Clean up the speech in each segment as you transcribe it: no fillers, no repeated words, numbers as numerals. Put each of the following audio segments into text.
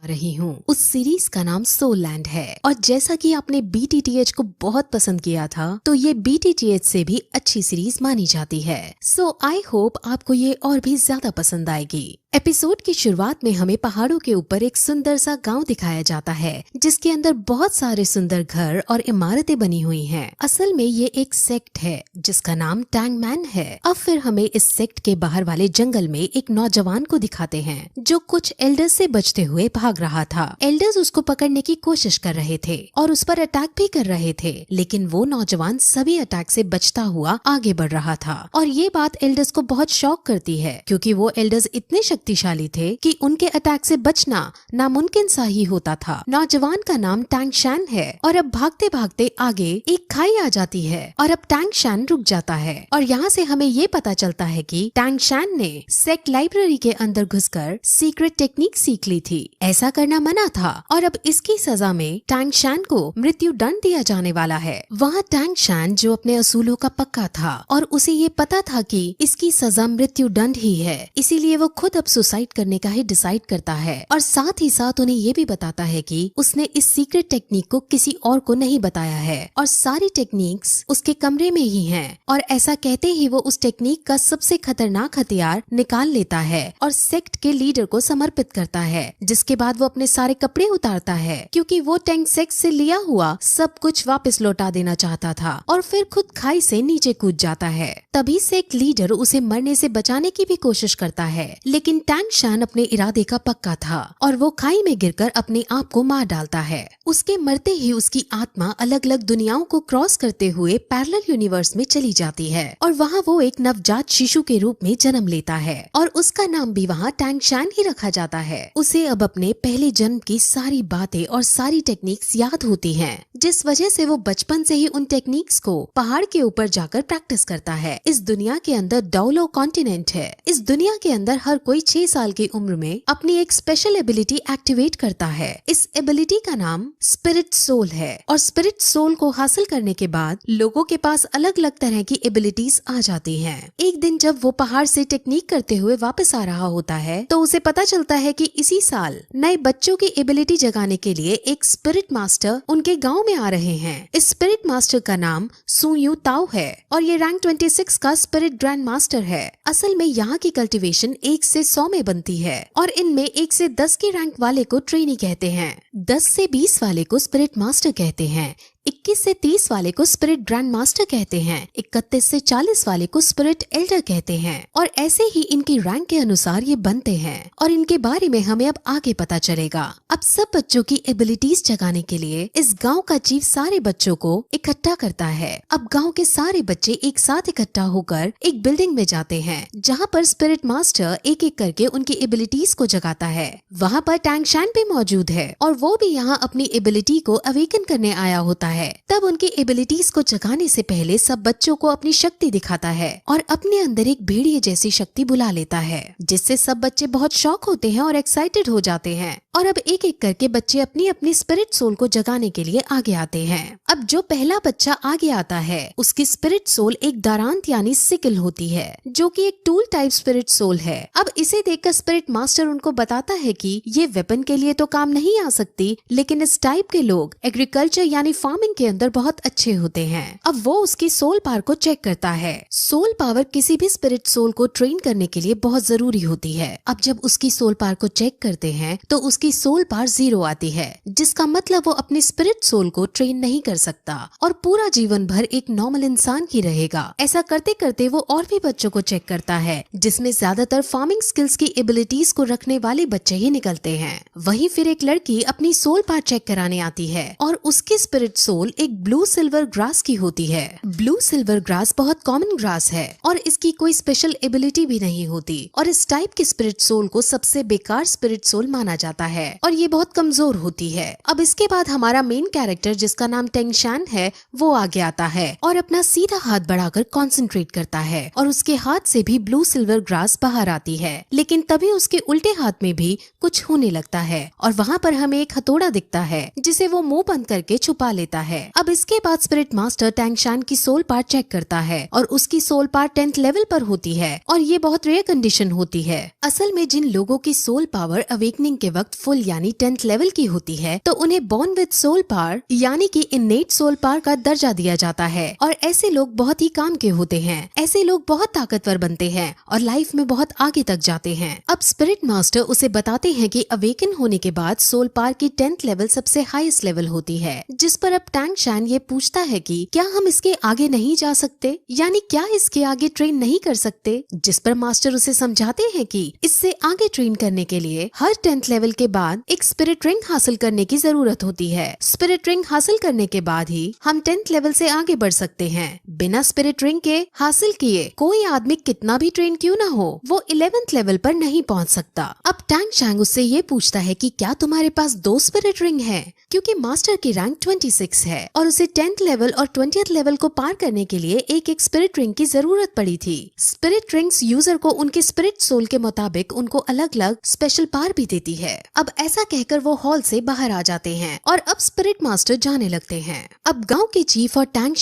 रही हूँ। उस सीरीज का नाम सोल लैंड है और जैसा कि आपने BTTH को बहुत पसंद किया था तो ये BTTH से भी अच्छी सीरीज मानी जाती है। सो आई होप आपको ये और भी ज्यादा पसंद आएगी। एपिसोड की शुरुआत में हमें पहाड़ों के ऊपर एक सुंदर सा गांव दिखाया जाता है जिसके अंदर बहुत सारे सुंदर घर और इमारतें बनी हुई हैं। असल में ये एक सेक्ट है जिसका नाम टैंगमैन है। अब फिर हमें इस सेक्ट के बाहर वाले जंगल में एक नौजवान को दिखाते हैं जो कुछ एल्डर्स से बचते हुए भाग रहा था। एल्डर्स उसको पकड़ने की कोशिश कर रहे थे और उस पर अटैक भी कर रहे थे, लेकिन वो नौजवान सभी अटैक से बचता हुआ आगे बढ़ रहा था। और ये बात एल्डर्स को बहुत शॉक करती है क्योंकि वो एल्डर्स इतने शक्तिशाली थे कि उनके अटैक से बचना नामुमकिन सा ही होता था। नौजवान का नाम टैंग शैन है और अब भागते भागते आगे एक खाई आ जाती है और अब टैंग शैन रुक जाता है और यहाँ से हमें ये पता चलता है कि टैंग शैन ने सेक्ट लाइब्रेरी के अंदर घुसकर सीक्रेट टेक्निक सीख ली थी। ऐसा करना मना था और अब इसकी सजा में टैंग शैन को मृत्यु दंड दिया जाने वाला है। वहाँ टैंग शैन जो अपने असूलों का पक्का था और उसे ये पता था कि इसकी सजा मृत्यु दंड ही है, इसीलिए वो खुद अब सुसाइड करने का ही डिसाइड करता है और साथ ही साथ उन्हें ये भी बताता है कि उसने इस सीक्रेट टेक्निक को किसी और को नहीं बताया है और सारी टेक्निक्स उसके कमरे में ही हैं। और ऐसा कहते ही वो उस टेक्निक का सबसे खतरनाक हथियार निकाल लेता है और सेक्ट के लीडर को समर्पित करता है, जिसके बाद वो अपने सारे कपड़े उतारता है क्योंकि वो टैंग सेक्ट से लिया हुआ सब कुछ वापस लौटा देना चाहता था और फिर खुद खाई से नीचे कूद जाता है। तभी सेक्ट लीडर उसे मरने से बचाने की भी कोशिश करता है, लेकिन टैंग शैन अपने इरादे का पक्का था और वो खाई में गिरकर अपने आप को मार डालता है। उसके मरते ही उसकी आत्मा अलग अलग दुनियाओं को क्रॉस करते हुए पैरेलल यूनिवर्स में चली जाती है और वहाँ वो एक नवजात शिशु के रूप में जन्म लेता है और उसका नाम भी वहाँ टैंग शैन ही रखा जाता है। उसे अब अपने पहले जन्म की सारी बातें और सारी टेक्निक्स याद होती हैं, जिस वजह से वो बचपन से ही उन टेक्निक्स को पहाड़ के ऊपर जाकर प्रैक्टिस करता है। इस दुनिया के अंदर डौलो कॉन्टिनेंट है। इस दुनिया के अंदर हर कोई 6 साल की उम्र में अपनी एक स्पेशल एबिलिटी एक्टिवेट करता है। इस एबिलिटी का नाम स्पिरिट सोल है और स्पिरिट सोल को हासिल करने के बाद लोगों के पास अलग अलग तरह की एबिलिटीज आ जाती हैं। एक दिन जब वो पहाड़ से टेक्निक करते हुए वापस आ रहा होता है तो उसे पता चलता है कि इसी साल नए बच्चों की एबिलिटी जगाने के लिए एक स्पिरिट मास्टर उनके गांव में आ रहे हैं। इस स्पिरिट मास्टर का नाम सुयू ताओ है और ये रैंक 26 का स्पिरिट ग्रैंड मास्टर है। असल में यहाँ की कल्टीवेशन 1 से 100 में बनती है और इनमें 1 से 10 के रैंक वाले को ट्रेनी कहते हैं, 10 से 20 वाले को स्पिरिट मास्टर कहते हैं, 21 से 30 वाले को स्पिरिट ग्रैंड मास्टर कहते हैं, 31 से 40 वाले को स्पिरिट एल्डर कहते हैं और ऐसे ही इनकी रैंक के अनुसार ये बनते हैं और इनके बारे में हमें अब आगे पता चलेगा। अब सब बच्चों की एबिलिटीज जगाने के लिए इस गांव का चीफ सारे बच्चों को इकट्ठा करता है। अब गांव के सारे बच्चे एक साथ इकट्ठा होकर एक बिल्डिंग में जाते हैं जहां पर स्पिरिट मास्टर एक एक करके उनकी एबिलिटीज को जगाता है। वहां पर टैंग शैन भी मौजूद है और वो भी यहाँ अपनी एबिलिटी को अवेकन करने आया होता है। तब उनकी एबिलिटीज को जगाने से पहले सब बच्चों को अपनी शक्ति दिखाता है और अपने अंदर एक भेड़िए जैसी शक्ति बुला लेता है, जिससे सब बच्चे बहुत शॉक होते हैं और एक्साइटेड हो जाते हैं। और अब एक एक करके बच्चे अपनी अपनी स्पिरिट सोल को जगाने के लिए आगे आते हैं। अब जो पहला बच्चा आगे आता है उसकी स्पिरिट सोल एक दारांत यानी सिकल होती है जो कि एक टूल टाइप स्पिरिट सोल है। अब इसे देखकर स्पिरिट मास्टर उनको बताता है कि ये वेपन के लिए तो काम नहीं आ सकती, लेकिन इस टाइप के लोग एग्रीकल्चर यानी फार्मिंग के अंदर बहुत अच्छे होते हैं। अब वो उसकी सोल पावर को चेक करता है। सोल पावर किसी भी स्पिरिट सोल को ट्रेन करने के लिए बहुत जरूरी होती है। अब जब उसकी सोल पावर को चेक करते हैं तो उसकी सोल पावर 0 आती है, जिसका मतलब वो अपनी स्पिरिट सोल को ट्रेन नहीं कर सकता और पूरा जीवन भर एक नॉर्मल इंसान ही रहेगा। ऐसा करते करते वो और भी बच्चों को चेक करता है जिसमें ज्यादातर फार्मिंग स्किल्स की एबिलिटीज को रखने वाले बच्चे ही निकलते हैं। वहीं फिर एक लड़की अपनी सोल पावर चेक कराने आती है और उसकी स्पिरिट सोल एक ब्लू सिल्वर ग्रास की होती है। ब्लू सिल्वर ग्रास बहुत कॉमन ग्रास है और इसकी कोई स्पेशल एबिलिटी भी नहीं होती और इस टाइप की स्पिरिट सोल को सबसे बेकार स्पिरिट सोल माना जाता है और ये बहुत कमजोर होती है। अब इसके बाद हमारा मेन कैरेक्टर जिसका नाम टैंग शैन है वो आगे आता है और अपना सीधा हाथ बढ़ाकर कंसंट्रेट करता है और उसके हाथ से भी ब्लू सिल्वर ग्रास बाहर आती है, लेकिन तभी उसके उल्टे हाथ में भी कुछ होने लगता है और वहाँ पर हमें एक हथौड़ा दिखता है जिसे वो मुंह बंद करके छुपा लेता देता है। अब इसके बाद स्पिरिट मास्टर टैंग शैन की सोल पार्ट चेक करता है और उसकी सोल पार्ट 10th लेवल पर होती है और ये बहुत रेयर कंडीशन होती है। असल में जिन लोगों की सोल पावर अवेकनिंग के वक्त फुल यानी 10th लेवल की होती है तो उन्हें बॉर्न विद सोल पावर यानी कि इन्नेट सोल पावर का दर्जा दिया जाता है और ऐसे लोग बहुत ही काम के होते हैं। ऐसे लोग बहुत ताकतवर बनते हैं और लाइफ में बहुत आगे तक जाते हैं। अब स्पिरिट मास्टर उसे बताते हैं कि अवेकन होने के बाद सोल पावर की 10th लेवल सबसे हाईएस्ट लेवल होती है, जिस पर अब टैंग शैन ये पूछता है कि क्या हम इसके आगे नहीं जा सकते, यानी क्या इसके आगे ट्रेन नहीं कर सकते, जिस पर मास्टर उसे समझाते हैं कि इससे आगे ट्रेन करने के लिए हर 10th लेवल के बाद एक स्पिरिट रिंग हासिल करने की जरूरत होती है। स्पिरिट रिंग हासिल करने के बाद ही हम 10th लेवल से आगे बढ़ सकते हैं। बिना स्पिरिट रिंग के हासिल किए कोई आदमी कितना भी ट्रेन क्यों न हो वो 11th लेवल पर नहीं पहुंच सकता। अब टैंग शैन उससे ये पूछता है कि क्या तुम्हारे पास 2 स्पिरिट रिंग है, क्योंकि मास्टर की रैंक 26 है और उसे 10th लेवल और 20th लेवल को पार करने के लिए एक स्पिरिट रिंग की जरूरत पड़ी थी। स्पिरिट रिंग्स यूजर को उनके स्पिरिट सोल के मुताबिक उनको अलग अलग स्पेशल पावर भी देती है। अब ऐसा कहकर वो हॉल से बाहर आ जाते हैं और अब स्पिरिट मास्टर जाने लगते हैं। अब गांव के चीफ और टैंग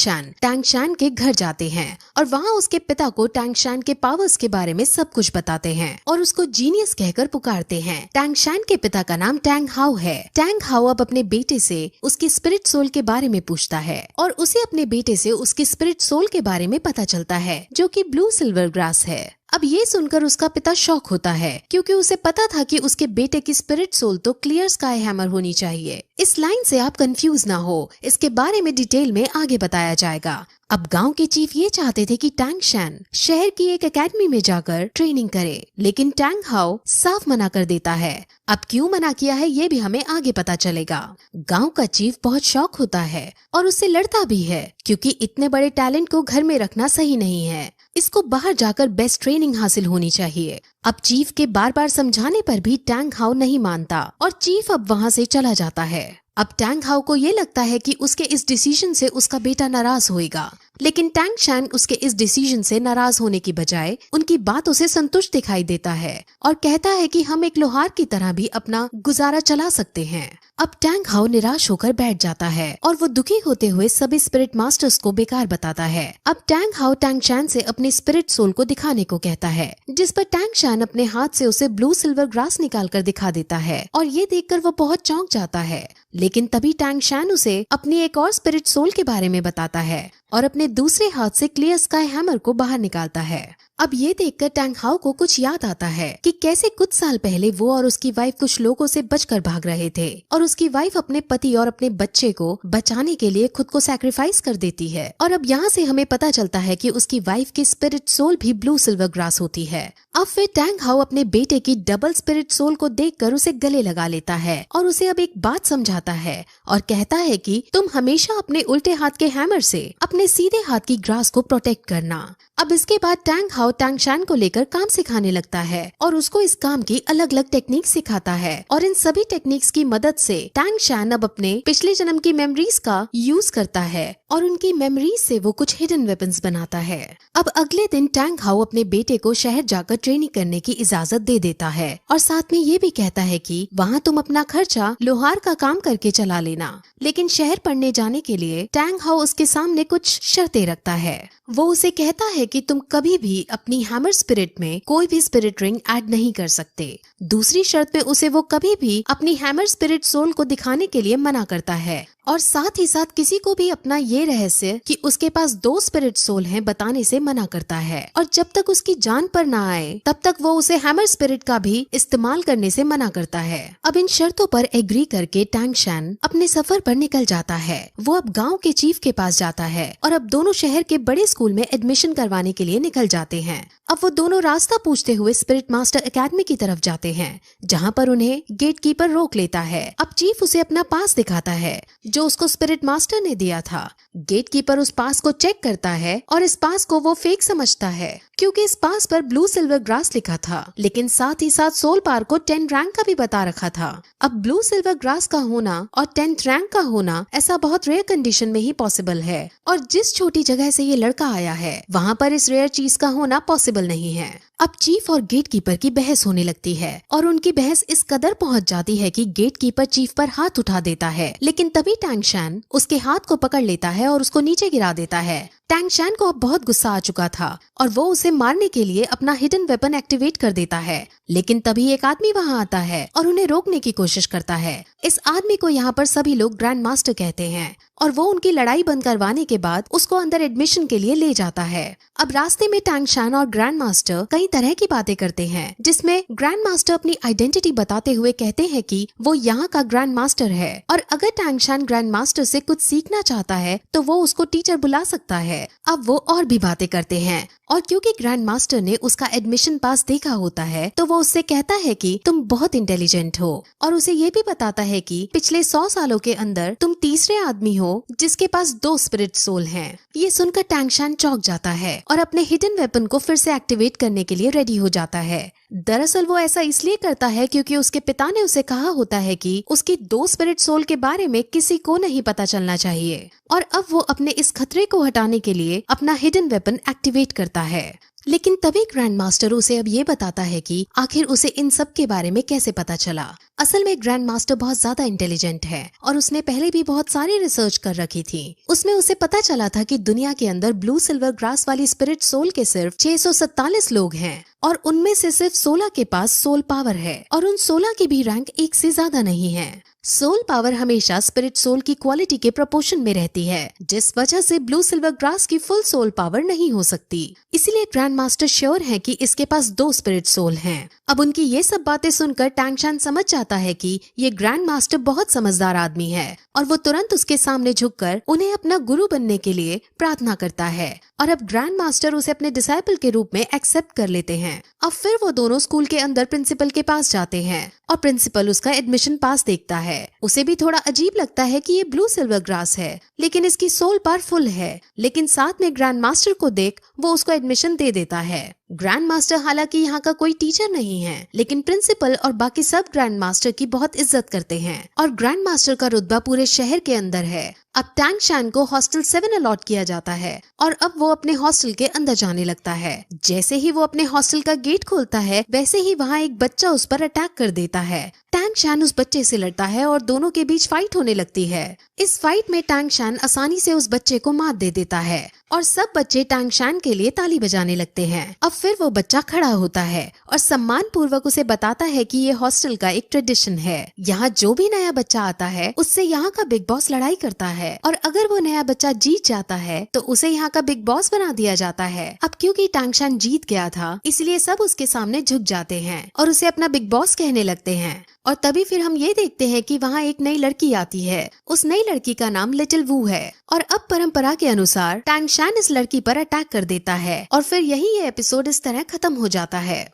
शैन के घर जाते हैं और वहाँ उसके पिता को टैंग शैन के पावर्स के बारे में सब कुछ बताते हैं और उसको जीनियस कहकर पुकारते हैं। टैंग शैन के पिता का नाम टैंग हाउ है। टैंग हाउ अब अपने बेटे से उसकी स्पिरिट सोल के बारे में पूछता है और उसे अपने बेटे से उसकी स्पिरिट सोल के बारे में पता चलता है, जो कि ब्लू सिल्वर ग्रास है। अब ये सुनकर उसका पिता शॉक होता है, क्योंकि उसे पता था कि उसके बेटे की स्पिरिट सोल तो क्लियर स्काई हैमर होनी चाहिए। इस लाइन से आप कंफ्यूज ना हो, इसके बारे में डिटेल में आगे बताया जाएगा। अब गांव के चीफ ये चाहते थे कि टैंग शैन शहर की एक एकेडमी में जाकर ट्रेनिंग करे, लेकिन टैंग हाउ साफ मना कर देता है। अब क्यों मना किया है ये भी हमें आगे पता चलेगा। गांव का चीफ बहुत शॉक होता है और उससे लड़ता भी है, क्योंकि इतने बड़े टैलेंट को घर में रखना सही नहीं है। इसको बाहर जाकर बेस्ट ट्रेनिंग हासिल होनी चाहिए। अब चीफ के बार बार समझाने पर भी टैंग हाउ नहीं मानता और चीफ अब वहाँ से चला जाता है। अब टैंग हाउ को ये लगता है कि उसके इस डिसीजन से उसका बेटा नाराज होएगा, लेकिन टैंग शैन उसके इस डिसीजन से नाराज होने की बजाय उनकी बातों से संतुष्ट दिखाई देता है और कहता है कि हम एक लोहार की तरह भी अपना गुजारा चला सकते हैं। अब टैंग हाउ निराश होकर बैठ जाता है और वो दुखी होते हुए सभी स्पिरिट मास्टर्स को बेकार बताता है। अब टैंग हाउ टैंग शैन से अपने स्पिरिट सोल को दिखाने को कहता है, जिस पर टैंग शैन अपने हाथ से उसे ब्लू सिल्वर ग्रास निकाल कर दिखा देता है और ये देखकर वो बहुत चौंक जाता है। लेकिन तभी टैंग शैन उसे अपनी एक और स्पिरिट सोल के बारे में बताता है और अपने दूसरे हाथ से क्लियर स्काई हैमर को बाहर निकालता है। अब ये देखकर टैंग हाउ को कुछ याद आता है कि कैसे कुछ साल पहले वो और उसकी वाइफ कुछ लोगों से बचकर भाग रहे थे और उसकी वाइफ अपने पति और अपने बच्चे को बचाने के लिए खुद को सैक्रिफाइस कर देती है। और अब यहाँ से हमें पता चलता है कि उसकी वाइफ की स्पिरिट सोल भी ब्लू सिल्वर ग्रास होती है। अब फिर टैंग हाउ अपने बेटे की डबल स्पिरिट सोल को देखकर उसे गले लगा लेता है और उसे अब एक बात समझाता है और कहता है कि तुम हमेशा अपने उल्टे हाथ के हैमर से अपने सीधे हाथ की ग्रास को प्रोटेक्ट करना। अब इसके बाद टैंग हाउ टैंग शैन को लेकर काम सिखाने लगता है और उसको इस काम की अलग अलग टेक्निक सिखाता है और इन सभी टेक्निक्स की मदद से टैंग शैन अब अपने पिछले जन्म की मेमोरीज का यूज करता है और उनकी मेमोरीज से वो कुछ हिडन वेपन्स बनाता है। अब अगले दिन टैंग हाउ अपने बेटे को शहर जाकर ट्रेनिंग करने की इजाजत दे देता है और साथ में ये भी कहता है कि वहाँ तुम अपना खर्चा लोहार का काम करके चला लेना। लेकिन शहर पढ़ने जाने के लिए टैंग हाउ उसके सामने कुछ शर्तें रखता है। वो उसे कहता है कि तुम कभी भी अपनी हैमर स्पिरिट में कोई भी स्पिरिट रिंग ऐड नहीं कर सकते। दूसरी शर्त पे उसे वो कभी भी अपनी हैमर स्पिरिट सोल को दिखाने के लिए मना करता है और साथ ही साथ किसी को भी अपना ये रहस्य कि उसके पास 2 स्पिरिट सोल हैं बताने से मना करता है और जब तक उसकी जान पर ना आए तब तक वो उसे हैमर स्पिरिट का भी इस्तेमाल करने से मना करता है। अब इन शर्तों पर एग्री करके टैंग शैन अपने सफर पर निकल जाता है। वो अब गाँव के चीफ के पास जाता है और अब दोनों शहर के बड़े स्कूल में एडमिशन करवाने के लिए निकल जाते हैं। अब वो दोनों रास्ता पूछते हुए स्पिरिट मास्टर एकेडमी की तरफ जाते हैं, जहाँ पर उन्हें गेट कीपर रोक लेता है। अब चीफ उसे अपना पास दिखाता है जो उसको स्पिरिट मास्टर ने दिया था। गेट कीपर उस पास को चेक करता है और इस पास को वो फेक समझता है, क्योंकि इस पास पर ब्लू सिल्वर ग्रास लिखा था, लेकिन साथ ही साथ सोल पार को 10 रैंक का भी बता रखा था। अब ब्लू सिल्वर ग्रास का होना और 10th रैंक का होना ऐसा बहुत रेयर कंडीशन में ही पॉसिबल है और जिस छोटी जगह से ये लड़का आया है वहाँ पर इस रेयर चीज का होना पॉसिबल नहीं है। अब चीफ और गेट कीपर की बहस होने लगती है और उनकी बहस इस कदर पहुंच जाती है कि गेट कीपर चीफ पर हाथ उठा देता है, लेकिन तभी टैंग शैन उसके हाथ को पकड़ लेता है और उसको नीचे गिरा देता है। टैंग शैन को अब बहुत गुस्सा आ चुका था और वो उसे मारने के लिए अपना हिडन वेपन एक्टिवेट कर देता है, लेकिन तभी एक आदमी वहाँ आता है और उन्हें रोकने की कोशिश करता है। इस आदमी को यहाँ पर सभी लोग ग्रैंड मास्टर कहते हैं और वो उनकी लड़ाई बंद करवाने के बाद उसको अंदर एडमिशन के लिए ले जाता है। अब रास्ते में टैंग शैन और ग्रैंड मास्टर कई तरह की बातें करते हैं, जिसमें ग्रैंड मास्टर अपनी आइडेंटिटी बताते हुए कहते हैं कि वो यहाँ का ग्रैंड मास्टर है और अगर टैंग शैन ग्रैंड मास्टर से कुछ सीखना चाहता है तो वो उसको टीचर बुला सकता है। अब वो और भी बातें करते हैं और क्योंकि ग्रैंड मास्टर ने उसका एडमिशन पास देखा होता है तो वो उससे कहता है कि तुम बहुत इंटेलिजेंट हो और उसे ये भी बताता है कि पिछले 100 सालों के अंदर तुम तीसरे आदमी हो जिसके पास 2 स्पिरिट सोल हैं। ये सुनकर टैंग शैन चौंक जाता है और अपने हिडन वेपन को फिर से एक्टिवेट करने के लिए रेडी हो जाता है। दरअसल वो ऐसा इसलिए करता है क्योंकि उसके पिता ने उसे कहा होता है कि उसकी 2 स्पिरिट सोल के बारे में किसी को नहीं पता चलना चाहिए और अब वो अपने इस खतरे को हटाने के लिए अपना हिडन वेपन एक्टिवेट करता है। लेकिन तभी ग्रैंड मास्टर उसे अब ये बताता है कि आखिर उसे इन सब के बारे में कैसे पता चला। असल में ग्रैंड मास्टर बहुत ज्यादा इंटेलिजेंट है और उसने पहले भी बहुत सारी रिसर्च कर रखी थी। उसमें उसे पता चला था कि दुनिया के अंदर ब्लू सिल्वर ग्रास वाली स्पिरिट सोल के सिर्फ 647 लोग हैं और उनमें से सिर्फ 16 के पास सोल पावर है और उन 16 की भी रैंक 1 से ज्यादा नहीं है। सोल पावर हमेशा स्पिरिट सोल की क्वालिटी के प्रोपोर्शन में रहती है, जिस वजह से ब्लू सिल्वर ग्रास की फुल सोल पावर नहीं हो सकती। इसीलिए ग्रैंड मास्टर श्योर है कि इसके पास 2 स्पिरिट सोल हैं। अब उनकी ये सब बातें सुनकर टैंग शैन समझ जाता है कि ये ग्रैंड मास्टर बहुत समझदार आदमी है और वो तुरंत उसके सामने झुककर उन्हें अपना गुरु बनने के लिए प्रार्थना करता है और अब ग्रैंड मास्टर उसे अपने डिसाइपल के रूप में एक्सेप्ट कर लेते हैं। अब फिर वो दोनों स्कूल के अंदर प्रिंसिपल के पास जाते हैं और प्रिंसिपल उसका एडमिशन पास देखता है। उसे भी थोड़ा अजीब लगता है कि ये ब्लू सिल्वर ग्रास है लेकिन इसकी सोल पावर फुल है, लेकिन साथ में ग्रैंड मास्टर को देख वो उसको एडमिशन दे देता है। ग्रैंड मास्टर हालांकि यहाँ का कोई टीचर नहीं है, लेकिन प्रिंसिपल और बाकी सब ग्रैंड मास्टर की बहुत इज्जत करते हैं और ग्रैंड मास्टर का रुतबा पूरे शहर के अंदर है। अब टैंग शैन को हॉस्टल 7 अलॉट किया जाता है और अब वो अपने हॉस्टल के अंदर जाने लगता है। जैसे ही वो अपने हॉस्टल का गेट खोलता है वैसे ही वहाँ एक बच्चा उस पर अटैक कर देता है। टैंग शैन उस बच्चे से लड़ता है और दोनों के बीच फाइट होने लगती है। इस फाइट में टैंग शैन आसानी से उस बच्चे को मार दे देता है और सब बच्चे टैंग शैन के लिए ताली बजाने लगते हैं। अब फिर वो बच्चा खड़ा होता है और सम्मान पूर्वक उसे बताता है कि ये हॉस्टल का एक ट्रेडिशन है। यहाँ जो भी नया बच्चा आता है उससे यहाँ का बिग बॉस लड़ाई करता है और अगर वो नया बच्चा जीत जाता है तो उसे यहाँ का बिग बॉस बना दिया जाता है। अब क्योंकि टैंग शैन जीत गया था इसलिए सब उसके सामने झुक जाते हैं और उसे अपना बिग बॉस कहने लगते हैं। और तभी फिर हम ये देखते हैं कि वहाँ एक नई लड़की आती है। उस नई लड़की का नाम लिटिल वू है और अब परंपरा के अनुसार टैंग शैन इस लड़की पर अटैक कर देता है और फिर यही ये एपिसोड इस तरह खत्म हो जाता है।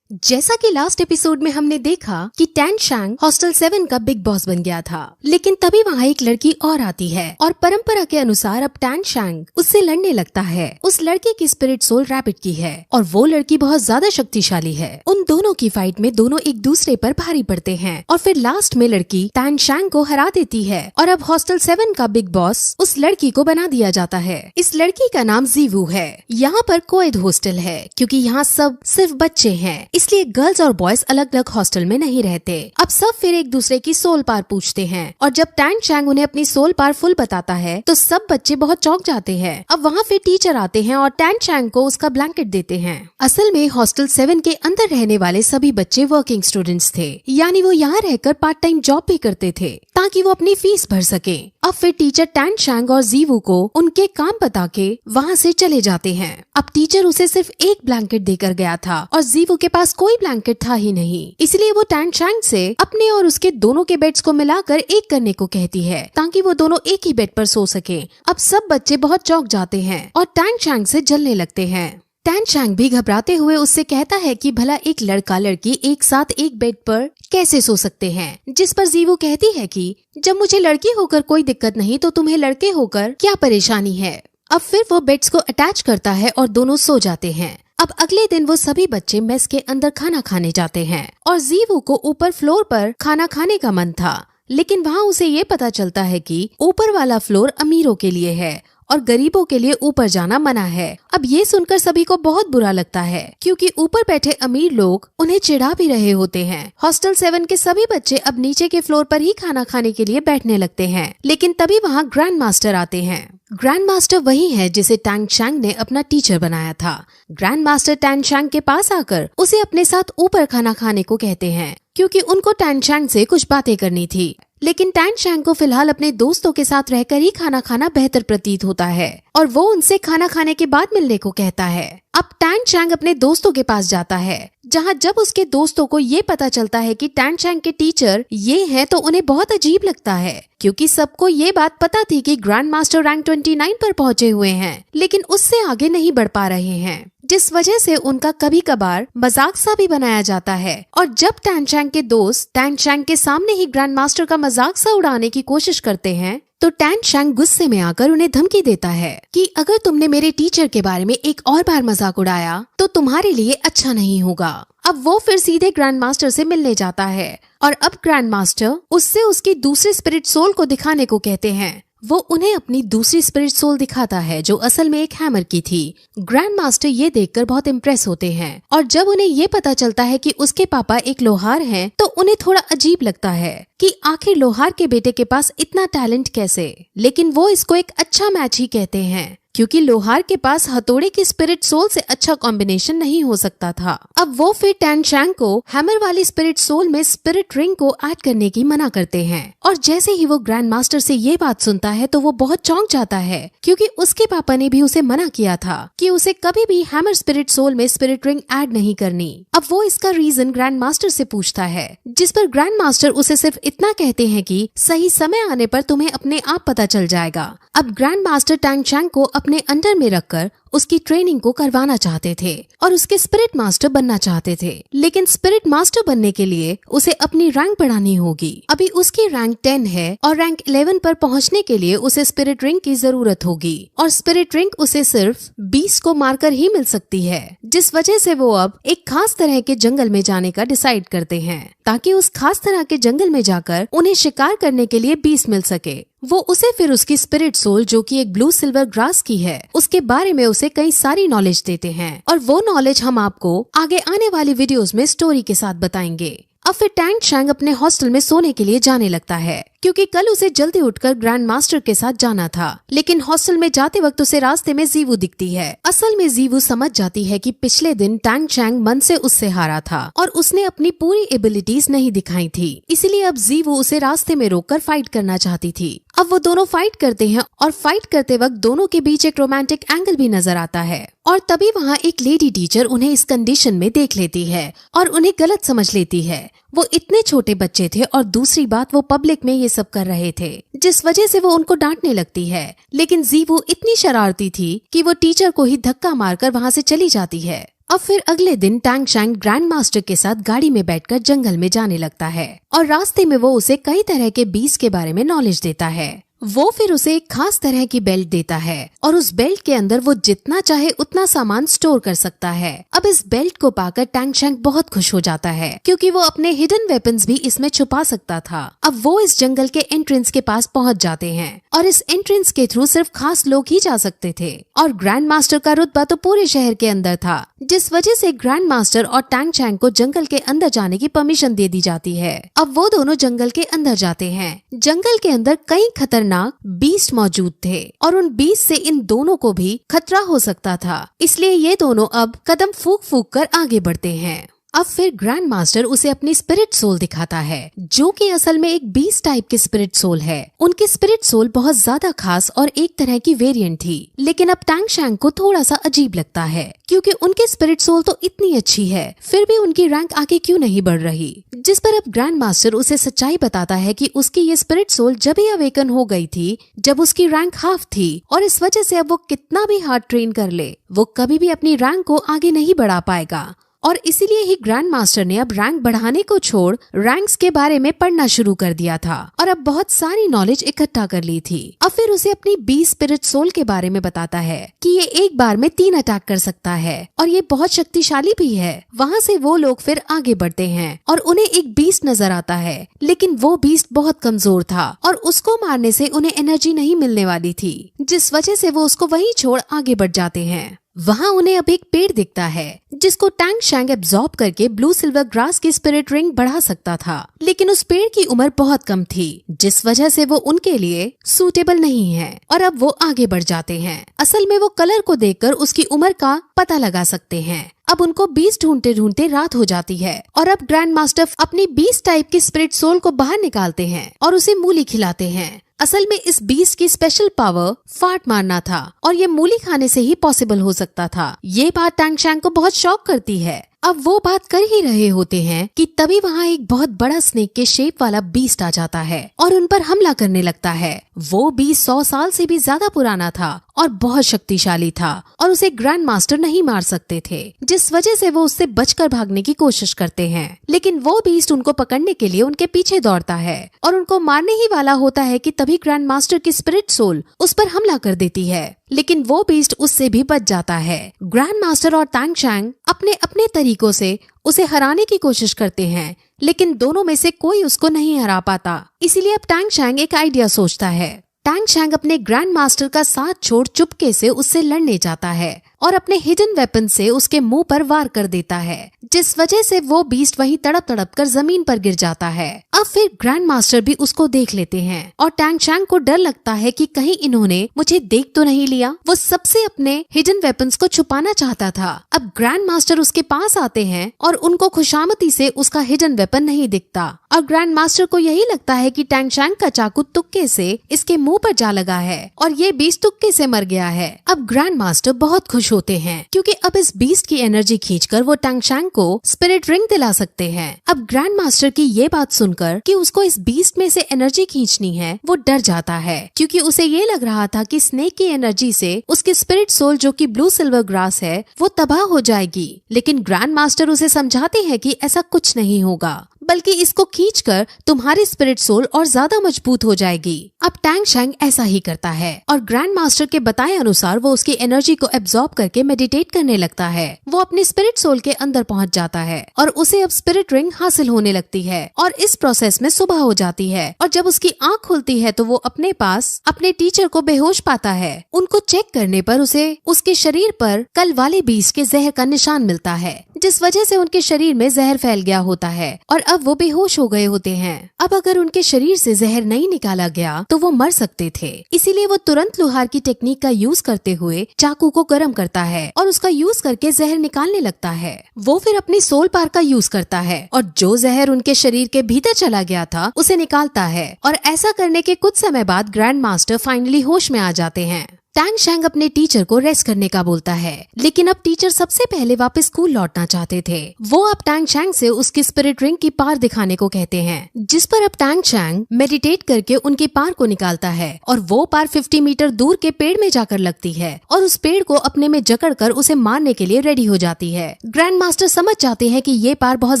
जैसा कि लास्ट एपिसोड में हमने देखा कि टैंग शैन हॉस्टल 7 का बिग बॉस बन गया था, लेकिन तभी वहाँ एक लड़की और आती है और परंपरा के अनुसार अब टैंग शैन उससे लड़ने लगता है। उस लड़के की स्पिरिट सोल रैबिट की है और वो लड़की बहुत ज्यादा शक्तिशाली है। उन दोनों की फाइट में दोनों एक दूसरे पर भारी पड़ते हैं और फिर लास्ट में लड़की टैंग शैन को हरा देती है और अब हॉस्टल 7 का बिग बॉस उस लड़की को बना दिया जाता है। इस लड़की का नाम जीवू है। यहाँ पर कोएड हॉस्टल है क्योंकि यहाँ सब सिर्फ बच्चे हैं, इसलिए गर्ल्स और बॉयज अलग अलग हॉस्टल में नहीं रहते। अब सब फिर एक दूसरे की सोल पावर पूछते हैं और जब टैंग शैन उन्हें अपनी सोल पावर फुल बताता है तो सब बच्चे बहुत चौंक जाते हैं। अब वहाँ फिर टीचर आते हैं और टैंग शैन को उसका ब्लैंकेट देते हैं। असल में हॉस्टल 7 के अंदर रहने वाले सभी बच्चे वर्किंग स्टूडेंट्स थे, यानी वो यहाँ रहकर पार्ट टाइम जॉब भी करते थे ताकि वो अपनी फीस भर सके। अब फिर टीचर टैंग शैन और जीवू को उनके काम बता के वहाँ से चले जाते हैं। अब टीचर उसे सिर्फ एक ब्लैंकेट देकर गया था और जीवू के पास कोई ब्लैंकेट था ही नहीं, इसलिए वो टैंग शैन से अपने और उसके दोनों के बेड्स को मिलाकर एक करने को कहती है ताकि वो दोनों एक ही बेड पर सो सके। अब सब बच्चे बहुत चौंक जाते हैं और टैंग शैन से जलने लगते हैं। टैंग शैन भी घबराते हुए उससे कहता है कि भला एक लड़का लड़की एक साथ एक बेड पर कैसे सो सकते हैं, जिस पर जीवू कहती है कि जब मुझे लड़की होकर कोई दिक्कत नहीं तो तुम्हें लड़के होकर क्या परेशानी है। अब फिर वो बेड्स को अटैच करता है और दोनों सो जाते हैं। अब अगले दिन वो सभी बच्चे मेस के अंदर खाना खाने जाते हैं और जीवू को ऊपर फ्लोर पर खाना खाने का मन था, लेकिन वहाँ उसे ये पता चलता है कि ऊपर वाला फ्लोर अमीरों के लिए है और गरीबों के लिए ऊपर जाना मना है। अब ये सुनकर सभी को बहुत बुरा लगता है क्योंकि ऊपर बैठे अमीर लोग उन्हें चिढ़ा भी रहे होते हैं। हॉस्टल 7 के सभी बच्चे अब नीचे के फ्लोर पर ही खाना खाने के लिए बैठने लगते हैं, लेकिन तभी वहाँ ग्रैंड मास्टर आते हैं। ग्रैंड मास्टर वही है जिसे टैंग चैंग ने अपना टीचर बनाया था। ग्रैंड मास्टर टैंग चैंग के पास आकर उसे अपने साथ ऊपर खाना खाने को कहते हैं क्योंकि उनको टैंग चैंग से कुछ बातें करनी थी। लेकिन टैंग चैंग को फिलहाल अपने दोस्तों के साथ रहकर ही खाना खाना बेहतर प्रतीत होता है और वो उनसे खाना खाने के बाद मिलने को कहता है। अब टैंग चैंग अपने दोस्तों के पास जाता है, जहाँ जब उसके दोस्तों को ये पता चलता है कि टैंग चैंग के टीचर ये हैं तो उन्हें बहुत अजीब लगता है क्योंकि सबको ये बात पता थी कि ग्रैंड मास्टर रैंक 29 पर पहुँचे हुए हैं, लेकिन उससे आगे नहीं बढ़ पा रहे हैं, जिस वजह से उनका कभी कभार मजाक सा भी बनाया जाता है। और जब टैंग चैंग के दोस्त टैंग चैंग के सामने ही ग्रैंड मास्टर का मजाक सा उड़ाने की कोशिश करते हैं तो टैंग चैंग गुस्से में आकर उन्हें धमकी देता है कि अगर तुमने मेरे टीचर के बारे में एक और बार मजाक उड़ाया तो तुम्हारे लिए अच्छा नहीं होगा। अब वो फिर सीधे ग्रैंड मास्टर से मिलने जाता है और अब ग्रैंड मास्टर उससे उसकी दूसरी स्पिरिट सोल को दिखाने को कहते हैं। वो उन्हें अपनी दूसरी स्पिरिट सोल दिखाता है जो असल में एक हैमर की थी। ग्रैंड मास्टर ये देखकर बहुत इम्प्रेस होते हैं और जब उन्हें ये पता चलता है कि उसके पापा एक लोहार हैं, तो उन्हें थोड़ा अजीब लगता है कि आखिर लोहार के बेटे के पास इतना टैलेंट कैसे, लेकिन वो इसको एक अच्छा मैच ही कहते हैं क्योंकि लोहार के पास हथौड़े की स्पिरिट सोल से अच्छा कॉम्बिनेशन नहीं हो सकता था। अब वो फिर टैंग चैंग को हैमर वाली स्पिरिट सोल में स्पिरिट रिंग को ऐड करने की मना करते हैं और जैसे ही वो ग्रैंड मास्टर से ये बात सुनता है तो वो बहुत चौंक जाता है क्योंकि उसके पापा ने भी उसे मना किया था कि उसे कभी भी हैमर स्पिरिट सोल में स्पिरिट रिंग ऐड नहीं करनी। अब वो इसका रीजन ग्रैंड मास्टर से पूछता है, जिस पर ग्रैंड मास्टर उसे सिर्फ इतना कहते हैं कि सही समय आने पर तुम्हें अपने आप पता चल जाएगा। अब ग्रैंड मास्टर टैंग चैंग को अपने अंडर में रखकर उसकी ट्रेनिंग को करवाना चाहते थे और उसके स्पिरिट मास्टर बनना चाहते थे, लेकिन स्पिरिट मास्टर बनने के लिए उसे अपनी रैंक बढ़ानी होगी। अभी उसकी रैंक 10 है और रैंक 11 पर पहुंचने के लिए उसे स्पिरिट रिंग की जरूरत होगी और स्पिरिट रिंग उसे सिर्फ 20 को मारकर ही मिल सकती है, जिस वजह से वो अब एक खास तरह के जंगल में जाने का डिसाइड करते हैं ताकि उस खास तरह के जंगल में जाकर उन्हें शिकार करने के लिए 20 मिल सके। वो उसे फिर उसकी स्पिरिट सोल जो कि एक ब्लू सिल्वर ग्रास की है उसके बारे में उसे कई सारी नॉलेज देते हैं और वो नॉलेज हम आपको आगे आने वाली वीडियोस में स्टोरी के साथ बताएंगे। अब फिर टैंग चैंग अपने हॉस्टल में सोने के लिए जाने लगता है क्योंकि कल उसे जल्दी उठकर ग्रैंड मास्टर के साथ जाना था, लेकिन हॉस्टल में जाते वक्त उसे रास्ते में जीवू दिखती है। असल में जीवू समझ जाती है कि पिछले दिन टैंग चैंग मन से उससे हारा था और उसने अपनी पूरी एबिलिटीज नहीं दिखाई थी, इसीलिए अब जीवू उसे रास्ते में रोककर फाइट करना चाहती थी। अब वो दोनों फाइट करते हैं और फाइट करते वक्त दोनों के बीच एक रोमांटिक एंगल भी नजर आता है और तभी वहाँ एक लेडी टीचर उन्हें इस कंडीशन में देख लेती है और उन्हें गलत समझ लेती है। वो इतने छोटे बच्चे थे और दूसरी बात वो पब्लिक में ये सब कर रहे थे, जिस वजह से वो उनको डांटने लगती है, लेकिन जीवू इतनी शरारती थी कि वो टीचर को ही धक्का मारकर वहाँ से चली जाती है। अब फिर अगले दिन टैंग चैंग ग्रैंड मास्टर के साथ गाड़ी में बैठकर जंगल में जाने लगता है और रास्ते में वो उसे कई तरह के बीज के बारे में नॉलेज देता है। वो फिर उसे एक खास तरह की बेल्ट देता है और उस बेल्ट के अंदर वो जितना चाहे उतना सामान स्टोर कर सकता है। अब इस बेल्ट को पाकर टैंग चैंग बहुत खुश हो जाता है क्योंकि वो अपने हिडन वेपन्स भी इसमें छुपा सकता था। अब वो इस जंगल के एंट्रेंस के पास पहुंच जाते हैं और इस एंट्रेंस के थ्रू सिर्फ खास लोग ही जा सकते थे और ग्रैंड मास्टर का रुतबा तो पूरे शहर के अंदर था, जिस वजह से ग्रैंड मास्टर और टैंग चैंग को जंगल के अंदर जाने की परमिशन दे दी जाती है। अब वो दोनों जंगल के अंदर जाते हैं। जंगल के अंदर कई खतरनाक बीस्ट मौजूद थे और उन बीस्ट से इन दोनों को भी खतरा हो सकता था, इसलिए ये दोनों अब कदम फूंक फूंक कर आगे बढ़ते हैं। अब फिर ग्रैंड मास्टर उसे अपनी स्पिरिट सोल दिखाता है जो कि असल में एक बीस्ट टाइप की स्पिरिट सोल है। उनकी स्पिरिट सोल बहुत ज्यादा खास और एक तरह की वेरिएंट थी, लेकिन अब टैंग चैंग को थोड़ा सा अजीब लगता है क्योंकि उनकी स्पिरिट सोल तो इतनी अच्छी है फिर भी उनकी रैंक आगे क्यों नहीं बढ़ रही, जिस पर अब ग्रैंड मास्टर उसे सच्चाई बताता है कि उसकी ये स्पिरिट सोल जब ही अवेकन हो गई थी जब उसकी रैंक हाफ थी और इस वजह से अब वो कितना भी हार्ड ट्रेन कर ले वो कभी भी अपनी रैंक को आगे नहीं बढ़ा पाएगा और इसीलिए ही ग्रैंड मास्टर ने अब रैंक बढ़ाने को छोड़ रैंक्स के बारे में पढ़ना शुरू कर दिया था और अब बहुत सारी नॉलेज इकट्ठा कर ली थी। अब फिर उसे अपनी 20 स्पिरिट सोल के बारे में बताता है कि ये एक बार में 3 अटैक कर सकता है और ये बहुत शक्तिशाली भी है। वहाँ से वो लोग फिर आगे बढ़ते हैं और उन्हें एक बीस्ट नजर आता है, लेकिन वो बीस्ट बहुत कमजोर था और उसको मारने से उन्हें एनर्जी नहीं मिलने वाली थी, जिस वजह से वो उसको वहीं छोड़ आगे बढ़ जाते हैं। वहाँ उन्हें अब एक पेड़ दिखता है जिसको टैंग शैंग एब्जॉर्ब करके ब्लू सिल्वर ग्रास की स्पिरिट रिंग बढ़ा सकता था, लेकिन उस पेड़ की उम्र बहुत कम थी, जिस वजह से वो उनके लिए सूटेबल नहीं है और अब वो आगे बढ़ जाते हैं। असल में वो कलर को देखकर उसकी उम्र का पता लगा सकते हैं। अब उनको बीस्ट ढूंढते ढूंढते रात हो जाती है और अब ग्रैंड मास्टर अपनी बीस्ट टाइप की स्पिरिट सोल को बाहर निकालते हैं और उसे मूली खिलाते हैं। असल में इस बीस्ट की स्पेशल पावर फाट मारना था और ये मूली खाने से ही पॉसिबल हो सकता था। ये बात टैंग शैंग को बहुत शॉक करती है। अब वो बात कर ही रहे होते हैं कि तभी वहाँ एक बहुत बड़ा स्नेक के शेप वाला बीस्ट आ जाता है और उन पर हमला करने लगता है। वो बीस्ट 100 साल से भी ज्यादा पुराना था और बहुत शक्तिशाली था और उसे ग्रैंड मास्टर नहीं मार सकते थे, जिस वजह से वो उससे बचकर भागने की कोशिश करते हैं। लेकिन वो बीस्ट उनको पकड़ने के लिए उनके पीछे दौड़ता है और उनको मारने ही वाला होता है कि तभी ग्रैंड मास्टर की स्पिरिट सोल उस पर हमला कर देती है, लेकिन वो बीस्ट उससे भी बच जाता है। ग्रैंड मास्टर और टैंग शैंग अपने अपने तरीकों से उसे हराने की कोशिश करते हैं, लेकिन दोनों में से कोई उसको नहीं हरा पाता। इसीलिए अब टैंग शैंग एक आइडिया सोचता है। टैंग शैंग अपने ग्रैंड मास्टर का साथ छोड़ चुपके से उससे लड़ने जाता है और अपने हिडन वेपन से उसके मुंह पर वार कर देता है, जिस वजह से वो बीस्ट वहीं तड़प तड़प कर जमीन पर गिर जाता है। अब फिर ग्रैंड मास्टर भी उसको देख लेते हैं और टैंग शैंग को डर लगता है कि कहीं इन्होंने मुझे देख तो नहीं लिया। वो सबसे अपने हिडन वेपन्स को छुपाना चाहता था। अब ग्रैंड मास्टर उसके पास आते हैं और उनको खुशामती से उसका हिडन वेपन नहीं दिखता और ग्रैंड मास्टर को यही लगता है कि टैंग शैंग का चाकू तुक्के से इसके मुंह पर जा लगा है और ये बीस्ट तुक्के से मर गया है। अब ग्रैंड मास्टर बहुत खुश होते हैं क्योंकि अब इस बीस्ट की एनर्जी खींचकर वो टैंग शैंग को स्पिरिट रिंग दिला सकते हैं। अब ग्रैंड मास्टर की ये बात सुनकर कि उसको इस बीस्ट में से एनर्जी खींचनी है, वो डर जाता है क्योंकि उसे ये लग रहा था कि स्नेक की एनर्जी से उसकी स्पिरिट सोल जो कि ब्लू सिल्वर ग्रास है वो तबाह हो जाएगी। लेकिन ग्रैंड मास्टर उसे समझाते हैं कि ऐसा कुछ नहीं होगा, बल्कि इसको खींचकर तुम्हारी स्पिरिट सोल और ज्यादा मजबूत हो जाएगी। अब टैंग शैंग ऐसा ही करता है और ग्रैंड मास्टर के बताए अनुसार वो उसकी एनर्जी को एब्जॉर्ब करके मेडिटेट करने लगता है। वो अपनी स्पिरिट सोल के अंदर पहुंच जाता है और उसे अब स्पिरिट रिंग हासिल होने लगती है और इस प्रोसेस में सुबह हो जाती है और जब उसकी आंख खुलती है तो वो अपने पास अपने टीचर को बेहोश पाता है। उनको चेक करने पर उसे उसके शरीर पर कल वाले बीस्ट के जहर का निशान मिलता है, जिस वजह से उनके शरीर में जहर फैल गया होता है और अब वो बेहोश हो गए होते हैं। अब अगर उनके शरीर से जहर नहीं निकाला गया तो वो मर सकते थे। इसीलिए वो तुरंत लोहार की टेक्निक का यूज करते हुए चाकू को गर्म करता है और उसका यूज करके जहर निकालने लगता है। वो फिर अपनी सोल पार का यूज करता है और जो जहर उनके शरीर के भीतर चला गया था उसे निकालता है और ऐसा करने के कुछ समय बाद ग्रैंड मास्टर फाइनली होश में आ जाते हैं। टैंग शैंग अपने टीचर को रेस्ट करने का बोलता है, लेकिन अब टीचर सबसे पहले वापस स्कूल लौटना चाहते थे। वो अब टैंग शैंग से उसकी स्पिरिट रिंग की पार दिखाने को कहते हैं, जिस पर अब टैंग शैंग मेडिटेट करके उनकी पार को निकालता है और वो पार 50 मीटर दूर के पेड़ में जाकर लगती है और उस पेड़ को अपने में जकड़कर उसे मारने के लिए रेडी हो जाती है। ग्रैंड मास्टर समझ जाते हैं कि ये पार बहुत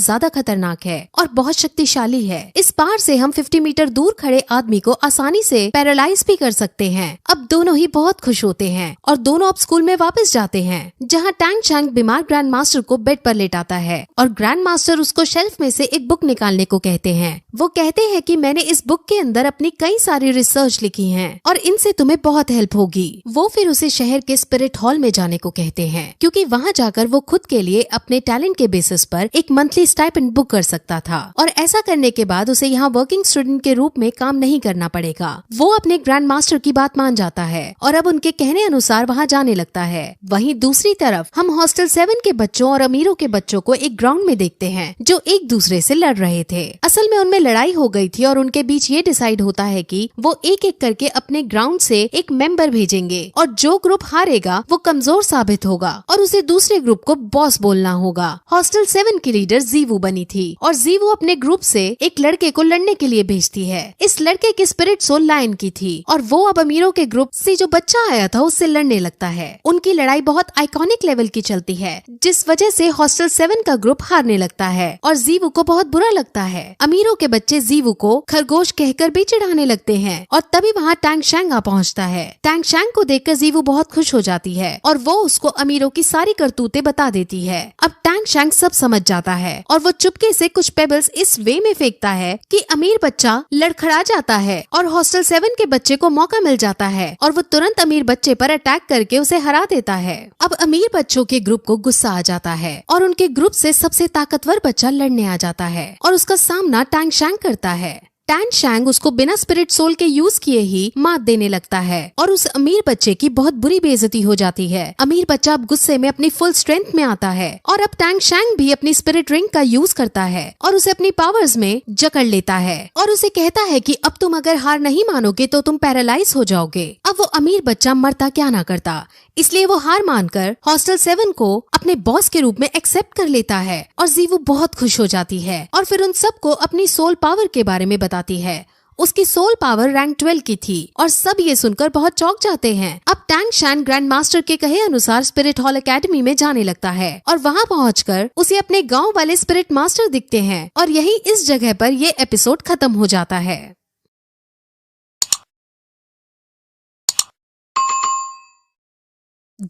ज्यादा खतरनाक है और बहुत शक्तिशाली है। इस पार से हम 50 मीटर दूर खड़े आदमी को आसानी से पैरालाइज भी कर सकते हैं। अब दोनों ही बहुत खुश होते हैं और दोनों अब स्कूल में वापस जाते हैं, जहां टैंग शैंग बीमार ग्रैंड मास्टर को बेड पर लेटाता है और ग्रैंड मास्टर उसको शेल्फ में से एक बुक निकालने को कहते हैं। वो कहते हैं कि मैंने इस बुक के अंदर अपनी कई सारी रिसर्च लिखी हैं और इनसे तुम्हें बहुत हेल्प होगी। वो फिर उसे शहर के स्पिरिट हॉल में जाने को कहते हैं क्योंकि वहाँ जाकर वो खुद के लिए अपने टैलेंट के बेसिस पर एक मंथली स्टाइपेंड बुक कर सकता था और ऐसा करने के बाद उसे यहाँ वर्किंग स्टूडेंट के रूप में काम नहीं करना पड़ेगा। वो अपने ग्रैंड मास्टर की बात मान जाता है और अब उनके कहने अनुसार वहाँ जाने लगता है। वहीं दूसरी तरफ हम हॉस्टल 7 के बच्चों और अमीरों के बच्चों को एक ग्राउंड में देखते हैं जो एक दूसरे से लड़ रहे थे। असल में उनमें लड़ाई हो गई थी और उनके बीच ये डिसाइड होता है कि वो एक एक करके अपने ग्राउंड से एक मेंबर भेजेंगे और जो ग्रुप हारेगा वो कमजोर साबित होगा और उसे दूसरे ग्रुप को बॉस बोलना होगा। हॉस्टल 7 की लीडर जीवू बनी थी और जीवू अपने ग्रुप से एक लड़के को लड़ने के लिए भेजती है। इस लड़के की स्पिरिट सोल लायन की थी और वो अब अमीरों के ग्रुप से जो बच्चा गुस्सा आया था उससे लड़ने लगता है। उनकी लड़ाई बहुत आइकॉनिक लेवल की चलती है, जिस वजह से हॉस्टल 7 का ग्रुप हारने लगता है और जीवू को बहुत बुरा लगता है। अमीरों के बच्चे जीवू को खरगोश कहकर भी चिढ़ाने लगते हैं और तभी वहाँ टैंग शैंग आ पहुँचता है। टैंग शैंग को देखकर जीवू बहुत खुश हो जाती है और वो उसको अमीरों की सारी करतूतें बता देती है। अब टैंग शैंग सब समझ जाता है और वो चुपके से कुछ पेबल्स इस वे में फेंकता है कि अमीर बच्चा लड़खड़ा जाता है और हॉस्टल 7 के बच्चे को मौका मिल जाता है और वो तुरंत अमीर बच्चे पर अटैक करके उसे हरा देता है। अब अमीर बच्चों के ग्रुप को गुस्सा आ जाता है और उनके ग्रुप से सबसे ताकतवर बच्चा लड़ने आ जाता है और उसका सामना टैंग शैंग करता है। टैंग शैंग उसको बिना स्पिरिट सोल के यूज किए ही मात देने लगता है और उस अमीर बच्चे की बहुत बुरी बेइज्जती हो जाती है। अमीर बच्चा अब गुस्से में अपनी फुल स्ट्रेंथ में आता है और अब टैंग शैंग भी अपनी स्पिरिट रिंग का यूज करता है और उसे अपनी पावर्स में जकड़ लेता है और उसे कहता है कि अब तुम अगर हार नहीं मानोगे तो तुम पैरालाइज हो जाओगे। अब वो अमीर बच्चा मरता क्या ना करता, इसलिए वो हार मानकर हॉस्टल 7 को अपने बॉस के रूप में एक्सेप्ट कर लेता है और जीवू बहुत खुश हो जाती है और फिर उन सबको अपनी सोल पावर के बारे में बताती है। उसकी सोल पावर रैंक 12 की थी और सब ये सुनकर बहुत चौंक जाते हैं। अब टैंग शैंग ग्रैंड मास्टर के कहे अनुसार स्पिरिट हॉल एकेडमी में जाने लगता है और वहाँ पहुंचकर उसे अपने गांव वाले स्पिरिट मास्टर दिखते हैं और यही इस जगह पर ये एपिसोड खत्म हो जाता है।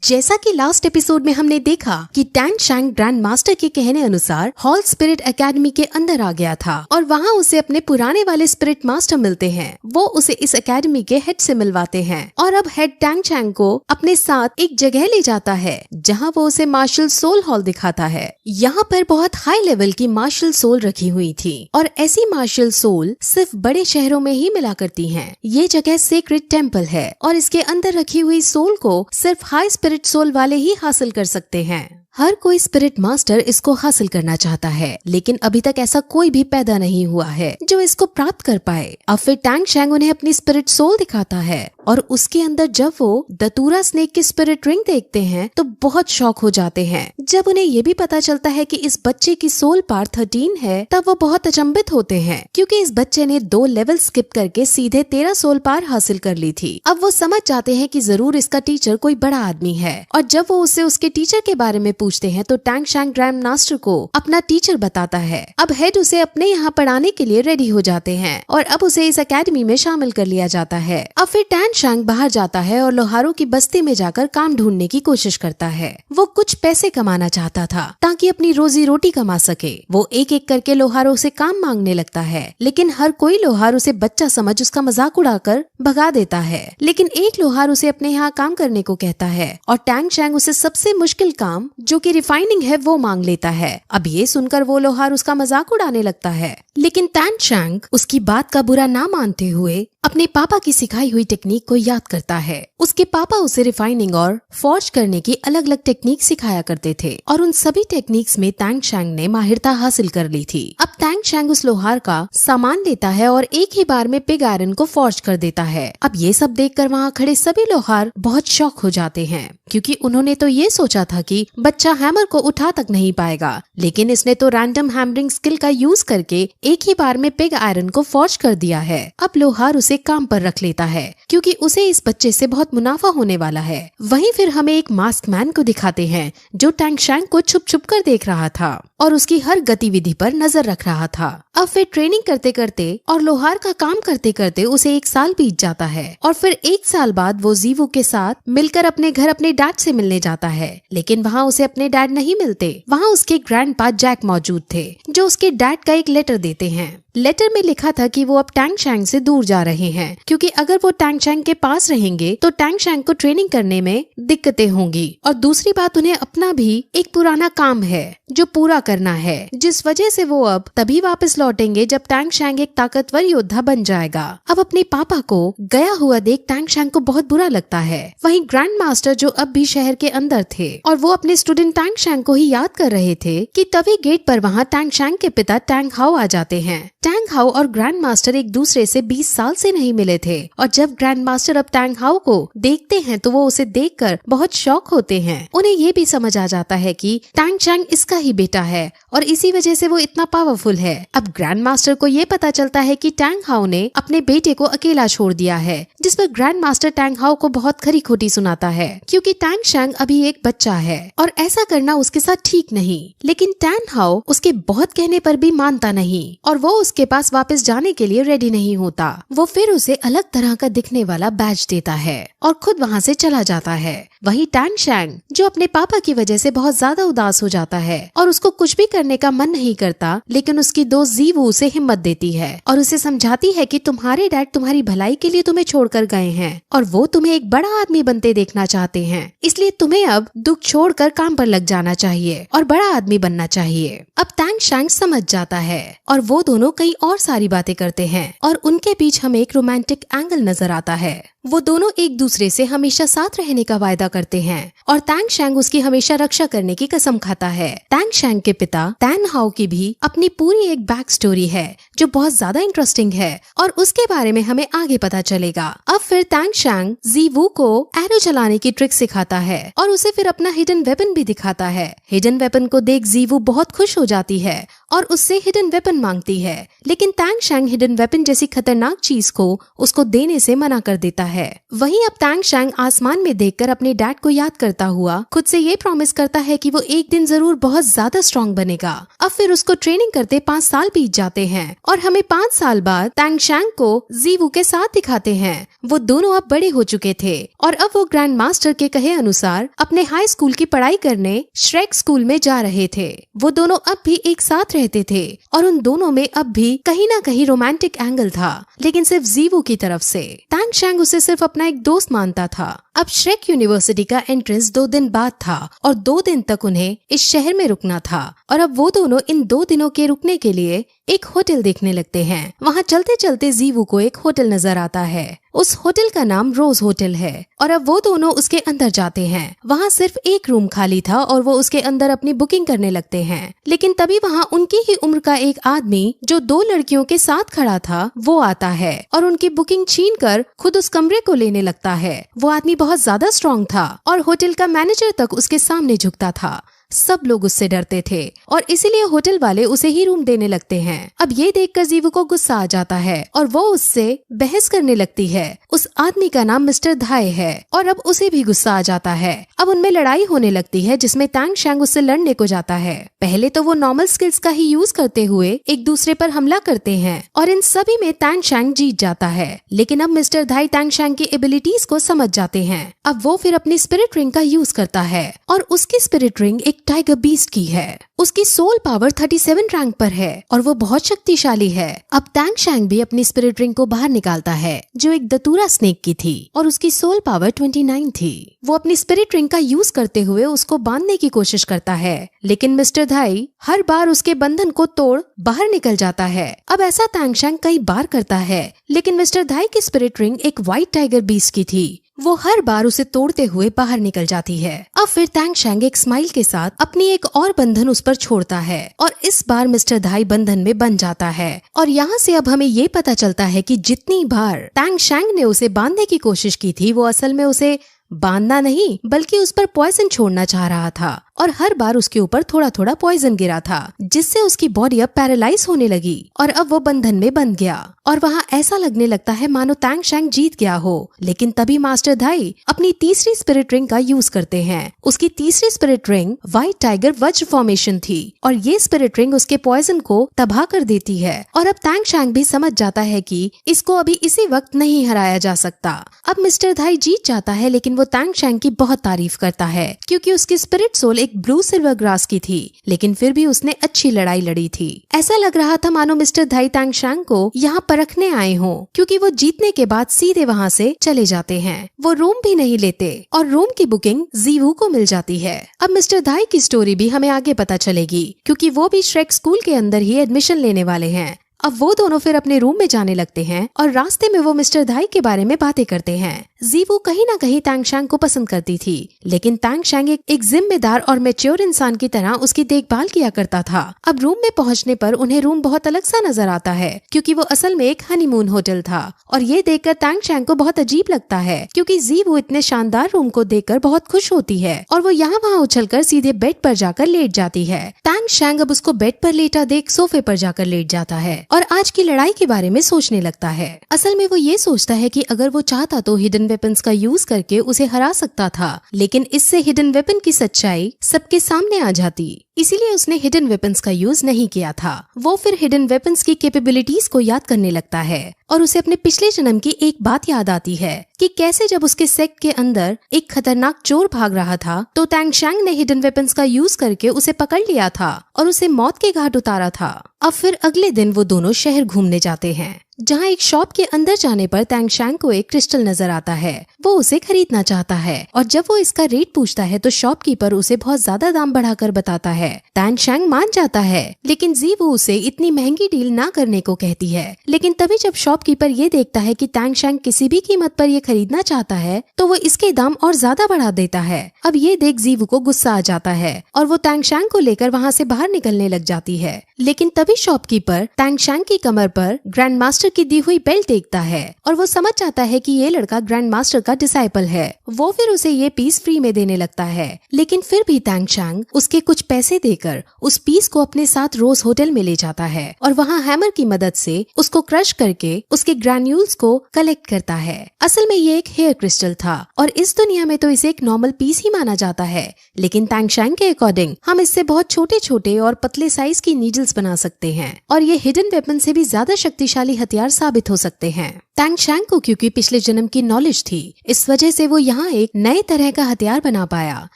जैसा कि लास्ट एपिसोड में हमने देखा कि टैंग शैंग ग्रैंड मास्टर के कहने अनुसार हॉल स्पिरिट एकेडमी के अंदर आ गया था और वहाँ उसे अपने पुराने वाले स्पिरिट मास्टर मिलते हैं। वो उसे इस एकेडमी के हेड से मिलवाते हैं और अब हेड टैंग शैंग को अपने साथ एक जगह ले जाता है जहाँ वो उसे मार्शल सोल हॉल दिखाता है। यहाँ पर बहुत हाई लेवल की मार्शल सोल रखी हुई थी और ऐसी मार्शल सोल सिर्फ बड़े शहरों में ही मिला करती है। ये जगह सेक्रेड टेम्पल है और इसके अंदर रखी हुई सोल को सिर्फ हाई स्पिरिट सोल वाले ही हासिल कर सकते हैं। हर कोई स्पिरिट मास्टर इसको हासिल करना चाहता है, लेकिन अभी तक ऐसा कोई भी पैदा नहीं हुआ है जो इसको प्राप्त कर पाए। अब फिर टैंग शैंग उन्हें अपनी स्पिरिट सोल दिखाता है और उसके अंदर जब वो दतूरा स्नेक की स्पिरिट रिंग देखते हैं तो बहुत शॉक हो जाते हैं। जब उन्हें ये भी पता चलता है कि इस बच्चे की सोल पार 13 है तब वो बहुत अचंभित होते हैं, क्योंकि इस बच्चे ने 2 लेवल स्किप करके सीधे 13 सोल पार हासिल कर ली थी। अब वो समझ जाते हैं कि जरूर इसका टीचर कोई बड़ा आदमी है और जब वो उससे उसके टीचर के बारे में पूछते हैं तो टैंग शैंग ग्रैंड मास्टर को अपना टीचर बताता है। अब हेड उसे अपने यहाँ पढ़ाने के लिए रेडी हो जाते हैं और अब उसे इस एकेडमी में शामिल कर लिया जाता है। अब फिर टैंग शैंग बाहर जाता है और लोहारों की बस्ती में जाकर काम ढूंढने की कोशिश करता है। वो कुछ पैसे कमाना चाहता था ताकि अपनी रोजी रोटी कमा सके। वो एक एक करके लोहारों से काम मांगने लगता है, लेकिन हर कोई लोहार उसे बच्चा समझ उसका मजाक उड़ाकर भगा देता है। लेकिन एक लोहार उसे अपने यहाँ काम करने को कहता है और टैंग शैंग उसे सबसे मुश्किल काम जो कि रिफाइनिंग है वो मांग लेता है। अब ये सुनकर वो लोहार उसका मजाक उड़ाने लगता है, लेकिन टैंग शैंग उसकी बात का बुरा ना मानते हुए अपने पापा की सिखाई हुई टेक्निक को याद करता है। उसके पापा उसे रिफाइनिंग और फॉर्ज करने की अलग अलग टेक्निक सिखाया करते थे और उन सभी टेक्निक्स में टैंग शैंग ने माहिरता हासिल कर ली थी। अब टैंग शैंग उस लोहार का सामान लेता है और एक ही बार में पिग आयरन को फॉर्ज कर देता है। अब ये सब देखकर वहाँ खड़े सभी लोहार बहुत शॉक हो जाते हैं, क्योंकि उन्होंने तो ये सोचा था कि बच्चा हैमर को उठा तक नहीं पाएगा, लेकिन इसने तो रैंडम हैमरिंग स्किल का यूज करके एक ही बार में पिग आयरन को फॉर्ज कर दिया है। अब लोहार उसे काम पर रख लेता है क्योंकि उसे इस बच्चे से बहुत मुनाफा होने वाला है। वहीं फिर हमें एक मास्क मैन को दिखाते हैं जो टैंग शैंग को छुप छुप कर देख रहा था और उसकी हर गतिविधि पर नजर रख रहा था। अब फिर ट्रेनिंग करते करते और लोहार का काम करते करते उसे 1 साल बीत जाता है और फिर 1 साल बाद वो जीवू के साथ मिलकर अपने घर अपने डैड से मिलने जाता है, लेकिन वहाँ उसे अपने डैड नहीं मिलते। वहाँ उसके ग्रैंडपा जैक मौजूद थे जो उसके डैड का एक लेटर देते हैं। लेटर में लिखा था कि वो अब टैंग शैंग से दूर जा रहे हैं, क्योंकि अगर वो टैंग शैंग के पास रहेंगे तो टैंग शैंग को ट्रेनिंग करने में दिक्कतें होंगी और दूसरी बात उन्हें अपना भी एक पुराना काम है जो पूरा करना है, जिस वजह से वो अब तभी वापस लौटेंगे जब टैंग शैंग एक ताकतवर योद्धा बन जाएगा। अब अपने पापा को गया हुआ देख टैंग शैंग को बहुत बुरा लगता है। वहीं ग्रैंड मास्टर जो अब भी शहर के अंदर थे और वो अपने स्टूडेंट टैंग शैंग को ही याद कर रहे थे कि तभी गेट पर वहाँ टैंग शैंग के पिता टैंग हाओ आ जाते हैं। टैंग हाउ और ग्रैंड मास्टर एक दूसरे से 20 साल से नहीं मिले थे और जब ग्रैंड मास्टर अब टैंग हाउ को देखते हैं तो वो उसे देखकर बहुत शॉक होते हैं। उन्हें ये भी समझ आ जाता है कि टैंग चैंग इसका ही बेटा है और इसी वजह से वो इतना पावरफुल है। अब ग्रैंड मास्टर को ये पता चलता है कि टैंग हाउ ने अपने बेटे को अकेला छोड़ दिया है, जिस पर ग्रैंड मास्टर टैंग हाउ को बहुत खरी खोटी सुनाता है क्योंकि टैंग चैंग अभी एक बच्चा है और ऐसा करना उसके साथ ठीक नहीं। लेकिन टैंग हाउ उसके बहुत कहने पर भी मानता नहीं और वो उसके पास वापस जाने के लिए रेडी नहीं होता। वो फिर उसे अलग तरह का दिखने वाला बैज देता है और खुद वहाँ से चला जाता है। वहीं टैंग चैंग जो अपने पापा की वजह से बहुत ज्यादा उदास हो जाता है और उसको कुछ भी करने का मन नहीं करता, लेकिन उसकी दोस्त जीवू उसे हिम्मत देती है और उसे समझाती है कि तुम्हारे डैड तुम्हारी भलाई के लिए तुम्हें छोड़कर गए हैं और वो तुम्हें एक बड़ा आदमी बनते देखना चाहते हैं, इसलिए तुम्हें अब दुख छोड़कर काम पर लग जाना चाहिए और बड़ा आदमी बनना चाहिए। अब टैंग चैंग समझ जाता है और वो दोनों कई और सारी बातें करते हैं और उनके बीच हमें एक रोमांटिक एंगल नजर आता है। वो दोनों एक दूसरे से हमेशा साथ रहने का वायदा करते हैं और टैंग चैंग उसकी हमेशा रक्षा करने की कसम खाता है। टैंग चैंग के पिता टैन हाउ की भी अपनी पूरी एक बैक स्टोरी है जो बहुत ज्यादा इंटरेस्टिंग है और उसके बारे में हमें आगे पता चलेगा। अब फिर टैंग चैंग जीवू को एरो चलाने की ट्रिक सिखाता है और उसे फिर अपना हिडन वेपन भी दिखाता है। हिडन वेपन को देख जीवू बहुत खुश हो जाती है और उससे हिडन वेपन मांगती है, लेकिन टैंग चैंग हिडन वेपन जैसी खतरनाक चीज को उसको देने से मना कर देता है। वहीं अब टैंग चैंग आसमान में देखकर अपने डैड को याद करता हुआ खुद से ये प्रॉमिस करता है कि वो एक दिन जरूर बहुत ज्यादा स्ट्रॉन्ग बनेगा। अब फिर उसको ट्रेनिंग करते 5 साल बीत जाते हैं और हमें 5 साल बाद टैंग चैंग को जीवू के साथ दिखाते हैं। वो दोनों अब बड़े हो चुके थे और अब वो ग्रैंड मास्टर के कहे अनुसार अपने हाई स्कूल की पढ़ाई करने श्रेक स्कूल में जा रहे थे। वो दोनों अब भी एक साथ रहते थे और उन दोनों में अब भी कहीं ना कहीं रोमांटिक एंगल था, लेकिन सिर्फ जीवू की तरफ से। टैंग चैंग उसे सिर्फ अपना एक दोस्त मानता था। अब श्रेक यूनिवर्सिटी का एंट्रेंस 2 दिन बाद था और 2 दिन तक उन्हें इस शहर में रुकना था और अब वो दोनों इन 2 दिनों के रुकने के लिए एक होटल देखने लगते हैं। वहाँ चलते चलते जीवू को एक होटल नजर आता है। उस होटल का नाम रोज होटल है और अब वो दोनों उसके अंदर जाते हैं। वहाँ सिर्फ एक रूम खाली था और वो उसके अंदर अपनी बुकिंग करने लगते हैं, लेकिन तभी वहाँ उनकी ही उम्र का एक आदमी जो 2 लड़कियों के साथ खड़ा था वो आता है और उनकी बुकिंग छीनकर खुद उस कमरे को लेने लगता है। वो आदमी बहुत ज्यादा स्ट्रॉन्ग था और होटल का मैनेजर तक उसके सामने झुकता था। सब लोग उससे डरते थे और इसीलिए होटल वाले उसे ही रूम देने लगते हैं। अब ये देखकर जीवू को गुस्सा आ जाता है और वो उससे बहस करने लगती है। उस आदमी का नाम मिस्टर धाय है और अब उसे भी गुस्सा आ जाता है। अब उनमें लड़ाई होने लगती है जिसमें टैंग चैंग उससे लड़ने को जाता है। पहले तो वो नॉर्मल स्किल्स का ही यूज करते हुए एक दूसरे पर हमला करते हैं और इन सभी में टैंग चैंग जीत जाता है, लेकिन अब मिस्टर धाय टैंग चैंग की एबिलिटीज को समझ जाते हैं। अब वो फिर अपनी स्पिरिट रिंग का यूज करता है और उसकी स्पिरिट रिंग एक टाइगर बीस्ट की है। उसकी सोल पावर 37 रैंक पर है और वो बहुत शक्तिशाली है। अब टैंग चैंग भी अपनी स्पिरिट रिंग को बाहर निकालता है जो एक दतूरा स्नेक की थी और उसकी सोल पावर 29 थी। वो अपनी स्पिरिट रिंग का यूज करते हुए उसको बांधने की कोशिश करता है, लेकिन मिस्टर धाई हर बार उसके बंधन को तोड़ बाहर निकल जाता है। अब ऐसा टैंग चैंग कई बार करता है, लेकिन मिस्टर धाई की स्पिरिट रिंग एक व्हाइट टाइगर बीस्ट की थी। वो हर बार उसे तोड़ते हुए बाहर निकल जाती है। अब फिर टैंग चैंग एक स्माइल के साथ अपनी एक और बंधन उस पर छोड़ता है और इस बार मिस्टर धाई बंधन में बंध जाता है और यहाँ से अब हमें ये पता चलता है कि जितनी बार टैंग चैंग ने उसे बांधने की कोशिश की थी वो असल में उसे बांधना नहीं बल्कि उस पर पॉइजन छोड़ना चाह रहा था और हर बार उसके ऊपर थोड़ा थोड़ा पॉइजन गिरा था जिससे उसकी बॉडी अब पैरालाइज होने लगी और अब वो बंधन में बंध गया और वहाँ ऐसा लगने लगता है मानो टैंग चैंग जीत गया हो। लेकिन तभी मास्टर धाई अपनी तीसरी स्पिरिट रिंग का यूज करते हैं। उसकी तीसरी स्पिरिट रिंग व्हाइट टाइगर वज्र फॉर्मेशन थी और ये स्पिरिट रिंग उसके पॉइजन को तबाह कर देती है और अब टैंग चैंग भी समझ जाता है कि इसको अभी इसी वक्त नहीं हराया जा सकता। अब मिस्टर धाई जीत जाता है, लेकिन वो टैंग चैंग की बहुत तारीफ करता है क्योंकि उसकी स्पिरिट सोल एक ब्लू सिल्वर ग्रास की थी, लेकिन फिर भी उसने अच्छी लड़ाई लड़ी थी। ऐसा लग रहा था मानो मिस्टर धाई टैंग चैंग को यहाँ परखने आए हों, क्योंकि वो जीतने के बाद सीधे वहाँ से चले जाते हैं। वो रूम भी नहीं लेते और रूम की बुकिंग जीवू को मिल जाती है। अब मिस्टर धाई की स्टोरी भी हमें आगे पता चलेगी क्योंकि वो भी श्रेक स्कूल के अंदर ही एडमिशन लेने वाले हैं। अब वो दोनों फिर अपने रूम में जाने लगते हैं और रास्ते में वो मिस्टर धाई के बारे में बातें करते हैं। जीवू कहीं ना कहीं तांगशैंग को पसंद करती थी, लेकिन तांगशैंग एक जिम्मेदार और मैच्योर इंसान की तरह उसकी देखभाल किया करता था। अब रूम में पहुंचने पर उन्हें रूम बहुत अलग सा नजर आता है, क्योंकि वो असल में एक हनीमून होटल था। और ये देखकर तांगशैंग को बहुत अजीब लगता है, क्योंकि जीवू इतने शानदार रूम को देखकर बहुत खुश होती है और वो यहाँ वहाँ उछलकर सीधे बेड पर जाकर लेट जाती है। तांगशैंग अब उसको बेड पर लेटा देख सोफे पर जाकर लेट जाता है और आज की लड़ाई के बारे में सोचने लगता है। असल में वो ये सोचता है कि अगर वो चाहता तो हिडन वेपन्स का यूज करके उसे हरा सकता था, लेकिन इससे हिडन वेपन की सच्चाई सबके सामने आ जाती, इसीलिए उसने हिडन वेपन्स का यूज नहीं किया था। वो फिर हिडन वेपन्स की कैपेबिलिटीज को याद करने लगता है और उसे अपने पिछले जन्म की एक बात याद आती है कि कैसे जब उसके सेक्ट के अंदर एक खतरनाक चोर भाग रहा था तो तांगशैंग ने हिडन वेपन्स का यूज करके उसे पकड़ लिया था और उसे मौत के घाट उतारा था। अब फिर अगले दिन वो दोनों शहर घूमने जाते हैं, जहाँ एक शॉप के अंदर जाने पर तांगशैंग को एक क्रिस्टल नजर आता है। वो उसे खरीदना चाहता है और जब वो इसका रेट पूछता है तो शॉपकीपर उसे बहुत ज्यादा दाम बढ़ाकर बताता है। तांगशैंग मान जाता है, लेकिन जीवू उसे इतनी महंगी डील ना करने को कहती है। लेकिन तभी जब शॉपकीपर ये देखता है कि तांगशैंग किसी भी कीमत पर ये खरीदना चाहता है तो वो इसके दाम और ज्यादा बढ़ा देता है। अब ये देख जीवू को गुस्सा आ जाता है और वो तांगशैंग को लेकर वहाँ से बाहर निकलने लग जाती है। लेकिन तभी शॉपकीपर तांगशैंग की कमर पर ग्रैंड मास्टर की दी हुई बेल्ट देखता है और वो समझ जाता है कि ये लड़का ग्रैंड मास्टर का डिसाइपल है। वो फिर उसे ये पीस फ्री में देने लगता है, लेकिन फिर भी तांगशैंग उसके कुछ पैसे देकर उस पीस को अपने साथ रोज होटल में ले जाता है और वहाँ हैमर की मदद से उसको क्रश करके उसके ग्रैन्यूल्स को कलेक्ट करता है। असल में ये एक हेयर क्रिस्टल था और इस दुनिया में तो इसे एक नॉर्मल पीस ही माना जाता है, लेकिन तांगशैंग के अकॉर्डिंग हम इससे बहुत छोटे छोटे और पतले साइज की नीडल्स बना सकते हैं और ये हिडन वेपन से भी ज्यादा शक्तिशाली हथियार साबित हो सकते हैं। तांगशैंग को क्योंकि पिछले जन्म की नॉलेज थी, इस वजह से वो यहाँ एक नए तरह का हथियार बना पाया।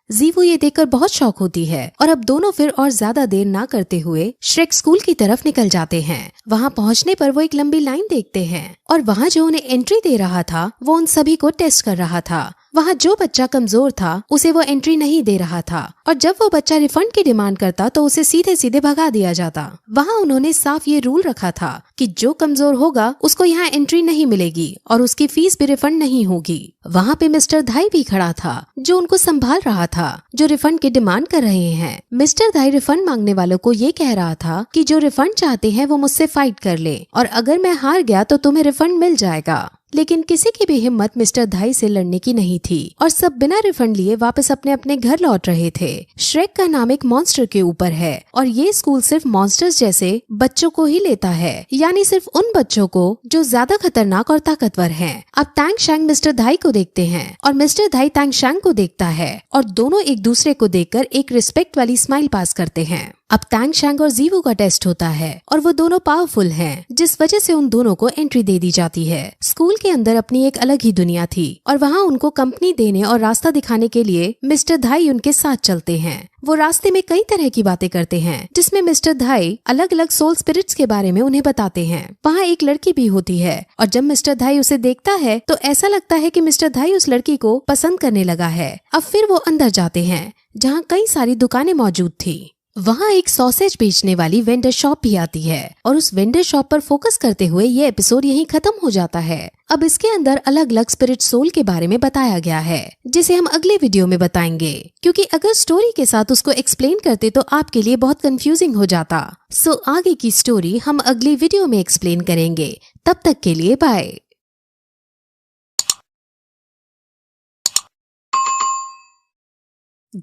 जीवू ये देखकर बहुत शौक होती है और अब दोनों फिर और ज्यादा देर ना करते हुए श्रेक स्कूल की तरफ निकल जाते हैं। वहाँ पहुँचने पर वो एक लंबी लाइन देखते हैं और वहाँ जो उन्हें एंट्री दे रहा था वो उन सभी को टेस्ट कर रहा था। वहाँ जो बच्चा कमजोर था उसे वो एंट्री नहीं दे रहा था और जब वो बच्चा रिफंड की डिमांड करता तो उसे सीधे सीधे भगा दिया जाता। वहाँ उन्होंने साफ ये रूल रखा था कि जो कमजोर होगा उसको यहाँ एंट्री नहीं मिलेगी और उसकी फीस भी रिफंड नहीं होगी। वहाँ पे मिस्टर धाई भी खड़ा था जो उनको संभाल रहा था, जो रिफंड की डिमांड कर रहे हैं। मिस्टर धाई रिफंड मांगने वालों को ये कह रहा था कि जो रिफंड चाहते हैं वो मुझसे फाइट कर ले और अगर मैं हार गया तो तुम्हें रिफंड मिल जाएगा। लेकिन किसी की भी हिम्मत मिस्टर धाई से लड़ने की नहीं थी और सब बिना रिफंड लिए वापस अपने अपने घर लौट रहे थे। श्रेक का नाम एक मॉन्स्टर के ऊपर है और ये स्कूल सिर्फ मॉन्स्टर्स जैसे बच्चों को ही लेता है, यानी सिर्फ उन बच्चों को जो ज्यादा खतरनाक और ताकतवर हैं। अब तांगशैंग मिस्टर धाई को देखते हैं और मिस्टर धाई तांगशैंग को देखता है और दोनों एक दूसरे को देखकर एक रिस्पेक्ट वाली स्माइल पास करते हैं। अब तांगशैंग और जीवू का टेस्ट होता है और वो दोनों पावरफुल हैं, जिस वजह से उन दोनों को एंट्री दे दी जाती है। स्कूल के अंदर अपनी एक अलग ही दुनिया थी और वहाँ उनको कंपनी देने और रास्ता दिखाने के लिए मिस्टर धाई उनके साथ चलते हैं। वो रास्ते में कई तरह की बातें करते हैं जिसमें मिस्टर धाई अलग अलग सोल स्पिरिट्स के बारे में उन्हें बताते हैं। वहाँ एक लड़की भी होती है और जब मिस्टर धाई उसे देखता है तो ऐसा लगता है कि मिस्टर धाई उस लड़की को पसंद करने लगा है। अब फिर वो अंदर जाते हैं जहाँ कई सारी दुकानें मौजूद थी। वहाँ एक सॉसेज बेचने वाली वेंडर शॉप भी आती है और उस वेंडर शॉप पर फोकस करते हुए ये एपिसोड यहीं खत्म हो जाता है। अब इसके अंदर अलग अलग स्पिरिट सोल के बारे में बताया गया है जिसे हम अगले वीडियो में बताएंगे, क्योंकि अगर स्टोरी के साथ उसको एक्सप्लेन करते तो आपके लिए बहुत कंफ्यूजिंग हो जाता। सो आगे की स्टोरी हम अगली वीडियो में एक्सप्लेन करेंगे। तब तक के लिए बाय।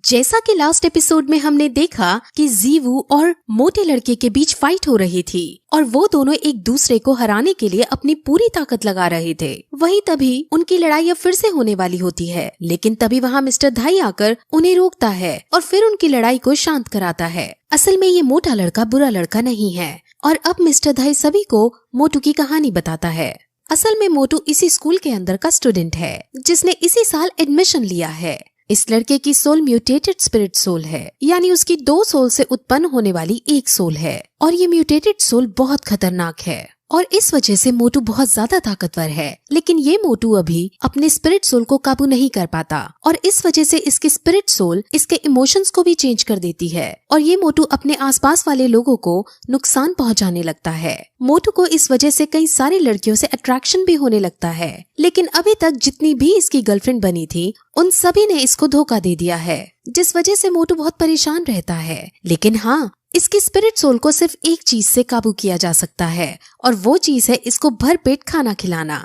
जैसा कि लास्ट एपिसोड में हमने देखा कि जीवू और मोटे लड़के के बीच फाइट हो रही थी और वो दोनों एक दूसरे को हराने के लिए अपनी पूरी ताकत लगा रहे थे। वहीं तभी उनकी लड़ाई अब फिर से होने वाली होती है, लेकिन तभी वहाँ मिस्टर धाई आकर उन्हें रोकता है और फिर उनकी लड़ाई को शांत कराता है। असल में ये मोटा लड़का बुरा लड़का नहीं है और अब मिस्टर धाई सभी को मोटू की कहानी बताता है। असल में मोटू इसी स्कूल के अंदर का स्टूडेंट है जिसने इसी साल एडमिशन लिया है। इस लड़के की सोल म्यूटेटेड स्पिरिट सोल है, यानी उसकी 2 सोल से उत्पन्न होने वाली एक सोल है और ये म्यूटेटेड सोल बहुत खतरनाक है और इस वजह से मोटू बहुत ज्यादा ताकतवर है। लेकिन ये मोटू अभी अपने स्पिरिट सोल को काबू नहीं कर पाता और इस वजह से इसकी स्पिरिट सोल इसके इमोशंस को भी चेंज कर देती है और ये मोटू अपने आसपास वाले लोगों को नुकसान पहुंचाने लगता है। मोटू को इस वजह से कई सारी लड़कियों से अट्रैक्शन भी होने लगता है, लेकिन अभी तक जितनी भी इसकी गर्लफ्रेंड बनी थी उन सभी ने इसको धोखा दे दिया है, जिस वजह से मोटू बहुत परेशान रहता है। लेकिन हाँ, इसकी स्पिरिट सोल को सिर्फ एक चीज से काबू किया जा सकता है और वो चीज है इसको भरपेट खाना खिलाना।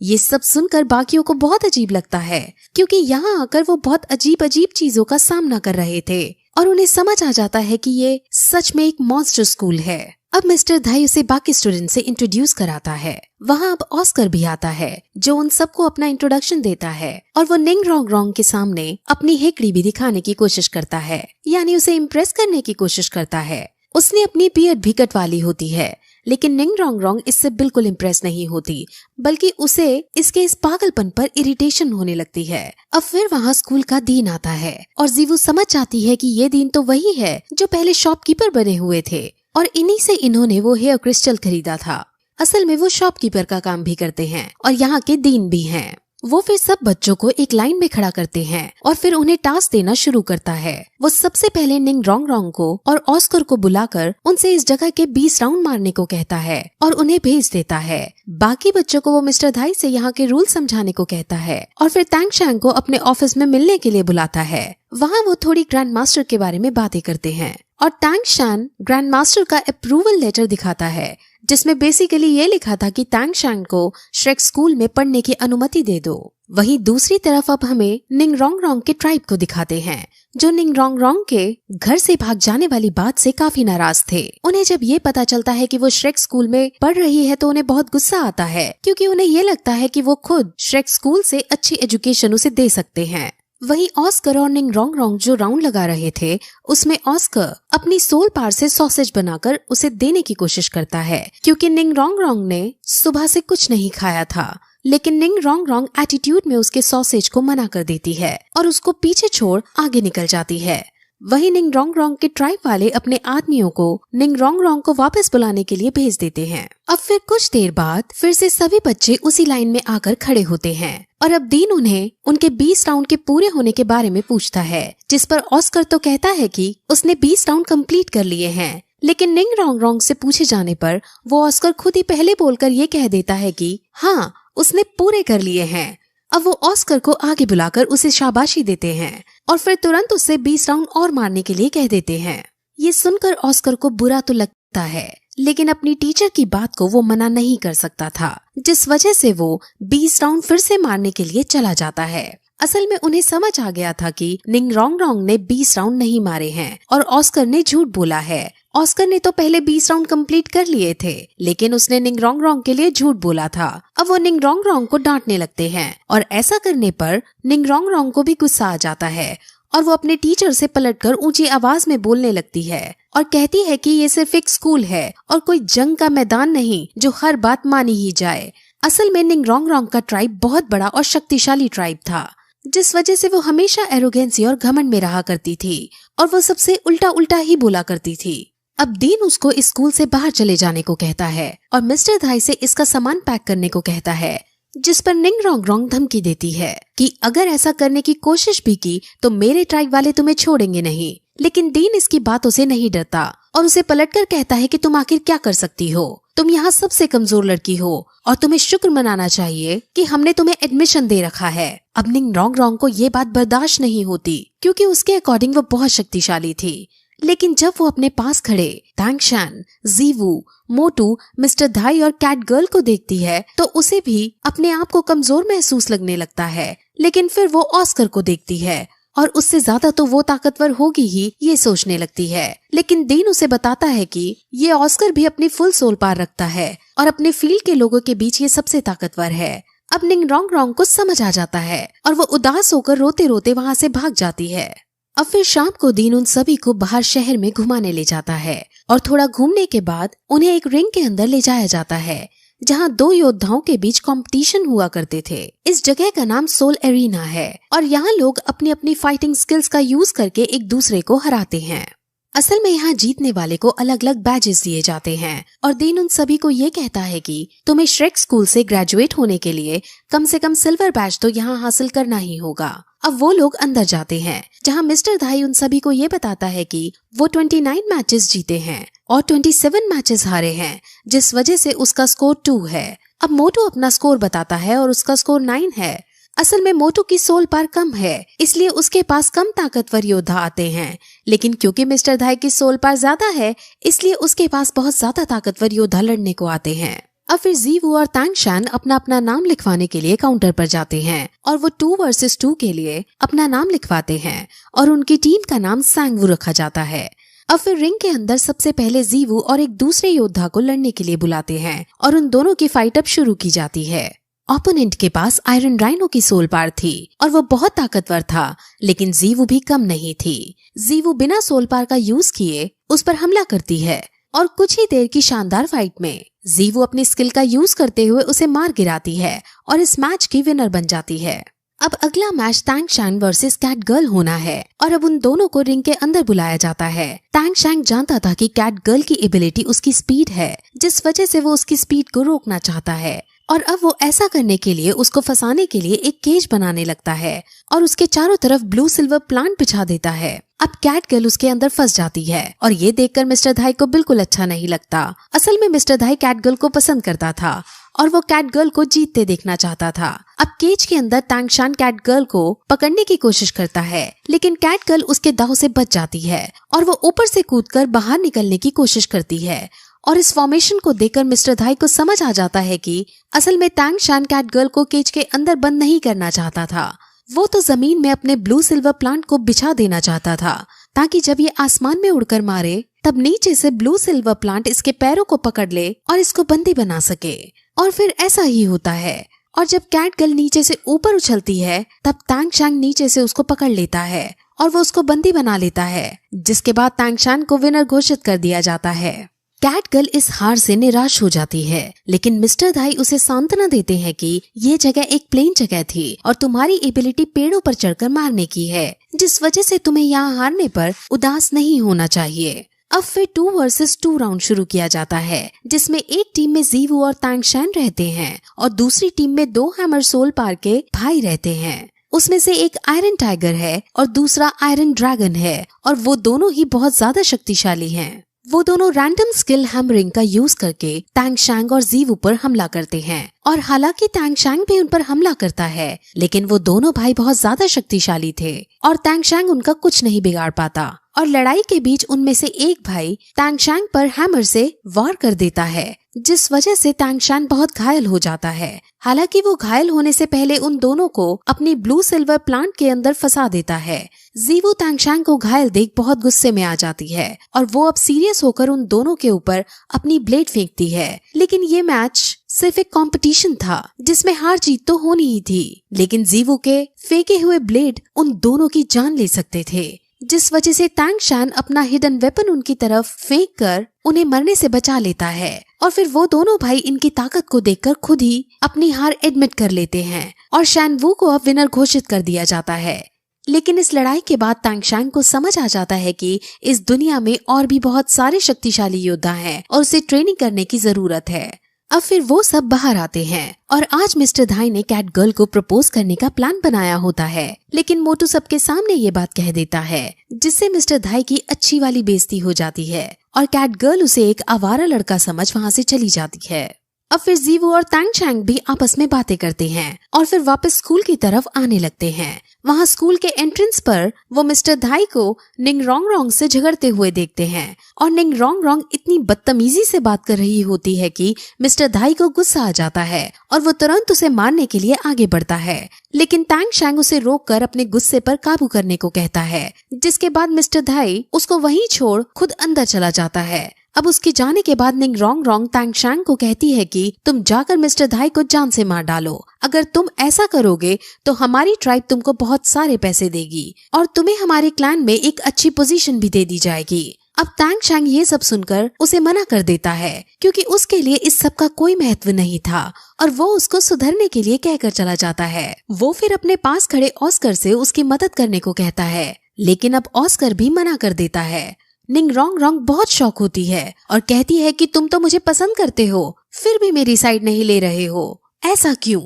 ये सब सुनकर बाकियों को बहुत अजीब लगता है, क्योंकि यहाँ आकर वो बहुत अजीब अजीब चीजों का सामना कर रहे थे और उन्हें समझ आ जाता है कि ये सच में एक मॉन्स्टर स्कूल है। अब मिस्टर धाई उसे बाकी स्टूडेंट से इंट्रोड्यूस कराता है। वहाँ अब ऑस्कर भी आता है जो उन सबको अपना इंट्रोडक्शन देता है और वो निंग रोंग रोंग के सामने अपनी हेकड़ी भी दिखाने की कोशिश करता है, यानी उसे इम्प्रेस करने की कोशिश करता है। उसने अपनी बियर्ड भी कटवा ली होती है, लेकिन निंग रोंग रोंग इससे बिल्कुल इम्प्रेस नहीं होती, बल्कि उसे इसके इस पागलपन पर इरिटेशन होने लगती है। अब फिर वहाँ स्कूल का दिन आता है और जीवू समझ जाती है कि ये दिन तो वही है जो पहले शॉपकीपर बने हुए थे और इन्हीं से इन्होंने वो हेयर क्रिस्टल खरीदा था। असल में वो शॉपकीपर का काम भी करते हैं और यहाँ के डीन भी हैं। वो फिर सब बच्चों को एक लाइन में खड़ा करते हैं और फिर उन्हें टास्क देना शुरू करता है। वो सबसे पहले निंग रोंग रोंग को और ऑस्कर को बुलाकर उनसे इस जगह के 20 राउंड मारने को कहता है और उन्हें भेज देता है। बाकी बच्चों को वो मिस्टर धाई से यहाँ के रूल समझाने को कहता है और फिर टैंग शैंग को अपने ऑफिस में मिलने के लिए बुलाता है। वहाँ वो थोड़ी ग्रैंड मास्टर के बारे में बातें करते हैं और टैंग शैन ग्रैंड मास्टर का अप्रूवल लेटर दिखाता है, जिसमें बेसिकली ये लिखा था कि टैंग शैन को श्रेक स्कूल में पढ़ने की अनुमति दे दो। वहीं दूसरी तरफ अब हमें निंग रोंग रोंग के ट्राइब को दिखाते हैं, जो निंग रोंग रोंग के घर से भाग जाने वाली बात से काफी नाराज थे। उन्हें जब ये पता चलता है कि वो श्रेक स्कूल में पढ़ रही है तो उन्हें बहुत गुस्सा आता है, क्योंकि उन्हें ये लगता है कि वो खुद श्रेक स्कूल से अच्छी एजुकेशन उसे दे सकते हैं। वहीं ऑस्कर और निंग रोंग रोंग जो राउंड लगा रहे थे, उसमें ऑस्कर अपनी सोल पार से सॉसेज बनाकर उसे देने की कोशिश करता है, क्योंकि निंग रोंग रोंग ने सुबह से कुछ नहीं खाया था। लेकिन निंग रोंग रोंग एटीट्यूड में उसके सॉसेज को मना कर देती है और उसको पीछे छोड़ आगे निकल जाती है। वहीं निंग रोंग रोंग के ट्राइब वाले अपने आदमियों को निंग रोंग रोंग को वापस बुलाने के लिए भेज देते हैं। अब फिर कुछ देर बाद फिर से सभी बच्चे उसी लाइन में आकर खड़े होते हैं और अब डीन उन्हें उनके 20 राउंड के पूरे होने के बारे में पूछता है, जिस पर ऑस्कर तो कहता है कि उसने 20 राउंड कंप्लीट कर लिए हैं। लेकिन निंग रोंग रोंग से पूछे जाने पर वो ऑस्कर खुद ही पहले बोलकर ये कह देता है कि हाँ, उसने पूरे कर लिए हैं। अब वो ऑस्कर को आगे बुलाकर उसे शाबाशी देते हैं और फिर तुरंत उससे 20 राउंड और मारने के लिए कह देते हैं। ये सुनकर ऑस्कर को बुरा तो लगता है, लेकिन अपनी टीचर की बात को वो मना नहीं कर सकता था, जिस वजह से वो 20 राउंड फिर से मारने के लिए चला जाता है। असल में उन्हें समझ आ गया था कि निंग रोंग रोंग ने 20 राउंड नहीं मारे हैं और ऑस्कर ने झूठ बोला है। ऑस्कर ने तो पहले 20 राउंड कंप्लीट कर लिए थे, लेकिन उसने निंग रोंग रोंग के लिए झूठ बोला था। अब वो निंग रोंग रोंग को डांटने लगते हैं और ऐसा करने पर निंग रोंग रोंग को भी गुस्सा आ जाता है और वो अपने टीचर से पलटकर ऊंची आवाज में बोलने लगती है और कहती है कि ये सिर्फ एक स्कूल है और कोई जंग का मैदान नहीं जो हर बात मानी ही जाए। असल में निंग रोंग रोंग का ट्राइब बहुत बड़ा और शक्तिशाली ट्राइब था, जिस वजह से वो हमेशा एरोगेंसी और घमंड में रहा करती थी और वो सबसे उल्टा उल्टा ही बोला करती थी। अब डीन उसको इस स्कूल से बाहर चले जाने को कहता है और मिस्टर धाई से इसका सामान पैक करने को कहता है, जिस पर निंग रोंग रोंग धमकी देती है कि अगर ऐसा करने की कोशिश भी की तो मेरे ट्राइब वाले तुम्हें छोड़ेंगे नहीं। लेकिन डीन इसकी बातों से नहीं डरता और उसे पलटकर कहता है कि तुम आखिर क्या कर सकती हो, तुम यहाँ सबसे कमजोर लड़की हो और तुम्हें शुक्र मनाना चाहिए कि हमने तुम्हें एडमिशन दे रखा है। अब निंग रोंग रोंग को ये बात बर्दाश्त नहीं होती, क्योंकि उसके अकॉर्डिंग वो बहुत शक्तिशाली थी। लेकिन जब वो अपने पास खड़े टैंग शैन, जीवू, मोटू, मिस्टर धाई और कैट गर्ल को देखती है तो उसे भी अपने आप को कमजोर महसूस लगने लगता है। लेकिन फिर वो ऑस्कर को देखती है और उससे ज्यादा तो वो ताकतवर होगी ही, ये सोचने लगती है। लेकिन डीन उसे बताता है कि ये ऑस्कर भी अपनी फुल सोल पार रखता है और अपने फील्ड के लोगों के बीच ये सबसे ताकतवर है। अब निंग रोंग रोंग को समझ आ जाता है और वो उदास होकर रोते रोते वहाँ से भाग जाती है। अब फिर शाम को डीन उन सभी को बाहर शहर में घुमाने ले जाता है और थोड़ा घूमने के बाद उन्हें एक रिंग के अंदर ले जाया जाता है, जहाँ 2 योद्धाओं के बीच कंपटीशन हुआ करते थे। इस जगह का नाम सोल एरिना है और यहाँ लोग अपनी अपनी फाइटिंग स्किल्स का यूज करके एक दूसरे को हराते हैं। असल में यहाँ जीतने वाले को अलग अलग बैजेस दिए जाते हैं और डीन उन सभी को ये कहता है कि तुम्हें श्रेक स्कूल से ग्रेजुएट होने के लिए कम से कम सिल्वर बैज तो यहाँ हासिल करना ही होगा। अब वो लोग अंदर जाते हैं जहाँ मिस्टर धाई उन सभी को ये बताता है कि वो 29 मैचेस जीते हैं और 27 मैचेस हारे हैं, जिस वजह से उसका स्कोर 2 है। अब मोटू अपना स्कोर बताता है और उसका स्कोर 9 है। असल में मोटू की सोल पार कम है, इसलिए उसके पास कम ताकतवर योद्धा आते हैं, लेकिन क्योंकि मिस्टर धाई की सोल पार ज्यादा है इसलिए उसके पास बहुत ज्यादा ताकतवर योद्धा लड़ने को आते हैं। अब फिर जीवू और तांगशान अपना अपना नाम लिखवाने के लिए काउंटर पर जाते हैं और वो 2 वर्सेस 2 के लिए अपना नाम लिखवाते हैं और उनकी टीम का नाम सांगवू रखा जाता है। अब फिर रिंग के अंदर सबसे पहले जीवू और एक दूसरे योद्धा को लड़ने के लिए बुलाते हैं और उन दोनों की फाइट अब शुरू की जाती है। ओपोनेंट के पास आयरन राइनो की सोल पार थी और वो बहुत ताकतवर था, लेकिन जीवू भी कम नहीं थी। जीवू बिना सोल पार का यूज किए उस पर हमला करती है और कुछ ही देर की शानदार फाइट में जीवू अपनी स्किल का यूज करते हुए उसे मार गिराती है और इस मैच की विनर बन जाती है। अब अगला match Tangshan versus cat girl होना है और अब उन दोनों को रिंग के अंदर बुलाया जाता है। तांगशान जानता था कि कैट गर्ल की एबिलिटी उसकी स्पीड है, जिस वजह से वो उसकी स्पीड को रोकना चाहता है और अब वो ऐसा करने के लिए उसको फंसाने के लिए एक केज बनाने लगता है और उसके चारों तरफ ब्लू सिल्वर प्लांट बिछा देता है। अब कैट गर्ल उसके अंदर फंस जाती है और ये देखकर मिस्टर धाई को बिल्कुल अच्छा नहीं लगता। असल में मिस्टर धाई कैट गर्ल को पसंद करता था और वो कैट गर्ल को जीतते देखना चाहता था। अब केज के अंदर तांगशान कैट गर्ल को पकड़ने की कोशिश करता है, लेकिन कैट गर्ल उसके दाव से बच जाती है और वो ऊपर से कूदकर बाहर निकलने की कोशिश करती है। और इस फॉर्मेशन को देखकर मिस्टर धाई को समझ आ जाता है कि असल में तांगशान कैट गर्ल को केज के अंदर बंद नहीं करना चाहता था। वो तो जमीन में अपने ब्लू सिल्वर प्लांट को बिछा देना चाहता था ताकि जब ये आसमान में उड़कर मारे तब नीचे से ब्लू सिल्वर प्लांट इसके पैरों को पकड़ ले और इसको बंदी बना सके। और फिर ऐसा ही होता है और जब कैट गर्ल नीचे से ऊपर उछलती है तब तांगशान नीचे से उसको पकड़ लेता है और वो उसको बंदी बना लेता है, जिसके बाद तांगशान को विनर घोषित कर दिया जाता है। कैट गर्ल इस हार से निराश हो जाती है, लेकिन मिस्टर धाई उसे सांत्वना देते हैं कि ये जगह एक प्लेन जगह थी और तुम्हारी एबिलिटी पेड़ों पर चढ़कर मारने की है, जिस वजह से तुम्हें यहाँ हारने पर उदास नहीं होना चाहिए। अब फिर 2 वर्सेस 2 राउंड शुरू किया जाता है, जिसमें एक टीम में जीवू और तांगशान रहते हैं और दूसरी टीम में 2 हैमर सोल पार के भाई रहते हैं। उसमें से एक आयरन टाइगर है और दूसरा आयरन ड्रैगन है और वो दोनों ही बहुत ज्यादा शक्तिशाली हैं। वो दोनों रैंडम स्किल हैमरिंग का यूज करके तांगशान और जीवू पर हमला करते हैं और हालांकि तांगशान भी उन पर हमला करता है, लेकिन वो दोनों भाई बहुत ज्यादा शक्तिशाली थे और तांगशान उनका कुछ नहीं बिगाड़ पाता। और लड़ाई के बीच उनमें से एक भाई तांगशान पर हैमर से वार कर देता है, जिस वजह से तांगशान बहुत घायल हो जाता है। हालांकि वो घायल होने से पहले उन दोनों को अपनी ब्लू सिल्वर प्लांट के अंदर फंसा देता है। जीवू तांगशान को घायल देख बहुत गुस्से में आ जाती है और वो अब सीरियस होकर उन दोनों के ऊपर अपनी ब्लेड फेंकती है। लेकिन ये मैच सिर्फ एक कंपटीशन था जिसमें हार जीत तो होनी ही थी, लेकिन जीवू के फेंके हुए ब्लेड उन दोनों की जान ले सकते थे, जिस वजह से तांगशान अपना हिडन वेपन उनकी तरफ फेंक कर उन्हें मरने से बचा लेता है। और फिर वो दोनों भाई इनकी ताकत को देखकर खुद ही अपनी हार एडमिट कर लेते हैं और शानवू को अब विनर घोषित कर दिया जाता है। लेकिन इस लड़ाई के बाद तांगशान को समझ आ जाता है कि इस दुनिया में और भी बहुत सारे शक्तिशाली योद्धा हैं और उसे ट्रेनिंग करने की जरूरत है। अब फिर वो सब बाहर आते हैं और आज मिस्टर धाई ने कैट गर्ल को प्रपोज करने का प्लान बनाया होता है, लेकिन मोटू सबके सामने ये बात कह देता है, जिससे मिस्टर धाई की अच्छी वाली बेइज्जती हो जाती है और कैट गर्ल उसे एक आवारा लड़का समझ वहाँ से चली जाती है। अब फिर जीवू और तांगशान भी आपस में बातें करते हैं और फिर वापस स्कूल की तरफ आने लगते हैं। वहाँ स्कूल के एंट्रेंस पर वो मिस्टर धाई को निंग रोंग रोंग से झगड़ते हुए देखते हैं और निंग रोंग रोंग इतनी बदतमीजी से बात कर रही होती है कि मिस्टर धाई को गुस्सा आ जाता है और वो तुरंत उसे मारने के लिए आगे बढ़ता है, लेकिन तांगशान उसे रोककर अपने गुस्से पर काबू करने को कहता है, जिसके बाद मिस्टर धाई उसको वहीं छोड़ खुद अंदर चला जाता है। अब उसके जाने के बाद निंग रोंग रोंग तांगशान को कहती है कि तुम जाकर मिस्टर धाई को जान से मार डालो। अगर तुम ऐसा करोगे तो हमारी ट्राइब तुमको बहुत सारे पैसे देगी और तुम्हें हमारे क्लैन में एक अच्छी पोजीशन भी दे दी जाएगी। अब तांगशान ये सब सुनकर उसे मना कर देता है, क्योंकि उसके लिए इस सब का कोई महत्व नहीं था और वो उसको सुधरने के लिए कहकर चला जाता है। वो फिर अपने पास खड़े ऑस्कर से उसकी मदद करने को कहता है, लेकिन अब ऑस्कर भी मना कर देता है। निंग रोंग रोंग बहुत शॉक होती है और कहती है कि तुम तो मुझे पसंद करते हो, फिर भी मेरी साइड नहीं ले रहे हो, ऐसा क्यों?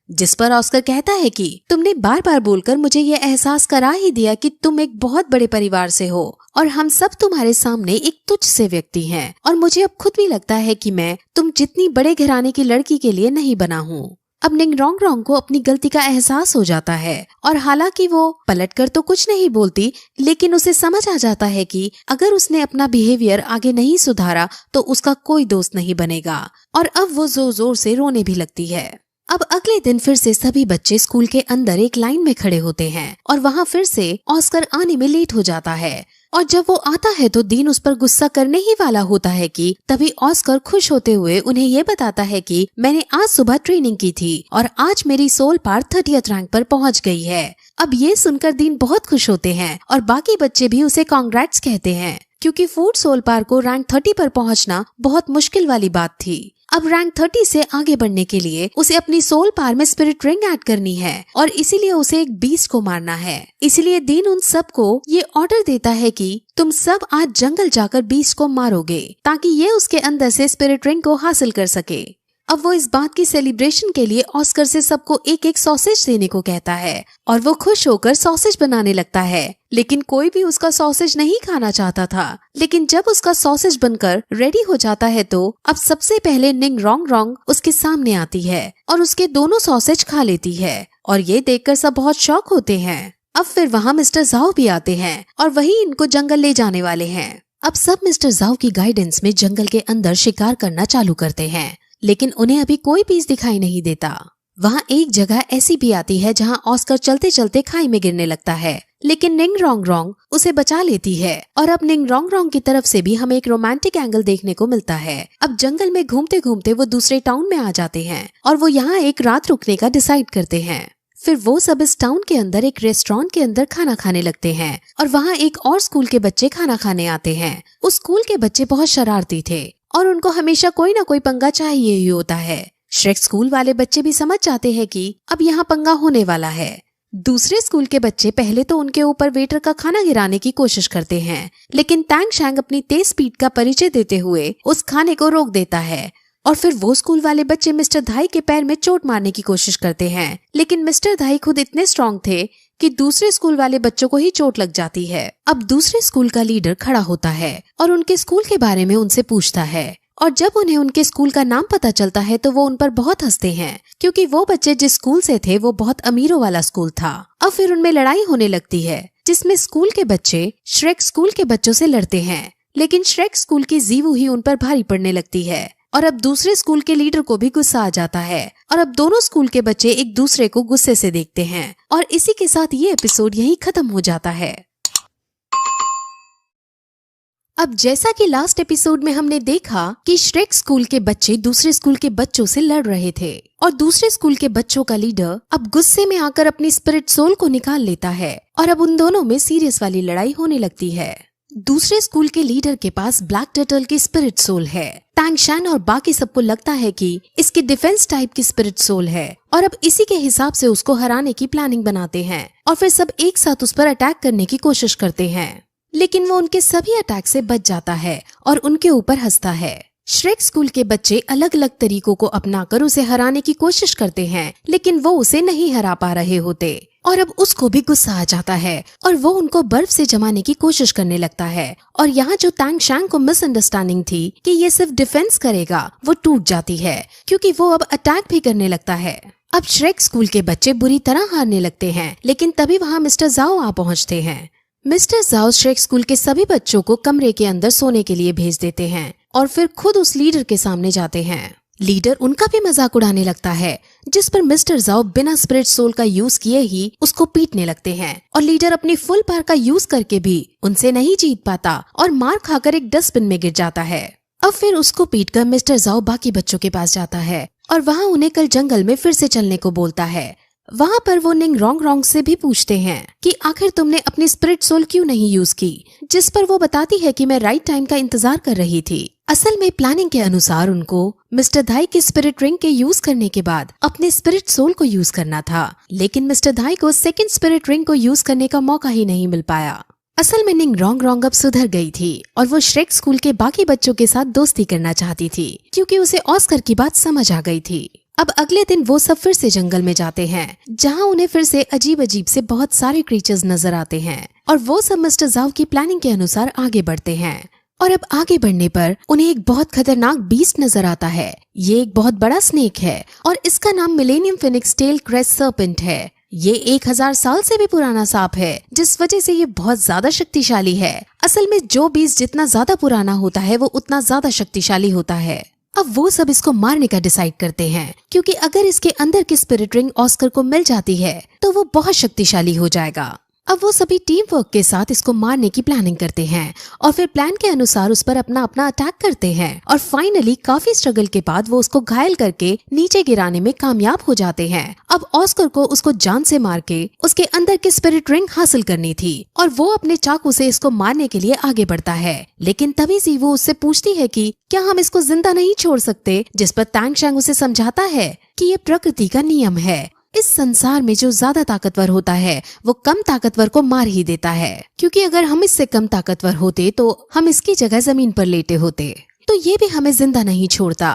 जिस पर ऑस्कर कहता है कि तुमने बार बार बोलकर मुझे ये एहसास करा ही दिया कि तुम एक बहुत बड़े परिवार से हो और हम सब तुम्हारे सामने एक तुच्छ से व्यक्ति हैं, और मुझे अब खुद भी लगता है कि मैं तुम जितनी बड़े घराने की लड़की के लिए नहीं बना हूँ। अब निंग रोंग रोंग को अपनी गलती का एहसास हो जाता है और हालांकि वो पलटकर तो कुछ नहीं बोलती, लेकिन उसे समझ आ जाता है कि अगर उसने अपना बिहेवियर आगे नहीं सुधारा तो उसका कोई दोस्त नहीं बनेगा, और अब वो जोर जोर से रोने भी लगती है। अब अगले दिन फिर से सभी बच्चे स्कूल के अंदर एक लाइन में खड़े होते हैं और वहाँ फिर से ऑस्कर आने में लेट हो जाता है, और जब वो आता है तो डीन उस पर गुस्सा करने ही वाला होता है कि तभी ऑस्कर खुश होते हुए उन्हें ये बताता है कि मैंने आज सुबह ट्रेनिंग की थी और आज मेरी सोल पार 30th रैंक पर पहुंच गई है। अब ये सुनकर डीन बहुत खुश होते हैं और बाकी बच्चे भी उसे कांग्रेट्स कहते हैं, क्योंकि फूड सोल पार को रैंक 30 पर पहुंचना बहुत मुश्किल वाली बात थी। अब रैंक 30 से आगे बढ़ने के लिए उसे अपनी सोल पार में स्पिरिट रिंग ऐड करनी है और इसीलिए उसे एक बीस्ट को मारना है। इसीलिए डीन उन सबको ये ऑर्डर देता है कि तुम सब आज जंगल जाकर बीस्ट को मारोगे ताकि ये उसके अंदर से स्पिरिट रिंग को हासिल कर सके। अब वो इस बात की सेलिब्रेशन के लिए ऑस्कर से सबको एक एक सॉसेज देने को कहता है और वो खुश होकर सॉसेज बनाने लगता है, लेकिन कोई भी उसका सॉसेज नहीं खाना चाहता था। लेकिन जब उसका सॉसेज बनकर रेडी हो जाता है तो अब सबसे पहले निंग रोंग रोंग उसके सामने आती है और उसके दोनों सॉसेज खा लेती है, और ये देखकर सब बहुत शॉक होते हैं। अब फिर वहाँ मिस्टर जाओ भी आते हैं और वही इनको जंगल ले जाने वाले हैं। अब सब मिस्टर जाओ की गाइडेंस में जंगल के अंदर शिकार करना चालू करते हैं, लेकिन उन्हें अभी कोई पीस दिखाई नहीं देता। वहाँ एक जगह ऐसी भी आती है जहाँ ऑस्कर चलते चलते खाई में गिरने लगता है, लेकिन निंग रोंग रोंग उसे बचा लेती है और अब निंग रोंग रोंग की तरफ से भी हमें एक रोमांटिक एंगल देखने को मिलता है। अब जंगल में घूमते घूमते वो दूसरे टाउन में आ जाते हैं और वो यहाँ एक रात रुकने का डिसाइड करते हैं। फिर वो सब इस टाउन के अंदर एक रेस्टोरेंट के अंदर खाना खाने लगते हैं और वहाँ एक और स्कूल के बच्चे खाना खाने आते हैं। उस स्कूल के बच्चे बहुत शरारती थे और उनको हमेशा कोई ना कोई पंगा चाहिए ही होता है। श्रेक स्कूल वाले बच्चे भी समझ जाते हैं कि अब यहाँ पंगा होने वाला है। दूसरे स्कूल के बच्चे पहले तो उनके ऊपर वेटर का खाना गिराने की कोशिश करते हैं, लेकिन टैंग शैंग अपनी तेज स्पीड का परिचय देते हुए उस खाने को रोक देता है। और फिर वो स्कूल वाले बच्चे मिस्टर धाई के पैर में चोट मारने की कोशिश करते हैं, लेकिन मिस्टर धाई खुद इतने स्ट्रॉन्ग थे कि दूसरे स्कूल वाले बच्चों को ही चोट लग जाती है। अब दूसरे स्कूल का लीडर खड़ा होता है और उनके स्कूल के बारे में उनसे पूछता है, और जब उन्हें उनके स्कूल का नाम पता चलता है तो वो उन पर बहुत हंसते हैं, क्योंकि वो बच्चे जिस स्कूल से थे वो बहुत अमीरों वाला स्कूल था। अब फिर उनमें लड़ाई होने लगती है, जिसमें स्कूल के बच्चे श्रेक स्कूल के बच्चों से लड़ते हैं, लेकिन श्रेक स्कूल की जीवू ही उन पर भारी पड़ने लगती है और अब दूसरे स्कूल के लीडर को भी गुस्सा आ जाता है और अब दोनों स्कूल के बच्चे एक दूसरे को गुस्से से देखते हैं। और इसी के साथ ये एपिसोड यहीं खत्म हो जाता है। अब जैसा कि लास्ट एपिसोड में हमने देखा कि श्रेक स्कूल के बच्चे दूसरे स्कूल के बच्चों से लड़ रहे थे और दूसरे स्कूल के बच्चों का लीडर अब गुस्से में आकर अपनी स्पिरिट सोल को निकाल लेता है और अब उन दोनों में सीरियस वाली लड़ाई होने लगती है। दूसरे स्कूल के लीडर के पास ब्लैक टर्टल की स्पिरिट सोल है। टैंग शैन और बाकी सबको लगता है कि इसकी डिफेंस टाइप की स्पिरिट सोल है और अब इसी के हिसाब से उसको हराने की प्लानिंग बनाते हैं और फिर सब एक साथ उस पर अटैक करने की कोशिश करते हैं, लेकिन वो उनके सभी अटैक से बच जाता है और उनके ऊपर हंसता है। श्रेक स्कूल के बच्चे अलग अलग तरीकों को अपनाकर उसे हराने की कोशिश करते हैं, लेकिन वो उसे नहीं हरा पा रहे होते और अब उसको भी गुस्सा आ जाता है और वो उनको बर्फ से जमाने की कोशिश करने लगता है। और यहाँ जो टैंग शैंग को मिसअंडरस्टैंडिंग थी कि ये सिर्फ डिफेंस करेगा, वो टूट जाती है क्योंकि वो अब अटैक भी करने लगता है। अब श्रेक स्कूल के बच्चे बुरी तरह हारने लगते हैं, लेकिन तभी वहाँ मिस्टर जाओ आ पहुँचते हैं। मिस्टर जाओ श्रेक स्कूल के सभी बच्चों को कमरे के अंदर सोने के लिए भेज देते हैं और फिर खुद उस लीडर के सामने जाते हैं। लीडर उनका भी मजाक उड़ाने लगता है, जिस पर मिस्टर जाओ बिना स्पिरिट सोल का यूज किए ही उसको पीटने लगते हैं और लीडर अपनी फुल पावर का यूज करके भी उनसे नहीं जीत पाता और मार खाकर एक डस्टबिन में गिर जाता है। अब फिर उसको पीटकर मिस्टर जाओ बाकी बच्चों के पास जाता है और वहाँ उन्हें कल जंगल में फिर से चलने को बोलता है। वहाँ पर वो निंग रोंग रोंग से भी पूछते हैं कि आखिर तुमने अपनी स्पिरिट सोल क्यों नहीं यूज की, जिस पर वो बताती है कि मैं राइट टाइम का इंतजार कर रही थी। असल में प्लानिंग के अनुसार उनको मिस्टर धाई के स्पिरिट रिंग के यूज करने के बाद अपने स्पिरिट सोल को यूज करना था, लेकिन मिस्टर धाई को सेकंड स्पिरिट रिंग को यूज करने का मौका ही नहीं मिल पाया। असल में निंग रोंग रोंग अब सुधर गई थी और वो श्रेक स्कूल के बाकी बच्चों के साथ दोस्ती करना चाहती थी क्योंकि उसे ऑस्कर की बात समझ आ गई थी। अब अगले दिन वो सब फिर से जंगल में जाते हैं जहाँ उन्हें फिर से अजीब अजीब से बहुत सारे क्रीचर्स नजर आते हैं और वो सब मिस्टर जाओ की प्लानिंग के अनुसार आगे बढ़ते हैं। और अब आगे बढ़ने पर उन्हें एक बहुत खतरनाक बीस्ट नजर आता है। ये एक बहुत बड़ा स्नेक है और इसका नाम millennium phoenix tail crest serpent है। ये 1000 साल से भी पुराना सांप है, जिस वजह से ये बहुत ज्यादा शक्तिशाली है। असल में जो बीस्ट जितना ज्यादा पुराना होता है वो उतना ज्यादा शक्तिशाली होता है। अब वो सब इसको मारने का डिसाइड करते हैं क्योंकि अगर इसके अंदर की स्पिरिट रिंग ऑस्कर को मिल जाती है तो वो बहुत शक्तिशाली हो जाएगा। अब वो सभी टीम वर्क के साथ इसको मारने की प्लानिंग करते हैं और फिर प्लान के अनुसार उस पर अपना अपना अटैक करते हैं और फाइनली काफी स्ट्रगल के बाद वो उसको घायल करके नीचे गिराने में कामयाब हो जाते हैं। अब ऑस्कर को उसको जान से मार के उसके अंदर की स्पिरिट रिंग हासिल करनी थी और वो अपने चाकू से इसको मारने के लिए आगे बढ़ता है, लेकिन तभी सी वो उससे पूछती है कि क्या हम इसको जिंदा नहीं छोड़ सकते, जिस पर तांग शैंग उसे समझाता है कि ये प्रकृति का नियम है। इस संसार में जो ज्यादा ताकतवर होता है वो कम ताकतवर को मार ही देता है, क्योंकि अगर हम इससे कम ताकतवर होते तो हम इसकी जगह जमीन पर लेटे होते, तो ये भी हमें जिंदा नहीं छोड़ता।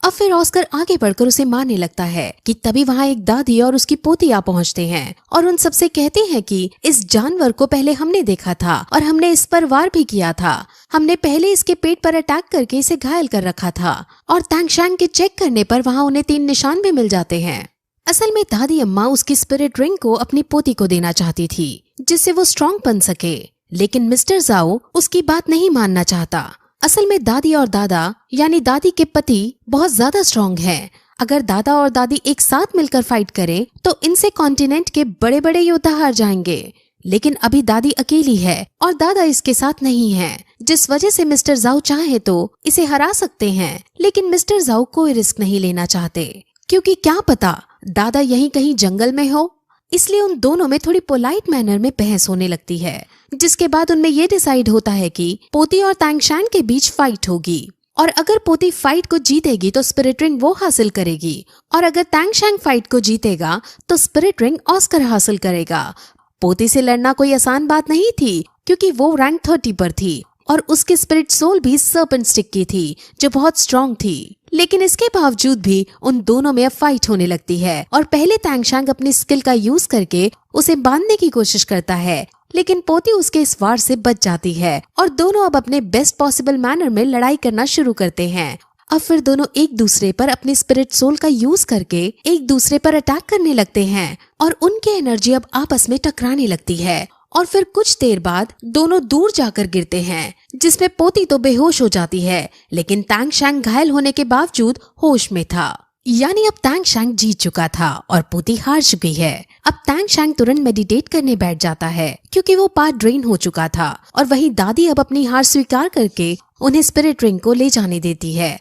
अब फिर ऑस्कर आगे बढ़कर उसे मारने लगता है कि तभी वहाँ एक दादी और उसकी पोती आ पहुँचते हैं और उन सबसे कहते हैं कि इस जानवर को पहले हमने देखा था और हमने इस पर वार भी किया था। हमने पहले इसके पेट पर अटैक करके इसे घायल कर रखा था और तांग शैंग के चेक करने पर वहाँ उन्हें 3 निशान भी मिल जाते हैं। असल में दादी अम्मा उसकी स्पिरिट रिंग को अपनी पोती को देना चाहती थी जिससे वो स्ट्रॉन्ग बन सके, लेकिन मिस्टर जाओ उसकी बात नहीं मानना चाहता। असल में दादी और दादा यानी दादी के पति बहुत ज्यादा स्ट्रॉन्ग हैं। अगर दादा और दादी एक साथ मिलकर फाइट करें तो इनसे कॉन्टिनेंट के बड़े बड़े योद्धा हार जाएंगे, लेकिन अभी दादी अकेली है और दादा इसके साथ नहीं है, जिस वजह से मिस्टर जाओ चाहे तो इसे हरा सकते हैं, लेकिन मिस्टर जाओ कोई रिस्क नहीं लेना चाहते क्योंकि क्या पता दादा यहीं कहीं जंगल में हो। इसलिए उन दोनों में थोड़ी पोलाइट मैनर में बहस होने लगती है, जिसके बाद उनमें ये डिसाइड होता है कि पोती और तांग शैंग के बीच फाइट होगी और अगर पोती फाइट को जीतेगी तो स्पिरिट रिंग वो हासिल करेगी और अगर तांग शैंग फाइट को जीतेगा तो स्पिरिट रिंग ऑस्कर हासिल करेगा। पोती से लड़ना कोई आसान बात नहीं थी क्योंकि वो रैंक 30 पर थी और उसकी स्पिरिट सोल भी सर्पेंट स्टिक की थी जो बहुत स्ट्रॉन्ग थी, लेकिन इसके बावजूद भी उन दोनों में अब फाइट होने लगती है और पहले तांग शैंग अपनी स्किल का यूज करके उसे बांधने की कोशिश करता है, लेकिन पोती उसके इस वार से बच जाती है और दोनों अब अपने बेस्ट पॉसिबल मैनर में लड़ाई करना शुरू करते हैं। अब फिर दोनों एक दूसरे पर अपनी स्पिरिट सोल का यूज करके एक दूसरे पर अटैक करने लगते हैं और उनकी एनर्जी अब आपस में टकराने लगती है और फिर कुछ देर बाद दोनों दूर जाकर गिरते हैं, जिसमें पोती तो बेहोश हो जाती है, लेकिन तांग शैंग घायल होने के बावजूद होश में था। यानी अब तांग शैंग जीत चुका था और पोती हार चुकी है। अब तांग शैंग तुरंत मेडिटेट करने बैठ जाता है क्योंकि वो पार्ट ड्रेन हो चुका था और वहीं दादी अब अपनी हार स्वीकार करके उन्हें स्पिरिट रिंग को ले जाने देती है।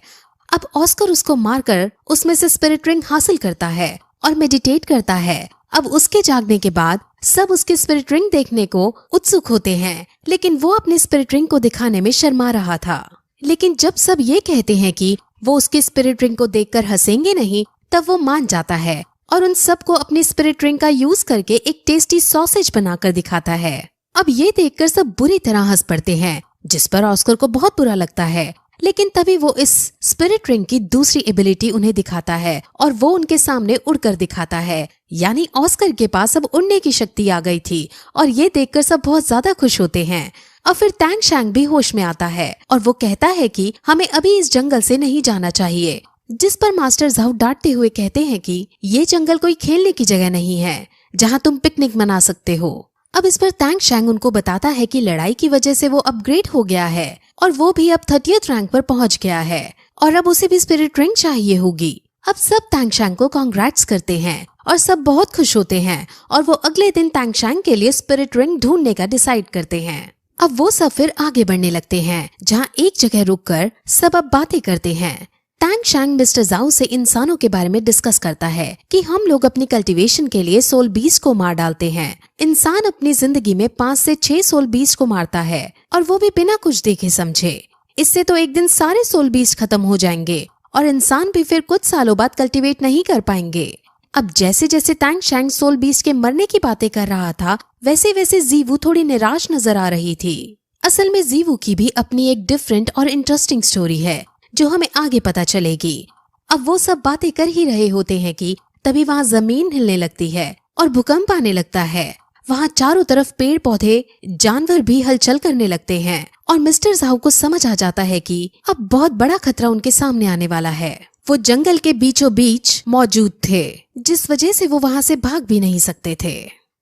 अब ऑस्कर उसको मारकर उसमें से स्पिरिट रिंग हासिल करता है और मेडिटेट करता है। अब उसके जागने के बाद सब उसके स्पिरिट रिंग देखने को उत्सुक होते हैं, लेकिन वो अपने स्पिरिट रिंग को दिखाने में शर्मा रहा था। लेकिन जब सब ये कहते हैं कि वो उसके स्पिरिट रिंग को देखकर हंसेंगे नहीं, तब वो मान जाता है और उन सबको अपनी स्पिरिट रिंग का यूज करके एक टेस्टी सॉसेज बनाकर दिखाता है। अब ये देखकर सब बुरी तरह हंस पड़ते हैं, जिस पर ऑस्कर को बहुत बुरा लगता है, लेकिन तभी वो इस स्पिरिट रिंग की दूसरी एबिलिटी उन्हें दिखाता है और वो उनके सामने उड़कर दिखाता है। यानी ऑस्कर के पास अब उड़ने की शक्ति आ गई थी और ये देखकर सब बहुत ज्यादा खुश होते हैं। और फिर तांग शैंग भी होश में आता है और वो कहता है कि हमें अभी इस जंगल से नहीं जाना चाहिए, जिस पर मास्टर जाओ डांटते हुए कहते हैं कि ये जंगल कोई खेलने की जगह नहीं है जहाँ तुम पिकनिक मना सकते हो। अब इस पर तांग शैंग उनको बताता है कि लड़ाई की वजह से वो अपग्रेड हो गया है और वो भी अब 30th रैंक पर पहुंच गया है और अब उसे भी स्पिरिट रिंग चाहिए होगी। अब सब तांग शैंग को कांग्रेट्स करते हैं और सब बहुत खुश होते हैं और वो अगले दिन तांग शैंग के लिए स्पिरिट रिंग ढूंढने का डिसाइड करते हैं। अब वो सब फिर आगे बढ़ने लगते हैं, जहाँ एक जगह रुककर सब अब बातें करते हैं। तांग शैंग मिस्टर जाओ से इंसानों के बारे में डिस्कस करता है कि हम लोग अपनी कल्टीवेशन के लिए सोल बीस्ट को मार डालते हैं। इंसान अपनी जिंदगी में 5 से 6 सोल बीस्ट को मारता है और वो भी बिना कुछ देखे समझे। इससे तो एक दिन सारे सोल बीस्ट खत्म हो जाएंगे और इंसान भी फिर कुछ सालों बाद कल्टीवेट नहीं कर पाएंगे। अब जैसे जैसे टैंग शैंग सोल बीस्ट के मरने की बातें कर रहा था, वैसे वैसे जीवू थोड़ी निराश नजर आ रही थी। असल में जीवू की भी अपनी एक डिफरेंट और इंटरेस्टिंग स्टोरी है जो हमें आगे पता चलेगी। अब वो सब बातें कर ही रहे होते हैं कि तभी वहाँ जमीन हिलने लगती है और भूकंप आने लगता है। वहाँ चारों तरफ पेड़ पौधे जानवर भी हलचल करने लगते हैं और मिस्टर झाओ को समझ आ जाता है कि अब बहुत बड़ा खतरा उनके सामने आने वाला है। वो जंगल के बीचों बीच मौजूद थे, जिस वजह से वो वहाँ से भाग भी नहीं सकते थे।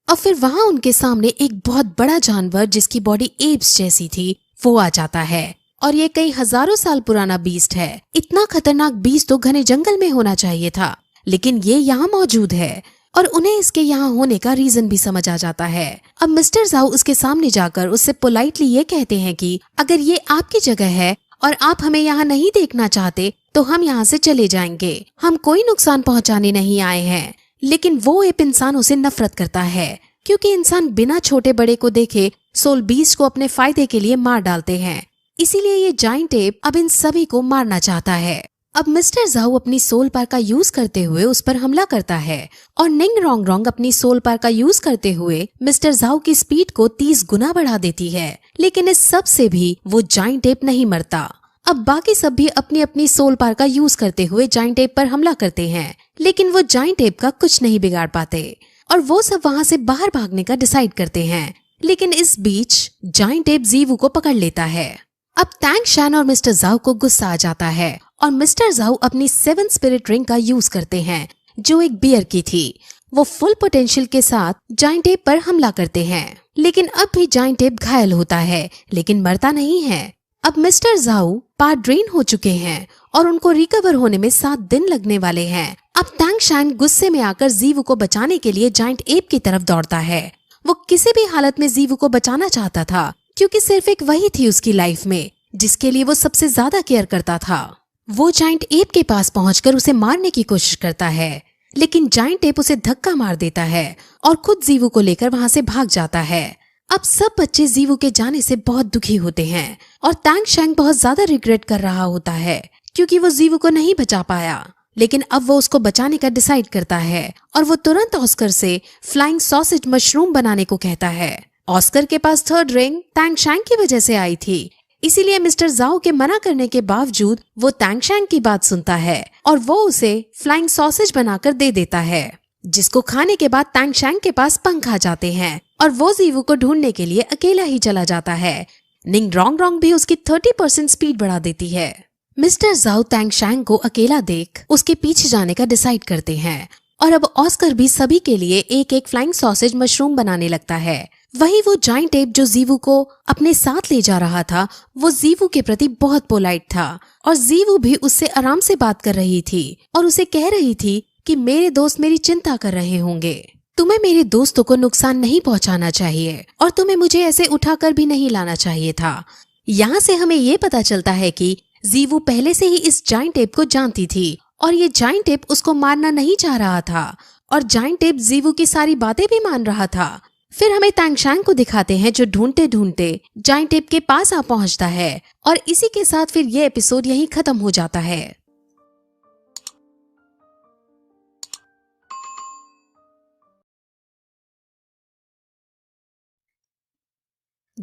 और फिर वहाँ उनके सामने एक बहुत बड़ा जानवर जिसकी बॉडी एप्स जैसी थी वो आ जाता है। और ये कई हजारों साल पुराना बीस्ट है। इतना खतरनाक बीस्ट तो घने जंगल में होना चाहिए था, लेकिन ये यहाँ मौजूद है और उन्हें इसके यहाँ होने का रीजन भी समझ आ जाता है। अब मिस्टर झाओ उसके सामने जाकर उससे पोलाइटली ये कहते हैं कि अगर ये आपकी जगह है और आप हमें यहाँ नहीं देखना चाहते तो हम यहाँ से चले जाएंगे। हम कोई नुकसान पहुँचाने नहीं आए हैं। लेकिन वो एप इंसानों से नफरत करता है, क्योंकि इंसान बिना छोटे बड़े को देखे सोल बीस्ट को अपने फायदे के लिए मार डालते हैं। इसीलिए ये जाइंट एप अब इन सभी को मारना चाहता है। अब मिस्टर झाओ अपनी सोल पावर का यूज करते हुए उस पर हमला करता है और निंग रोंग रोंग अपनी सोल पावर का यूज करते हुए मिस्टर झाओ की स्पीड को 30 गुना बढ़ा देती है। लेकिन इस सब से भी वो जाइंट एप नहीं मरता। अब बाकी सब भी अपनी अपनी सोल पावर का यूज करते हुए जाइंट एप पर हमला करते हैं, लेकिन वो जाइंट एप का कुछ नहीं बिगाड़ पाते और वो सब वहाँ से बाहर भागने का डिसाइड करते हैं। लेकिन इस बीच जाइंट एप जीवू को पकड़ लेता है। अब टैंग शैन और मिस्टर झाओ को गुस्सा आ जाता है और मिस्टर झाओ अपनी 7 स्पिरिट रिंग का यूज करते हैं जो एक बियर की थी। वो फुल पोटेंशियल के साथ जाइंट एप पर हमला करते हैं, लेकिन अब भी जाइंट एप घायल होता है लेकिन मरता नहीं है। अब मिस्टर झाओ पावर ड्रेन हो चुके हैं और उनको रिकवर होने में 7 दिन लगने वाले हैं। अब टैंग शैन गुस्से में आकर जीवू को बचाने के लिए जाइंट एप की तरफ दौड़ता है। वो किसी भी हालत में जीवू को बचाना चाहता था, क्योंकि सिर्फ एक वही थी उसकी लाइफ में जिसके लिए वो सबसे ज्यादा केयर करता था। वो जाइंट एप के पास पहुंचकर उसे मारने की कोशिश करता है, लेकिन जाइंट एप उसे धक्का मार देता है और खुद जीवू को लेकर वहां से भाग जाता है। अब सब बच्चे जीवू के जाने से बहुत दुखी होते हैं और टैंग शैंग बहुत ज्यादा रिग्रेट कर रहा होता है, क्योंकि वो जीवू को नहीं बचा पाया। लेकिन अब वो उसको बचाने का डिसाइड करता है और वो तुरंत ऑस्कर से फ्लाइंग सॉसेज मशरूम बनाने को कहता है। ऑस्कर के पास 3rd रिंग टैंग शैंग की वजह से आई थी, इसीलिए मिस्टर झाओ के मना करने के बावजूद वो टैंग शैंग की बात सुनता है और वो उसे फ्लाइंग सॉसेज बनाकर दे देता है, जिसको खाने के बाद टैंग शैंग के पास पंख आ जाते हैं और वो जीवू को ढूंढने के लिए अकेला ही चला जाता है। निंग रोंग रोंग भी उसकी 30% स्पीड बढ़ा देती है। मिस्टर झाओ टैंग शैंग को अकेला देख उसके पीछे जाने का डिसाइड करते हैं और अब ऑस्कर भी सभी के लिए एक एक फ्लाइंग सॉसेज मशरूम बनाने लगता है। वही वो जाइंट एप जो जीवू को अपने साथ ले जा रहा था, वो जीवू के प्रति बहुत पोलाइट था और जीवू भी उससे आराम से बात कर रही थी और उसे कह रही थी कि मेरे दोस्त मेरी चिंता कर रहे होंगे, तुम्हें मेरे दोस्तों को नुकसान नहीं पहुंचाना चाहिए और तुम्हें मुझे ऐसे उठाकर भी नहीं लाना चाहिए था। यहाँ से हमें ये पता चलता है कि जीवू पहले से ही इस जाइंट एप को जानती थी और ये जाइंट एप उसको मारना नहीं चाह रहा था और जाइंट एप जीवू की सारी बातें भी मान रहा था। फिर हमें टैंग शैंग को दिखाते हैं जो ढूंढते ढूंढते जाइंट एप के पास आ पहुंचता है और इसी के साथ फिर ये एपिसोड यहीं खत्म हो जाता है।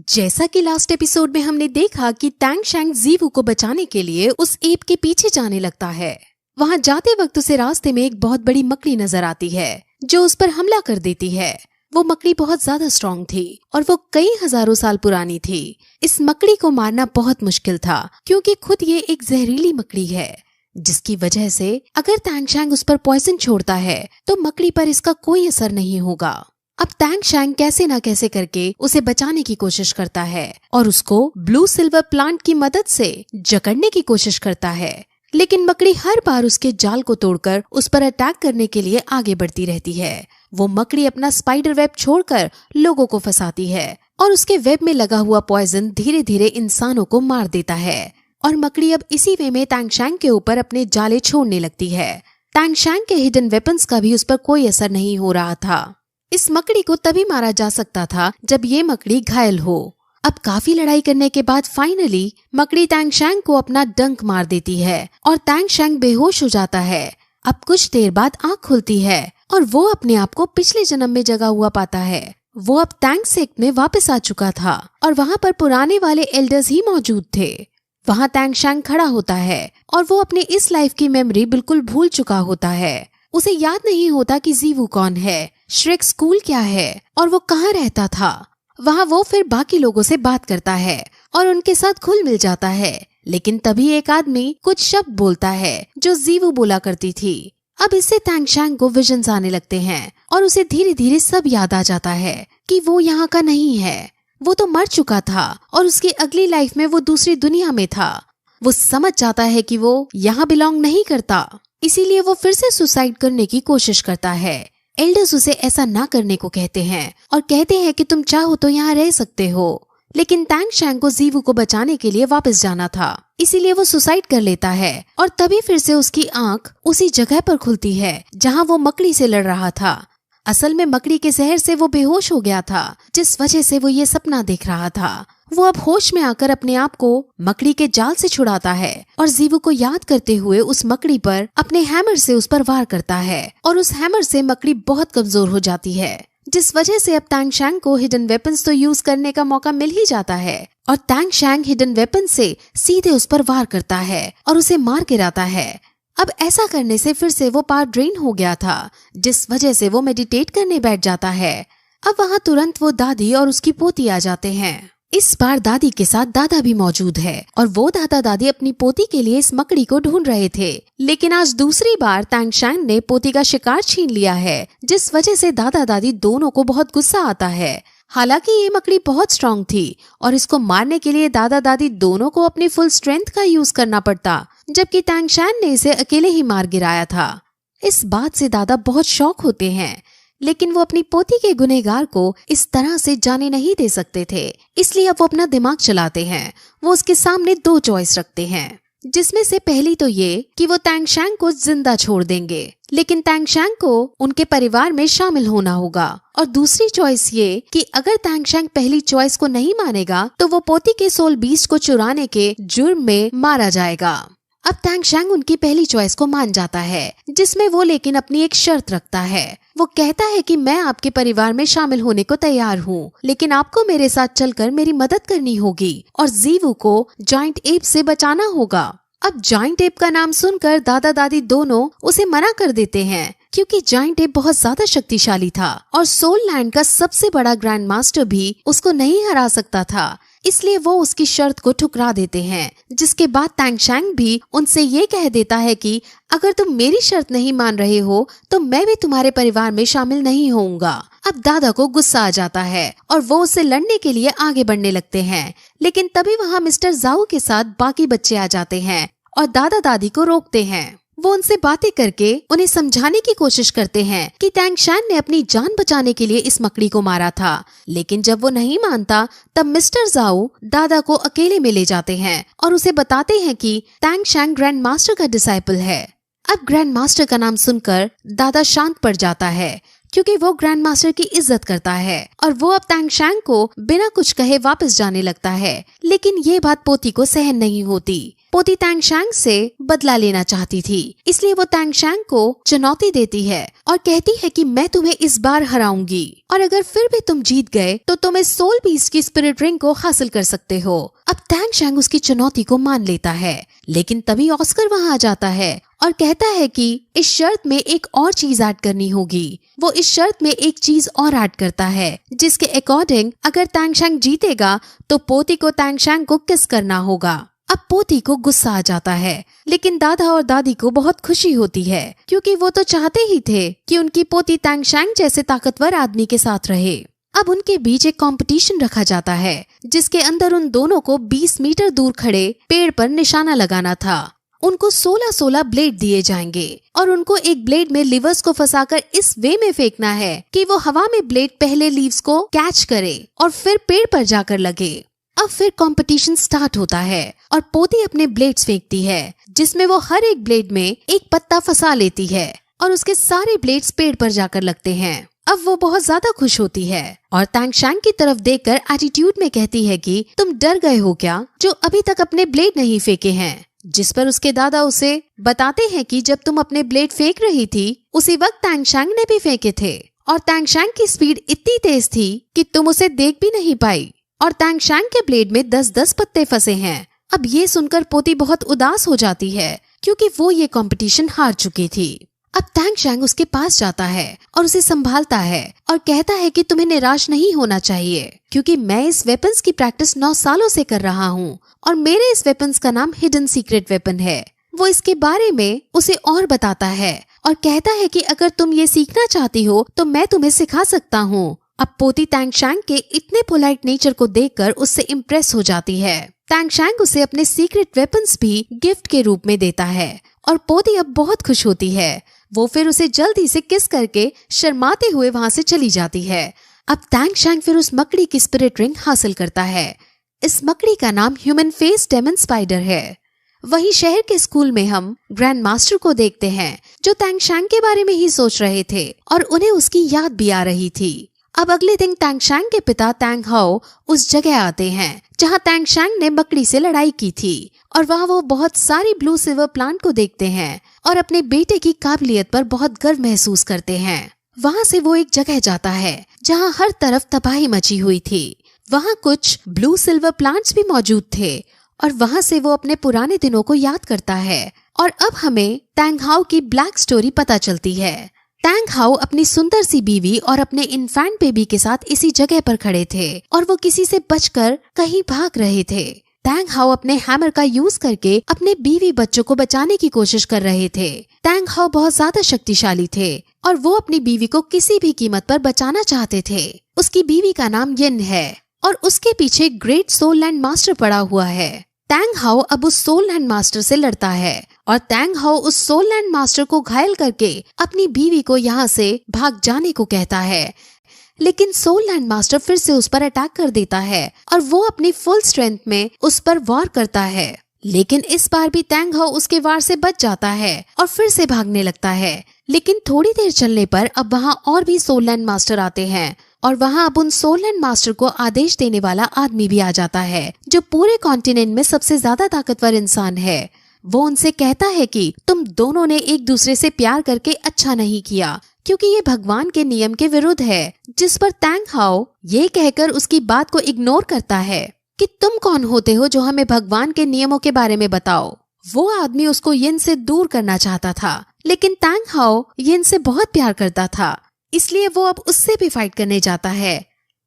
जैसा कि लास्ट एपिसोड में हमने देखा कि टैंग शैंग जीवू को बचाने के लिए उस एप के पीछे जाने लगता है। वहां जाते वक्त उसे रास्ते में एक बहुत बड़ी मकड़ी नजर आती है जो उस पर हमला कर देती है। वो मकड़ी बहुत ज्यादा स्ट्रॉन्ग थी और वो कई हजारों साल पुरानी थी। इस मकड़ी को मारना बहुत मुश्किल था क्योंकि खुद ये एक जहरीली मकड़ी है, जिसकी वजह से अगर टैंग शैंग उस पर पॉइजन छोड़ता है तो मकड़ी पर इसका कोई असर नहीं होगा। अब टैंग शैंग कैसे न कैसे करके उसे बचाने की कोशिश करता है और उसको ब्लू सिल्वर प्लांट की मदद से जकड़ने की कोशिश करता है, लेकिन मकड़ी हर बार उसके जाल को तोड़कर उस पर अटैक करने के लिए आगे बढ़ती रहती है। वो मकड़ी अपना स्पाइडर वेब छोड़कर लोगों को फंसाती है और उसके वेब में लगा हुआ पॉइजन धीरे धीरे इंसानों को मार देता है और मकड़ी अब इसी वे में टैंग शैंग के ऊपर अपने जाले छोड़ने लगती है। टैंग शैंग के हिडन वेपन्स का भी उस पर कोई असर नहीं हो रहा था। इस मकड़ी को तभी मारा जा सकता था जब ये मकड़ी घायल हो। अब काफी लड़ाई करने के बाद फाइनली मकड़ी टैंग शैंग को अपना डंक मार देती है और टैंग शैंग बेहोश हो जाता है। अब कुछ देर बाद आँख खुलती है और वो अपने आप को पिछले जन्म में जगा हुआ पाता है। वो अब टैंग सेक्ट में वापस आ चुका था और वहाँ पर पुराने वाले एल्डर्स ही मौजूद थे। वहाँ टैंग शैंग खड़ा होता है और वो अपने इस लाइफ की मेमोरी बिल्कुल भूल चुका होता है। उसे याद नहीं होता कि जीवू कौन है, श्रेक स्कूल क्या है और वो कहाँ रहता था। वहाँ वो फिर बाकी लोगों से बात करता है और उनके साथ घुल मिल जाता है। लेकिन तभी एक आदमी कुछ शब्द बोलता है जो जीवू बोला करती थी। अब इससे टैंग शैंग को विजन्स आने लगते हैं और उसे धीरे धीरे सब याद आ जाता है कि वो यहाँ का नहीं है। वो तो मर चुका था और उसकी अगली लाइफ में वो दूसरी दुनिया में था। वो समझ जाता है कि वो यहाँ बिलोंग नहीं करता, इसीलिए वो फिर से सुसाइड करने की कोशिश करता है। एल्डर्स उसे ऐसा ना करने को कहते हैं और कहते हैं कि तुम चाहो तो यहाँ रह सकते हो। लेकिन टैंग शैंग को जीवू को बचाने के लिए वापस जाना था, इसीलिए वो सुसाइड कर लेता है। और तभी फिर से उसकी आंख उसी जगह पर खुलती है जहाँ वो मकड़ी से लड़ रहा था। असल में मकड़ी के जहर से वो बेहोश हो गया था, जिस वजह से वो ये सपना देख रहा था। वो अब होश में आकर अपने आप को मकड़ी के जाल से छुड़ाता है और जीवू को याद करते हुए उस मकड़ी पर अपने हैमर से उस पर वार करता है और उस हैमर से मकड़ी बहुत कमजोर हो जाती है, जिस वजह से अब टैंग शैंग को हिडन वेपन्स तो यूज करने का मौका मिल ही जाता है। और टैंग शैंग हिडन वेपन से सीधे उस पर वार करता है और उसे मार गिराता है। अब ऐसा करने से फिर से वो पावर ड्रेन हो गया था, जिस वजह से वो मेडिटेट करने बैठ जाता है। अब वहाँ तुरंत वो दादी और उसकी पोती आ जाते हैं। इस बार दादी के साथ दादा भी मौजूद है और वो दादा दादी अपनी पोती के लिए इस मकड़ी को ढूंढ रहे थे। लेकिन आज दूसरी बार टैंग शैंग ने पोती का शिकार छीन लिया है, जिस वजह से दादा दादी दोनों को बहुत गुस्सा आता है। हालांकि ये मकड़ी बहुत स्ट्रांग थी और इसको मारने के लिए दादा दादी दोनों को अपनी फुल स्ट्रेंथ का यूज करना पड़ता, जबकि टैंग शैंग ने इसे अकेले ही मार गिराया था। इस बात से दादा बहुत शॉक होते हैं, लेकिन वो अपनी पोती के गुनहगार को इस तरह से जाने नहीं दे सकते थे, इसलिए अब वो अपना दिमाग चलाते हैं। वो उसके सामने दो चॉइस रखते हैं, जिसमें से पहली तो ये कि वो टैंग शैंग को जिंदा छोड़ देंगे, लेकिन टैंग शैंग को उनके परिवार में शामिल होना होगा। और दूसरी चॉइस ये कि अगर टैंग शैंग पहली चॉइस को नहीं मानेगा तो वो पोती के सोल बीस्ट को चुराने के जुर्म में मारा जाएगा। अब टैंग शैंग उनकी पहली चॉइस को मान जाता है, जिसमें वो लेकिन अपनी एक शर्त रखता है। वो कहता है कि मैं आपके परिवार में शामिल होने को तैयार हूँ, लेकिन आपको मेरे साथ चलकर मेरी मदद करनी होगी और जीवू को जाइंट एप से बचाना होगा। अब जाइंट एप का नाम सुनकर दादा दादी दोनों उसे मना कर देते हैं, क्योंकि जाइंट एप बहुत ज्यादा शक्तिशाली था और सोल लैंड का सबसे बड़ा ग्रैंड मास्टर भी उसको नहीं हरा सकता था। इसलिए वो उसकी शर्त को ठुकरा देते हैं, जिसके बाद टैंग शैंग भी उनसे ये कह देता है कि अगर तुम मेरी शर्त नहीं मान रहे हो तो मैं भी तुम्हारे परिवार में शामिल नहीं होऊंगा। अब दादा को गुस्सा आ जाता है और वो उससे लड़ने के लिए आगे बढ़ने लगते हैं, लेकिन तभी वहाँ मिस्टर जाओ के साथ बाकी बच्चे आ जाते हैं और दादा दादी को रोकते हैं। वो उनसे बातें करके उन्हें समझाने की कोशिश करते हैं कि टैंग शैंग ने अपनी जान बचाने के लिए इस मकड़ी को मारा था, लेकिन जब वो नहीं मानता तब मिस्टर जाओ दादा को अकेले में ले जाते हैं और उसे बताते हैं कि टैंग शैंग ग्रैंड मास्टर का डिसाइपल है। अब ग्रैंड मास्टर का नाम सुनकर दादा शांत पड़ जाता है, क्योंकि वो ग्रैंड मास्टर की इज्जत करता है और वो अब टैंग शैंग को बिना कुछ कहे वापस जाने लगता है। लेकिन ये बात पोती को सहन नहीं होती। पोती टैंग शैंग से बदला लेना चाहती थी, इसलिए वो टैंग शैंग को चुनौती देती है और कहती है कि मैं तुम्हें इस बार हराऊंगी और अगर फिर भी तुम जीत गए तो तुम इस सोल बीस्ट की स्पिरिट रिंग को हासिल कर सकते हो। अब टैंग शैंग उसकी चुनौती को मान लेता है, लेकिन तभी ऑस्कर वहाँ आ जाता है और कहता है कि इस शर्त में एक और चीज ऐड करनी होगी। वो इस शर्त में एक चीज और ऐड करता है, जिसके अकॉर्डिंग अगर टैंग शैंग जीतेगा तो पोती को टैंग शैंग को किस करना होगा। अब पोती को गुस्सा आ जाता है, लेकिन दादा और दादी को बहुत खुशी होती है, क्योंकि वो तो चाहते ही थे कि उनकी पोती टैंग शैंग जैसे ताकतवर आदमी के साथ रहे। अब उनके बीच एक कंपटीशन रखा जाता है, जिसके अंदर उन दोनों को 20 मीटर दूर खड़े पेड़ पर निशाना लगाना था। उनको 16-16 ब्लेड दिए जाएंगे और उनको एक ब्लेड में लीवर्स को फंसाकर इस वे में फेंकना है कि वो हवा में ब्लेड पहले लीव्स को कैच करे और फिर पेड़ पर जाकर लगे। अब फिर कंपटीशन स्टार्ट होता है और पोती अपने ब्लेड्स फेंकती है, जिसमें वो हर एक ब्लेड में एक पत्ता फंसा लेती है और उसके सारे ब्लेड्स पेड़ पर जाकर लगते हैं। अब वो बहुत ज्यादा खुश होती है और टैंग शैंग की तरफ देखकर एटीट्यूड में कहती है कि तुम डर गए हो क्या, जो अभी तक अपने ब्लेड नहीं फेंके हैं। जिस पर उसके दादा उसे बताते हैं कि जब तुम अपने ब्लेड फेंक रही थी उसी वक्त तैंगशैंग ने भी फेंके थे और तैंगशैंग की स्पीड इतनी तेज थी कि तुम उसे देख भी नहीं पाई और तैंगशैंग के ब्लेड में 10-10 पत्ते फंसे हैं। अब ये सुनकर पोती बहुत उदास हो जाती है क्योंकि वो ये कंपटीशन हार चुकी थी। अब तैंगशैंग उसके पास जाता है और उसे संभालता है और कहता है कि तुम्हें निराश नहीं होना चाहिए क्योंकि मैं इस वेपन्स की प्रैक्टिस 9 सालों से कर रहा हूँ और मेरे इस वेपन्स का नाम हिडन सीक्रेट वेपन है। वो इसके बारे में उसे और बताता है और कहता है कि अगर तुम ये सीखना चाहती हो तो मैं तुम्हें सिखा सकता हूँ। अब पोती तैंगशैंग के इतने पोलाइट नेचर को देखकर उससे इम्प्रेस हो जाती है। तैंगशैंग उसे अपने सीक्रेट वेपन्स भी गिफ्ट के रूप में देता है और पोती अब बहुत खुश होती है। वो फिर उसे जल्दी से किस करके शर्माते हुए वहाँ से चली जाती है। अब तैंगशैंग फिर उस मकड़ी की स्पिरिट रिंग हासिल करता है। इस मकड़ी का नाम ह्यूमन फेस डेमन स्पाइडर है। वहीं शहर के स्कूल में हम ग्रैंड मास्टर को देखते हैं जो तैंगशैंग के बारे में ही सोच रहे थे और उन्हें उसकी याद भी आ रही थी। अब अगले दिन तैंगशैंग के पिता तैंग हाओ उस जगह आते हैं जहाँ तैंगशैंग ने मकड़ी से लड़ाई की थी और वहाँ वो बहुत सारी ब्लू सिल्वर प्लांट को देखते हैं और अपने बेटे की काबिलियत पर बहुत गर्व महसूस करते हैं। वहाँ से वो एक जगह जाता है जहाँ हर तरफ तबाही मची हुई थी। वहाँ कुछ ब्लू सिल्वर प्लांट्स भी मौजूद थे और वहाँ से वो अपने पुराने दिनों को याद करता है। और अब हमें तैंग हाओ की ब्लैक स्टोरी पता चलती है। तैंग हाओ अपनी सुंदर सी बीवी और अपने इन्फेंट बेबी के साथ इसी जगह पर खड़े थे और वो किसी से बचकर कहीं भाग रहे थे। तैंग हाओ अपने हैमर का यूज करके अपने बीवी बच्चों को बचाने की कोशिश कर रहे थे। तैंग हाओ बहुत ज्यादा शक्तिशाली थे और वो अपनी बीवी को किसी भी कीमत पर बचाना चाहते थे। उसकी बीवी का नाम यिन है और उसके पीछे ग्रेट सोल लैंड मास्टर पड़ा हुआ है। तैंग हाओ अब उस सोल लैंड मास्टर से लड़ता है और तैंग हाओ उस सोल लैंड मास्टर को घायल करके अपनी बीवी को यहाँ से भाग जाने को कहता है। लेकिन सोल लैंड मास्टर फिर से उस पर अटैक कर देता है और वो अपनी फुल स्ट्रेंथ में उस पर वार करता है। लेकिन इस बार भी तैंग हाओ उसके वार से बच जाता है और फिर से भागने लगता है। लेकिन थोड़ी देर चलने पर अब वहाँ और भी सोल लैंड मास्टर आते हैं और वहाँ अब उन सोल लैंड मास्टर को आदेश देने वाला आदमी भी आ जाता है जो पूरे कॉन्टिनेंट में सबसे ज्यादा ताकतवर इंसान है। वो उनसे कहता है कि तुम दोनों ने एक दूसरे से प्यार करके अच्छा नहीं किया क्योंकि ये भगवान के नियम के विरुद्ध है। जिस पर तैंग हाओ ये कहकर उसकी बात को इग्नोर करता है कि तुम कौन होते हो जो हमें भगवान के नियमों के बारे में बताओ। वो आदमी उसको यिन से दूर करना चाहता था लेकिन तैंग हाओ यिन से बहुत प्यार करता था इसलिए वो अब उससे भी फाइट करने जाता है।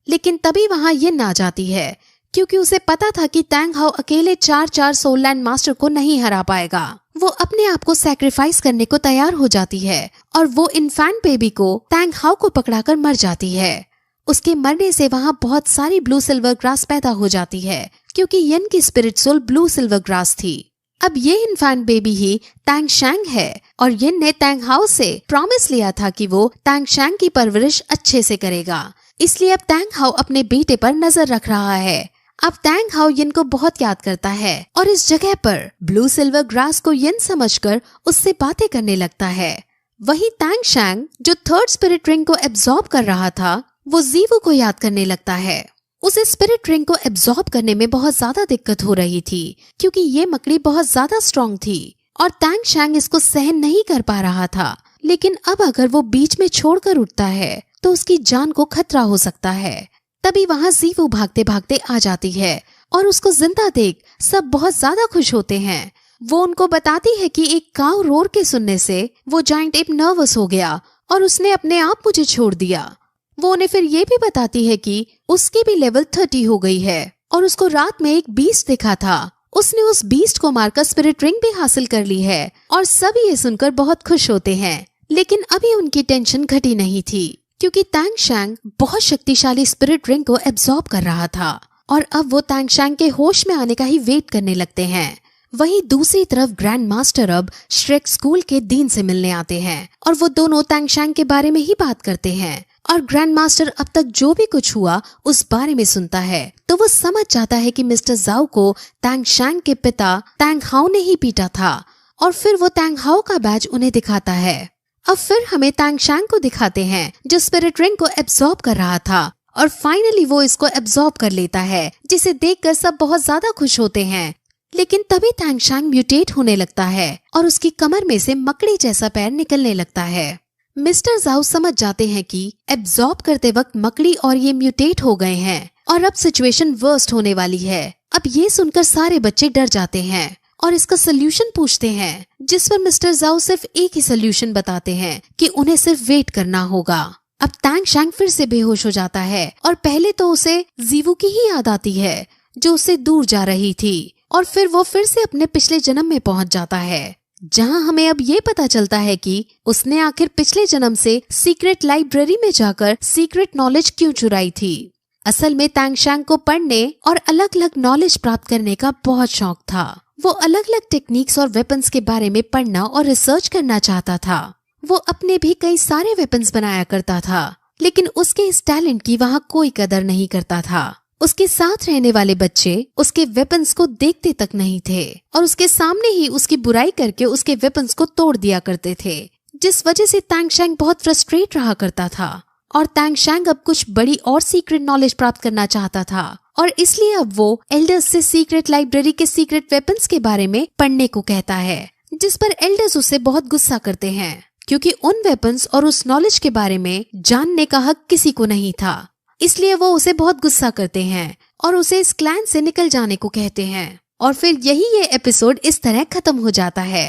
लेकिन तभी वहाँ यिन आ जाती है क्योंकि उसे पता था कि तैंग हाओ अकेले 4 सोल लैंड मास्टर को नहीं हरा पाएगा। वो अपने आप को सैक्रिफाइस करने को तैयार हो जाती है और वो इन्फेंट बेबी को तैंग हाओ को पकड़ाकर मर जाती है। उसके मरने से वहाँ बहुत सारी ब्लू सिल्वर ग्रास पैदा हो जाती है क्योंकि यिन की spirit soul blue silver grass थी। अब ये इन्फेंट बेबी ही तैंगशैंग है और यिन ने तैंग हाओ से प्रॉमिस लिया था कि वो तैंगशैंग की परवरिश अच्छे से करेगा। इसलिए अब तैंग हाओ अपने बेटे पर नजर रख रहा है। अब तैंग हाओ यिन को बहुत याद करता है और इस जगह पर ब्लू सिल्वर ग्रास को यिन समझकर उससे बातें करने लगता है। वहीं तैंगशैंग जो थर्ड स्पिरिट रिंग को एब्जॉर्ब कर रहा था वो जीवू को याद करने लगता है। उसे स्पिरिट रिंग को एब्जॉर्ब करने में बहुत ज्यादा दिक्कत हो रही थी क्योंकि ये मकड़ी बहुत ज्यादा स्ट्रॉन्ग थी और तैंगशैंग इसको सहन नहीं कर पा रहा था। लेकिन अब अगर वो बीच में छोड़कर उठता है तो उसकी जान को खतरा हो सकता है। तभी वहाँ जीवू भागते भागते आ जाती है और उसको जिंदा देख सब बहुत ज्यादा खुश होते हैं। वो उनको बताती है कि एक काऊ रोर के सुनने से वो जायंट एप नर्वस हो गया और उसने अपने आप मुझे छोड़ दिया। वो उन्हें फिर ये भी बताती है कि उसकी भी लेवल 30 हो गई है और उसको रात में एक बीस्ट दिखा था। उसने उस बीस्ट को मारकर स्पिरिट रिंग भी हासिल कर ली है और सभी ये सुनकर बहुत खुश होते हैं। लेकिन अभी उनकी टेंशन घटी नहीं थी क्योंकि तैंगशैंग बहुत शक्तिशाली स्पिरिट रिंग को एब्जॉर्ब कर रहा था और अब वो तैंगशैंग के होश में आने का ही वेट करने लगते हैं। वहीं दूसरी तरफ ग्रैंड मास्टर अब श्रेक स्कूल के डीन से मिलने आते हैं और वो दोनों तैंगशैंग के बारे में ही बात करते हैं और ग्रैंड मास्टर अब तक जो भी कुछ हुआ उस बारे में सुनता है तो वो समझ जाता है कि मिस्टर जाओ को तैंगशैंग के पिता तैंग हाओ ने ही पीटा था और फिर वो तैंग हाओ का बैज उन्हें दिखाता है। अब फिर हमें तैंगशैंग को दिखाते हैं जो स्पिरिट रिंग को एब्जॉर्ब कर रहा था और फाइनली वो इसको एब्जॉर्ब कर लेता है जिसे देखकर सब बहुत ज्यादा खुश होते हैं। लेकिन तभी तैंगशैंग म्यूटेट होने लगता है और उसकी कमर में से मकड़ी जैसा पैर निकलने लगता है। मिस्टर जाओ समझ जाते हैं कि एब्जॉर्ब करते वक्त मकड़ी और ये म्यूटेट हो गए हैं और अब सिचुएशन वर्स्ट होने वाली है। अब ये सुनकर सारे बच्चे डर जाते हैं और इसका सोल्यूशन पूछते हैं, जिस पर मिस्टर जाओ सिर्फ एक ही सोल्यूशन बताते हैं कि उन्हें सिर्फ वेट करना होगा। अब तैंगशैंग फिर से बेहोश हो जाता है और पहले तो उसे जीवू की ही याद आती है जो उससे दूर जा रही थी और फिर वो फिर से अपने पिछले जन्म में पहुंच जाता है, जहां हमें अब ये पता चलता है कि उसने आखिर पिछले जन्म से सीक्रेट लाइब्रेरी में जाकर सीक्रेट नॉलेज क्यों चुराई थी। असल में तैंगशैंग को पढ़ने और अलग अलग नॉलेज प्राप्त करने का बहुत शौक था। वो अलग अलग टेक्निक्स और वेपन्स के बारे में पढ़ना और रिसर्च करना चाहता था। वो अपने भी कई सारे वेपन्स बनाया करता था, लेकिन उसके इस टैलेंट की वहाँ कोई कदर नहीं करता था। उसके साथ रहने वाले बच्चे उसके वेपन्स को देखते तक नहीं थे और उसके सामने ही उसकी बुराई करके उसके वेपन्स को तोड़ दिया करते थे, जिस वजह से तैंगशैंग बहुत फ्रस्ट्रेट रहा करता था। और तैंगशैंग अब कुछ बड़ी और सीक्रेट नॉलेज प्राप्त करना चाहता था और इसलिए अब वो एल्डर्स से सीक्रेट लाइब्रेरी के सीक्रेट वेपन्स के बारे में पढ़ने को कहता है, जिस पर एल्डर्स उससे बहुत गुस्सा करते हैं क्योंकि उन वेपन्स और उस नॉलेज के बारे में जानने का हक किसी को नहीं था। इसलिए वो उसे बहुत गुस्सा करते हैं और उसे इस क्लैन से निकल जाने को कहते हैं और फिर ये एपिसोड इस तरह खत्म हो जाता है।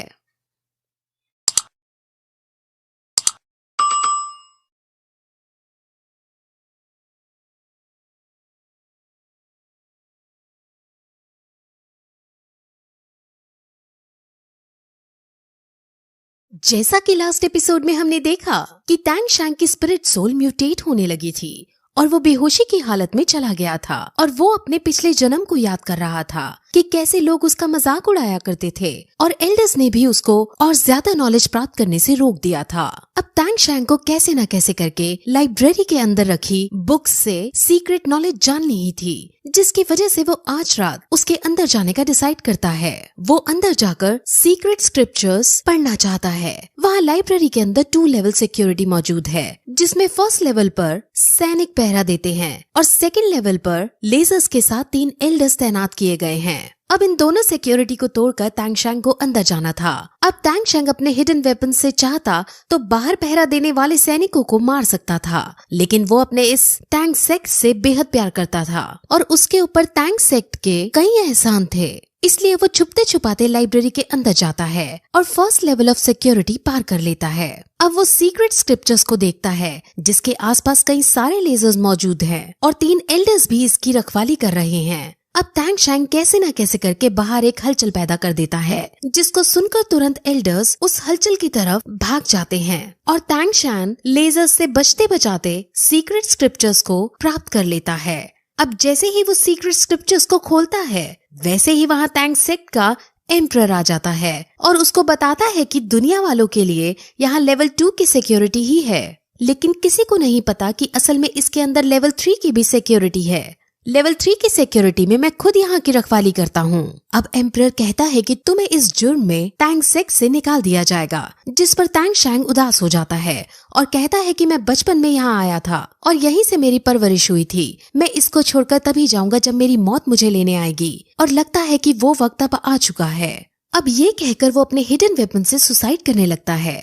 जैसा कि लास्ट एपिसोड में हमने देखा कि तैंगशैंग की स्पिरिट सोल म्यूटेट होने लगी थी और वो बेहोशी की हालत में चला गया था और वो अपने पिछले जन्म को याद कर रहा था कि कैसे लोग उसका मजाक उड़ाया करते थे और एल्डर्स ने भी उसको और ज्यादा नॉलेज प्राप्त करने से रोक दिया था। अब तैंगशैंग को कैसे न कैसे करके लाइब्रेरी के अंदर रखी बुक्स से सीक्रेट नॉलेज जाननी ही थी, जिसकी वजह से वो आज रात उसके अंदर जाने का डिसाइड करता है। वो अंदर जाकर सीक्रेट स्क्रिप्चर्स पढ़ना चाहता है। वहाँ लाइब्रेरी के अंदर 2 लेवल सिक्योरिटी मौजूद है, जिसमें फर्स्ट लेवल पर सैनिक पहरा देते हैं और सेकंड लेवल पर लेजर्स के साथ 3 एल्डर्स तैनात किए गए हैं। अब इन दोनों सिक्योरिटी को तोड़कर तैंगशैंग को अंदर जाना था। अब तैंगशैंग अपने हिडन वेपन से चाहता तो बाहर पहरा देने वाले सैनिकों को मार सकता था, लेकिन वो अपने इस टैंग सेक्ट से बेहद प्यार करता था और उसके ऊपर टैंग सेक्ट के कई एहसान थे। इसलिए वो छुपते छुपाते लाइब्रेरी के अंदर जाता है और फर्स्ट लेवल ऑफ सिक्योरिटी पार कर लेता है। अब वो सीक्रेट स्क्रिप्चर्स को देखता है, जिसके आसपास कई सारे लेजर्स मौजूद हैं और 3 एल्डर्स भी इसकी रखवाली कर रहे हैं। अब तैंगशैंग कैसे न कैसे करके बाहर एक हलचल पैदा कर देता है, जिसको सुनकर तुरंत एल्डर्स उस हलचल की तरफ भाग जाते हैं और तैंगशैंग लेजर्स से बचते बचाते सीक्रेट स्क्रिप्चर्स को प्राप्त कर लेता है। अब जैसे ही वो सीक्रेट स्क्रिप्चर्स को खोलता है, वैसे ही वहाँ टैंग सेक्ट का एम्परर आ जाता है और उसको बताता है कि दुनिया वालों के लिए यहाँ लेवल 2 की सिक्योरिटी ही है, लेकिन किसी को नहीं पता कि असल में इसके अंदर लेवल 3 की भी सिक्योरिटी है। लेवल 3 की सिक्योरिटी में मैं खुद यहाँ की रखवाली करता हूँ। अब एम्परर कहता है कि तुम्हें इस जुर्म में टैंग सेक्ट से निकाल दिया जाएगा, जिस पर तैंगशैंग उदास हो जाता है और कहता है कि मैं बचपन में यहाँ आया था और यहीं से मेरी परवरिश हुई थी। मैं इसको छोड़कर तभी जाऊंगा जब मेरी मौत मुझे लेने आएगी और लगता है कि वो वक्त अब आ चुका है। अब ये कहकर वो अपने हिडन वेपन से सुसाइड करने लगता है,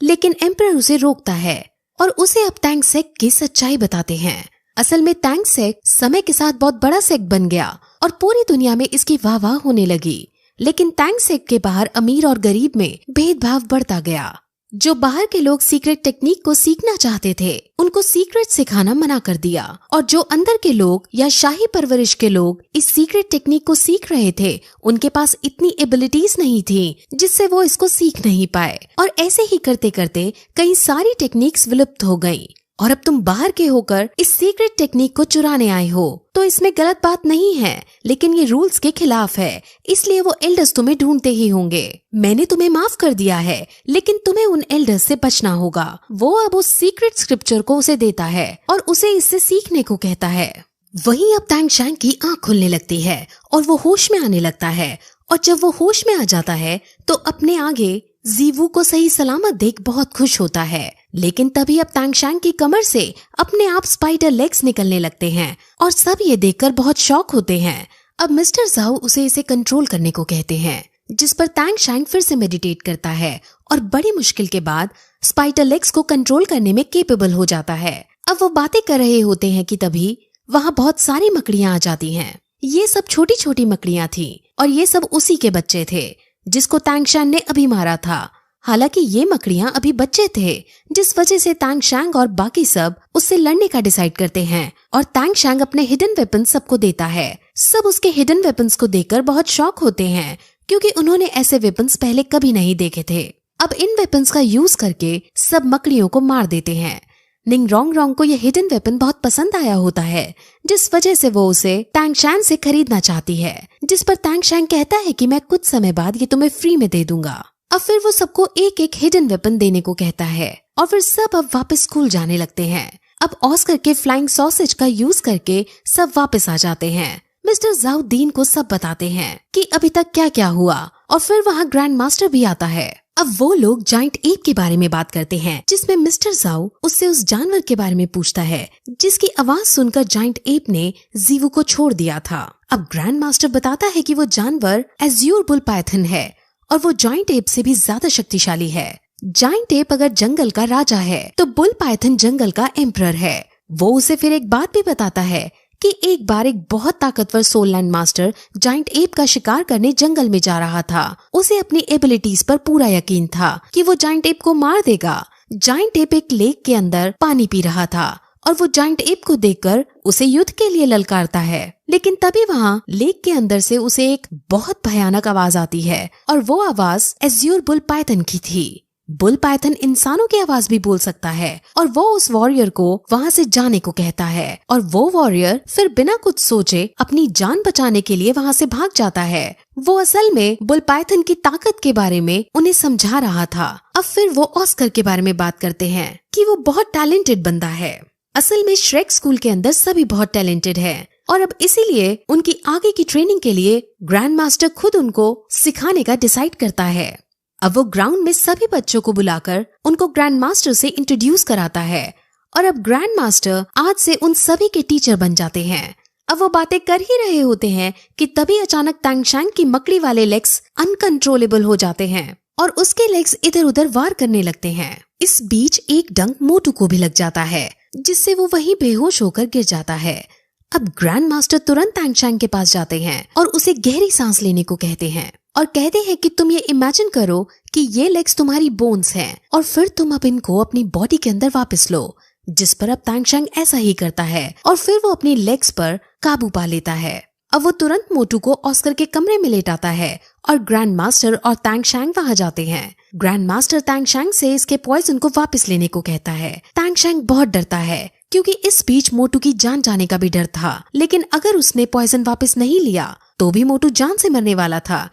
लेकिन एम्परर उसे रोकता है और उसे अब टैंग सेक्ट की सच्चाई बताते हैं। असल में टैंग सेक्ट समय के साथ बहुत बड़ा सेक्ट बन गया और पूरी दुनिया में इसकी वाह-वाह होने लगी, लेकिन टैंग सेक्ट के बाहर अमीर और गरीब में भेदभाव बढ़ता गया। जो बाहर के लोग सीक्रेट टेक्निक को सीखना चाहते थे, उनको सीक्रेट सिखाना मना कर दिया और जो अंदर के लोग या शाही परवरिश के लोग इस सीक्रेट टेक्निक को सीख रहे थे, उनके पास इतनी एबिलिटीज नहीं थी जिससे वो इसको सीख नहीं पाए और ऐसे ही करते करते कई सारी टेक्निक्स विलुप्त हो गयी। और अब तुम बाहर के होकर इस सीक्रेट टेक्निक को चुराने आए हो, तो इसमें गलत बात नहीं है, लेकिन ये रूल्स के खिलाफ है, इसलिए वो एल्डर्स तुम्हें ढूंढते ही होंगे। मैंने तुम्हें माफ कर दिया है, लेकिन तुम्हें उन एल्डर्स से बचना होगा। वो अब उस सीक्रेट स्क्रिप्चर को उसे देता है और उसे इससे सीखने को कहता है। वहीं अब तैंगशैंग की आंख खुलने लगती है और वो होश में आने लगता है और जब वो होश में आ जाता है तो अपने आगे जीवू को सही सलामत देख बहुत खुश होता है, लेकिन तभी अब तैंगशैंग की कमर से अपने आप स्पाइडर लेग्स निकलने लगते हैं और सब ये देखकर बहुत शॉक होते हैं। अब मिस्टर जाओ उसे इसे कंट्रोल करने को कहते हैं, जिस पर तांग शैंग फिर से मेडिटेट करता है और बड़ी मुश्किल के बाद स्पाइडर लेग्स को कंट्रोल करने में केपेबल हो जाता है। अब वो बातें कर रहे होते हैं कि तभी वहाँ बहुत सारी मकड़ियाँ आ जाती हैं। ये सब छोटी छोटी मकड़ियाँ थी और ये सब उसी के बच्चे थे जिसको तांग शैंग ने अभी मारा था। हालांकि ये मकड़ियाँ अभी बच्चे थे, जिस वजह से तांग शैंग और बाकी सब उससे लड़ने का डिसाइड करते हैं और तांग शैंग अपने हिडन वेपन सबको देता है। सब उसके हिडन वेपन्स को देखकर बहुत शॉक होते हैं क्योंकि उन्होंने ऐसे वेपन्स पहले कभी नहीं देखे थे। अब इन वेपन्स का यूज करके सब मकड़ियों को मार देते हैं। निंग रोंग रोंग को यह हिडन वेपन बहुत पसंद आया होता है, जिस वजह से वो उसे तांग शैंग से खरीदना चाहती है, जिस पर तांग शैंग कहता है कि मैं कुछ समय बाद ये तुम्हें फ्री में दे दूंगा। अब फिर वो सबको एक एक हिडन वेपन देने को कहता है और फिर सब अब वापस स्कूल जाने लगते हैं। अब ऑस्कर के फ्लाइंग सॉसेज का यूज करके सब वापस आ जाते हैं। मिस्टर जाओ दीन को सब बताते हैं कि अभी तक क्या क्या हुआ और फिर वहाँ ग्रैंड मास्टर भी आता है। अब वो लोग जाइंट एप के बारे में बात करते हैं, जिसमें मिस्टर जाओ उससे उस जानवर के बारे में पूछता है जिसकी आवाज सुनकर जाइंट एप ने जीवू को छोड़ दिया था। अब ग्रैंड मास्टर बताता है कि वो जानवर एज्यूर बुल पाइथन है और वो जाइंट एप से भी ज्यादा शक्तिशाली है। जाइंट एप अगर जंगल का राजा है तो बुल पाइथन जंगल का एम्परर है। वो उसे फिर एक बात भी बताता है कि एक बार एक बहुत ताकतवर soul land master giant ape का शिकार करने जंगल में जा रहा था। उसे अपनी एबिलिटीज पर पूरा यकीन था कि वो जाइंट एप को मार देगा। जाइंट एप एक लेक के अंदर पानी पी रहा था और वो जाइंट एप को देखकर उसे युद्ध के लिए ललकारता है, लेकिन तभी वहाँ लेक के अंदर से उसे एक बहुत भयानक आवाज आती है और वो आवाज एज्यूर बुल पाइथन की थी। बुल पाइथन इंसानों की आवाज भी बोल सकता है और वो उस वॉरियर को वहाँ से जाने को कहता है और वो वॉरियर फिर बिना कुछ सोचे अपनी जान बचाने के लिए वहाँ से भाग जाता है। वो असल में बुल पाइथन की ताकत के बारे में उन्हें समझा रहा था। अब फिर वो ऑस्कर के बारे में बात करते हैं कि वो बहुत टैलेंटेड बंदा है। असल में श्रेक स्कूल के अंदर सभी बहुत टैलेंटेड हैं और अब इसीलिए उनकी आगे की ट्रेनिंग के लिए ग्रैंड मास्टर खुद उनको सिखाने का डिसाइड करता है। अब वो ग्राउंड में सभी बच्चों को बुलाकर उनको ग्रैंड मास्टर से इंट्रोड्यूस कराता है और अब ग्रैंड मास्टर आज से उन सभी के टीचर बन जाते हैं। अब वो बातें कर ही रहे होते हैं कि तभी अचानक तांग शैंग की मकड़ी वाले लेग्स अनकंट्रोलेबल हो जाते हैं और उसके लेग्स इधर उधर वार करने लगते हैं। इस बीच एक डंक मोटू को भी लग जाता है, जिससे वो वहीं बेहोश होकर गिर जाता है। अब ग्रैंड मास्टर तुरंत तांग शैंग के पास जाते हैं और उसे गहरी सांस लेने को कहते हैं और कहते हैं कि तुम ये इमेजिन करो कि ये लेग्स तुम्हारी बोन्स हैं और फिर तुम अब इनको अपनी बॉडी के अंदर वापस लो, जिस पर अब तांग शैंग ऐसा ही करता है और फिर वो अपनी लेग्स पर काबू पा लेता है। अब वो तुरंत मोटू को ऑस्कर के कमरे में लेटाता है और ग्रैंड मास्टर और तांग शैंग वहाँ जाते हैं। ग्रैंड मास्टर तांग शैंग से इसके पॉइजन को वापस लेने को कहता है। तांग शैंग बहुत डरता है क्योंकि इस बीच मोटू की जान जाने का भी डर था, लेकिन अगर उसने पॉइजन वापस नहीं लिया तो भी मोटू जान से मरने वाला था।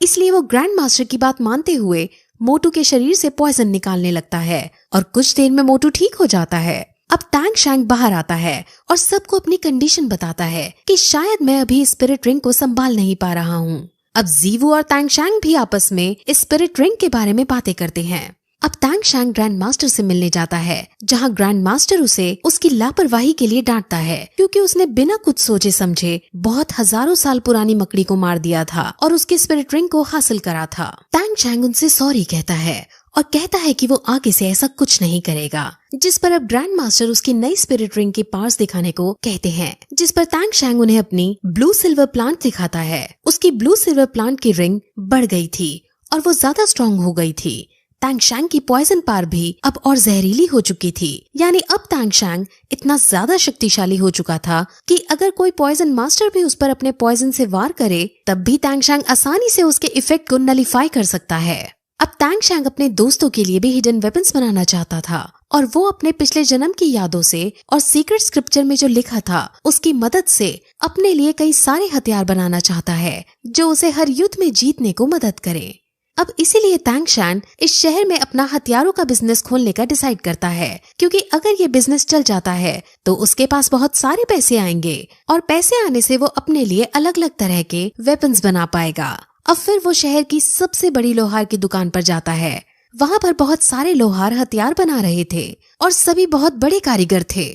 इसलिए वो ग्रैंड मास्टर की बात मानते हुए मोटू के शरीर से पॉइजन निकालने लगता है और कुछ देर में मोटू ठीक हो जाता है। अब तांग शैंग बाहर आता है और सबको अपनी कंडीशन बताता है कि शायद मैं अभी स्पिरिट रिंग को संभाल नहीं पा रहा हूँ। अब जीवू और तांग शैंग भी आपस में स्पिरिट रिंग के बारे में बातें करते हैं। अब तांग शैंग ग्रैंड मास्टर से मिलने जाता है, जहाँ ग्रैंड मास्टर उसे उसकी लापरवाही के लिए डांटता है क्योंकि उसने बिना कुछ सोचे समझे बहुत हजारों साल पुरानी मकड़ी को मार दिया था और उसके स्पिरिट रिंग को हासिल करा था। तांग शैंग उनसे सॉरी कहता है और कहता है कि वो आगे से ऐसा कुछ नहीं करेगा, जिस पर अब ग्रैंड मास्टर उसकी नई स्पिरिट रिंग के पार्ट्स दिखाने को कहते हैं, जिस पर तांग शैंग उन्हें अपनी ब्लू सिल्वर प्लांट दिखाता है। उसकी ब्लू सिल्वर प्लांट की रिंग बढ़ गई थी और वो ज्यादा स्ट्रॉन्ग हो गई थी। तांग शैंग की पॉइजन पार भी अब और जहरीली हो चुकी थी, यानी अब तांग शैंग इतना ज्यादा शक्तिशाली हो चुका था कि अगर कोई पॉइजन मास्टर भी उस पर अपने पॉइजन से वार करे तब भी तांग शैंग आसानी से उसके इफेक्ट को नलिफाई कर सकता है। अब तांग शैंग अपने दोस्तों के लिए भी हिडन वेपन्स बनाना चाहता था और वो अपने पिछले जन्म की यादों से और सीक्रेट स्क्रिप्चर में जो लिखा था उसकी मदद से अपने लिए कई सारे हथियार बनाना चाहता है जो उसे हर युद्ध में जीतने को मदद करे। अब इसीलिए तांग शैंग इस शहर में अपना हथियारों का बिजनेस खोलने का डिसाइड करता है, क्योंकि अगर ये बिजनेस चल जाता है तो उसके पास बहुत सारे पैसे आएंगे और पैसे आने से वो अपने लिए अलग अलग तरह के वेपन्स बना पाएगा। अब फिर वो शहर की सबसे बड़ी लोहार की दुकान पर जाता है। वहाँ पर बहुत सारे लोहार हथियार बना रहे थे और सभी बहुत बड़े कारीगर थे।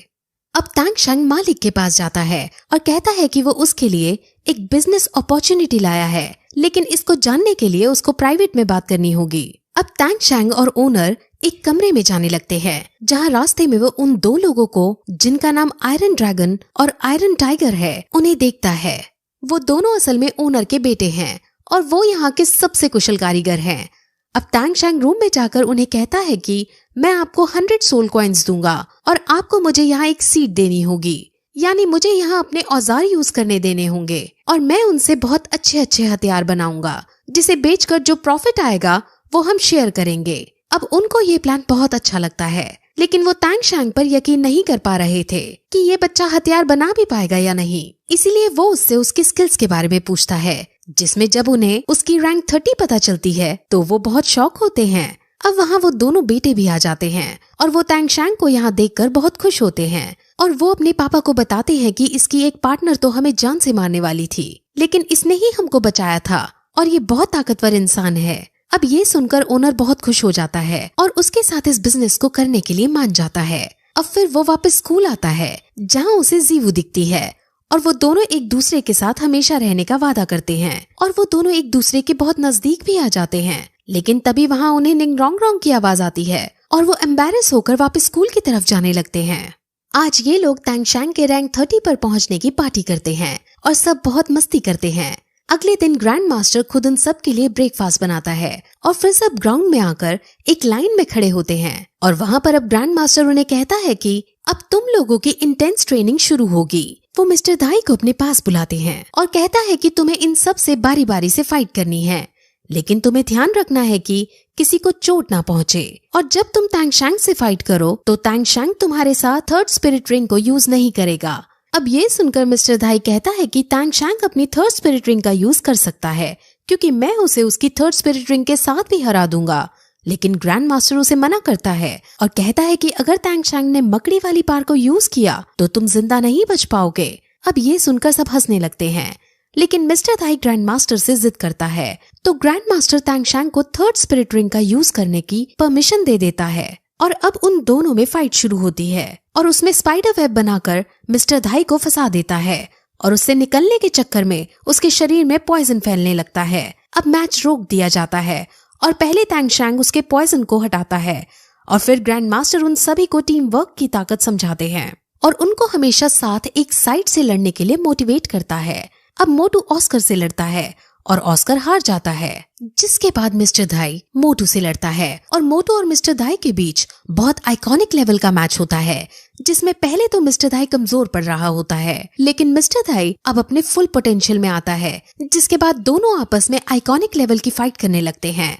अब तांग शैंग मालिक के पास जाता है और कहता है कि वो उसके लिए एक बिजनेस अपॉर्चुनिटी लाया है, लेकिन इसको जानने के लिए उसको प्राइवेट में बात करनी होगी। अब तांग शैंग और ओनर एक कमरे में जाने लगते हैं, जहाँ रास्ते में वो उन दो लोगों को, जिनका नाम आयरन ड्रैगन और आयरन टाइगर है, उन्हें देखता है। वो दोनों असल में ओनर के बेटे हैं और वो यहाँ के सबसे कुशल कारीगर हैं। अब तांग शैंग रूम में जाकर उन्हें कहता है कि मैं आपको 100 सोल कॉइन्स दूंगा और आपको मुझे यहाँ एक सीट देनी होगी, यानी मुझे यहाँ अपने औजार यूज करने देने होंगे और मैं उनसे बहुत अच्छे अच्छे हथियार बनाऊंगा, जिसे बेचकर जो प्रॉफिट आएगा वो हम शेयर करेंगे। अब उनको ये प्लान बहुत अच्छा लगता है, लेकिन वो तांग शैंग पर यकीन नहीं कर पा रहे थे कि ये बच्चा हथियार बना भी पाएगा या नहीं। इसीलिए वो उससे उसकी स्किल्स के बारे में पूछता है, जिसमें जब उन्हें उसकी रैंक 30 पता चलती है तो वो बहुत शॉक होते हैं। अब वहाँ वो दोनों बेटे भी आ जाते हैं और वो तांग शैंग को यहाँ देखकर बहुत खुश होते हैं और वो अपने पापा को बताते हैं कि इसकी एक पार्टनर तो हमें जान से मारने वाली थी, लेकिन इसने ही हमको बचाया था और ये बहुत ताकतवर इंसान है। अब ये सुनकर ओनर बहुत खुश हो जाता है और उसके साथ इस बिजनेस को करने के लिए मान जाता है। अब फिर वो वापस स्कूल आता है, जहाँ उसे जीवू दिखती है और वो दोनों एक दूसरे के साथ हमेशा रहने का वादा करते हैं और वो दोनों एक दूसरे के बहुत नजदीक भी आ जाते हैं। लेकिन तभी वहाँ उन्हें निंग रोंग रोंग की आवाज आती है और वो एम्बैरेस होकर वापस स्कूल की तरफ जाने लगते हैं। आज ये लोग तांग शैंग के रैंक 30 पर पहुँचने की पार्टी करते हैं और सब बहुत मस्ती करते हैं। अगले दिन ग्रैंड मास्टर खुद उन सब के लिए ब्रेकफास्ट बनाता है और फिर सब ग्राउंड में आकर एक लाइन में खड़े होते हैं और वहाँ पर अब ग्रैंड मास्टर उन्हें कहता है कि अब तुम लोगों की इंटेंस ट्रेनिंग शुरू होगी। वो मिस्टर दाई को अपने पास बुलाते हैं और कहता है कि तुम्हें इन सब से बारी बारी से फाइट करनी है, लेकिन तुम्हें ध्यान रखना है कि किसी को चोट ना पहुँचे। और जब तुम तांग शैंग से फाइट करो तो तांग शैंग तुम्हारे साथ थर्ड स्पिरिट रिंग को यूज नहीं करेगा। अब ये सुनकर मिस्टर दाई कहता है कि तांग शैंग अपनी थर्ड स्पिरिट रिंग का यूज कर सकता है, क्योंकि मैं उसे उसकी थर्ड स्पिरिट रिंग के साथ भी हरा दूंगा। लेकिन ग्रैंड मास्टर उसे मना करता है और कहता है कि अगर तांग शैंग ने मकड़ी वाली पार को यूज किया तो तुम जिंदा नहीं बच पाओगे। अब ये सुनकर सब हंसने लगते हैं, लेकिन मिस्टर दाई ग्रैंड मास्टर से जिद करता है तो ग्रैंड मास्टर तांग शैंग को थर्ड स्पिरिट रिंग का यूज करने की परमिशन दे देता है और अब उन दोनों में फाइट शुरू होती है और उसमें स्पाइडर वेब बनाकर मिस्टर दाई को फंसा देता है और उससे निकलने के चक्कर में उसके शरीर में पॉइजन फैलने लगता है। अब मैच रोक दिया जाता है और पहले तांग शैंग उसके पॉइजन को हटाता है और फिर ग्रैंड मास्टर उन सभी को टीम वर्क की ताकत समझाते हैं और उनको हमेशा साथ एक साइड से लड़ने के लिए मोटिवेट करता है। अब मोटू ऑस्कर से लड़ता है और ऑस्कर हार जाता है, जिसके बाद मिस्टर दाई मोटू से लड़ता है और मोटू और मिस्टर दाई के बीच बहुत आइकॉनिक लेवल का मैच होता है, जिसमें पहले तो मिस्टर दाई कमजोर पड़ रहा होता है, लेकिन मिस्टर दाई अब अपने फुल पोटेंशियल में आता है, जिसके बाद दोनों आपस में आइकॉनिक लेवल की फाइट करने लगते हैं।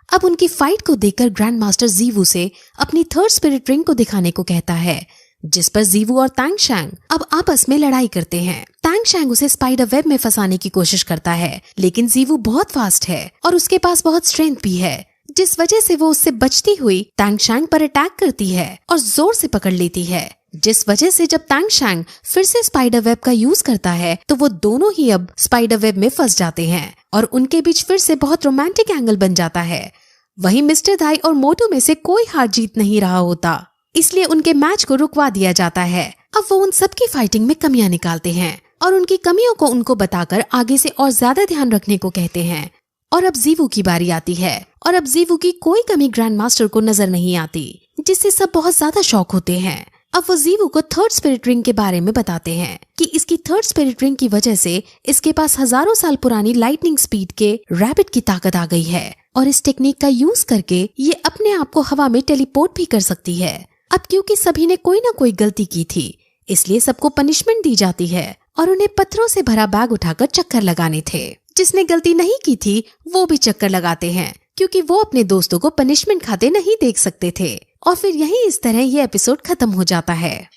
अब उनकी फाइट को देखकर ग्रैंड मास्टर जीवू से अपनी थर्ड स्पिरिट रिंग को दिखाने को कहता है, जिस पर जीवू और तांग शैंग अब आपस में लड़ाई करते हैं। तांग शैंग उसे स्पाइडर वेब में फंसाने की कोशिश करता है, लेकिन जीवू बहुत फास्ट है और उसके पास बहुत स्ट्रेंथ भी है, जिस वजह से वो उससे बचती हुई तांग शैंग पर अटैक करती है और जोर से पकड़ लेती है, जिस वजह से जब तांग शैंग फिर से स्पाइडर वेब का यूज करता है तो वो दोनों ही अब स्पाइडर वेब में फंस जाते हैं और उनके बीच फिर से बहुत रोमांटिक एंगल बन जाता है। वहीं मिस्टर दाई और मोटू में से कोई हार जीत नहीं रहा होता, इसलिए उनके मैच को रुकवा दिया जाता है। अब वो उन सबकी फाइटिंग में कमियां निकालते हैं और उनकी कमियों को उनको बताकर आगे से और ज्यादा ध्यान रखने को कहते हैं। और अब जीवू की बारी आती है और अब जीवू की कोई कमी ग्रैंड मास्टर को नजर नहीं आती, जिससे सब बहुत ज्यादा शॉक होते हैं। अब वो जीवू को थर्ड स्पिरिट रिंग के बारे में बताते हैं कि इसकी थर्ड स्पिरिट रिंग की वजह से इसके पास हजारों साल पुरानी लाइटनिंग स्पीड के रैबिट की ताकत आ गई है और इस टेक्निक का यूज करके ये अपने आप को हवा में टेलीपोर्ट भी कर सकती है। अब क्योंकि सभी ने कोई ना कोई गलती की थी, इसलिए सबको पनिशमेंट दी जाती है और उन्हें पत्थरों से भरा बैग उठाकर चक्कर लगाने थे। जिसने गलती नहीं की थी वो भी चक्कर लगाते हैं, क्योंकि वो अपने दोस्तों को पनिशमेंट खाते नहीं देख सकते थे। और फिर यही इस तरह ये एपिसोड खत्म हो जाता है।